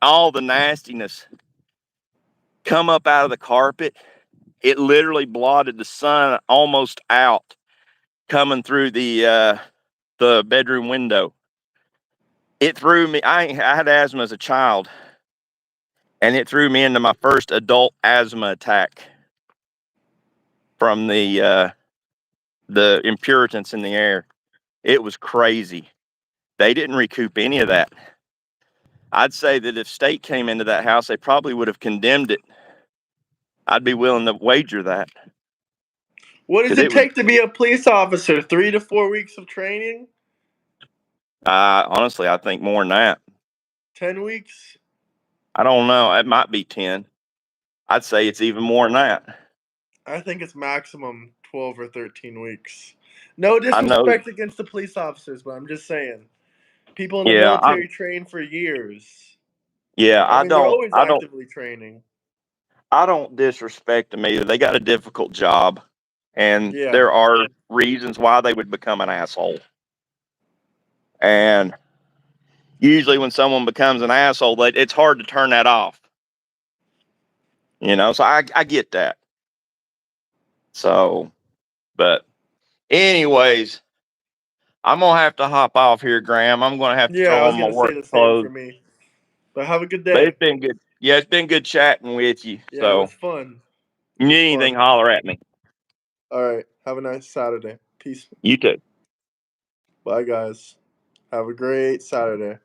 all the nastiness come up out of the carpet. It literally blotted the sun almost out coming through the bedroom window. It threw me. I had asthma as a child, and it threw me into my first adult asthma attack from the impurities in the air. It was crazy. They didn't recoup any of that. I'd say that if state came into that house, they probably would have condemned it. I'd be willing to wager that. What does it take to be a police officer? 3 to 4 weeks of training? Honestly, I think more than that. 10 weeks? I don't know. It might be 10. I'd say it's even more than that. I think it's maximum 12 or 13 weeks. No disrespect against the police officers, but I'm just saying. People in the military train for years. Yeah, I mean, they're always actively training. I don't disrespect them either. They got a difficult job, and there are reasons why they would become an asshole. And usually when someone becomes an asshole, it's hard to turn that off. You know, so I get that. So, but anyways, I'm going to have to hop off here, Graham. I'm going to have to throw on my work clothes. For me. But have a good day. But it's been good. Yeah, it's been good chatting with you. Yeah, it was fun. You need anything, holler at me. All right. Have a nice Saturday. Peace. You too. Bye, guys. Have a great Saturday.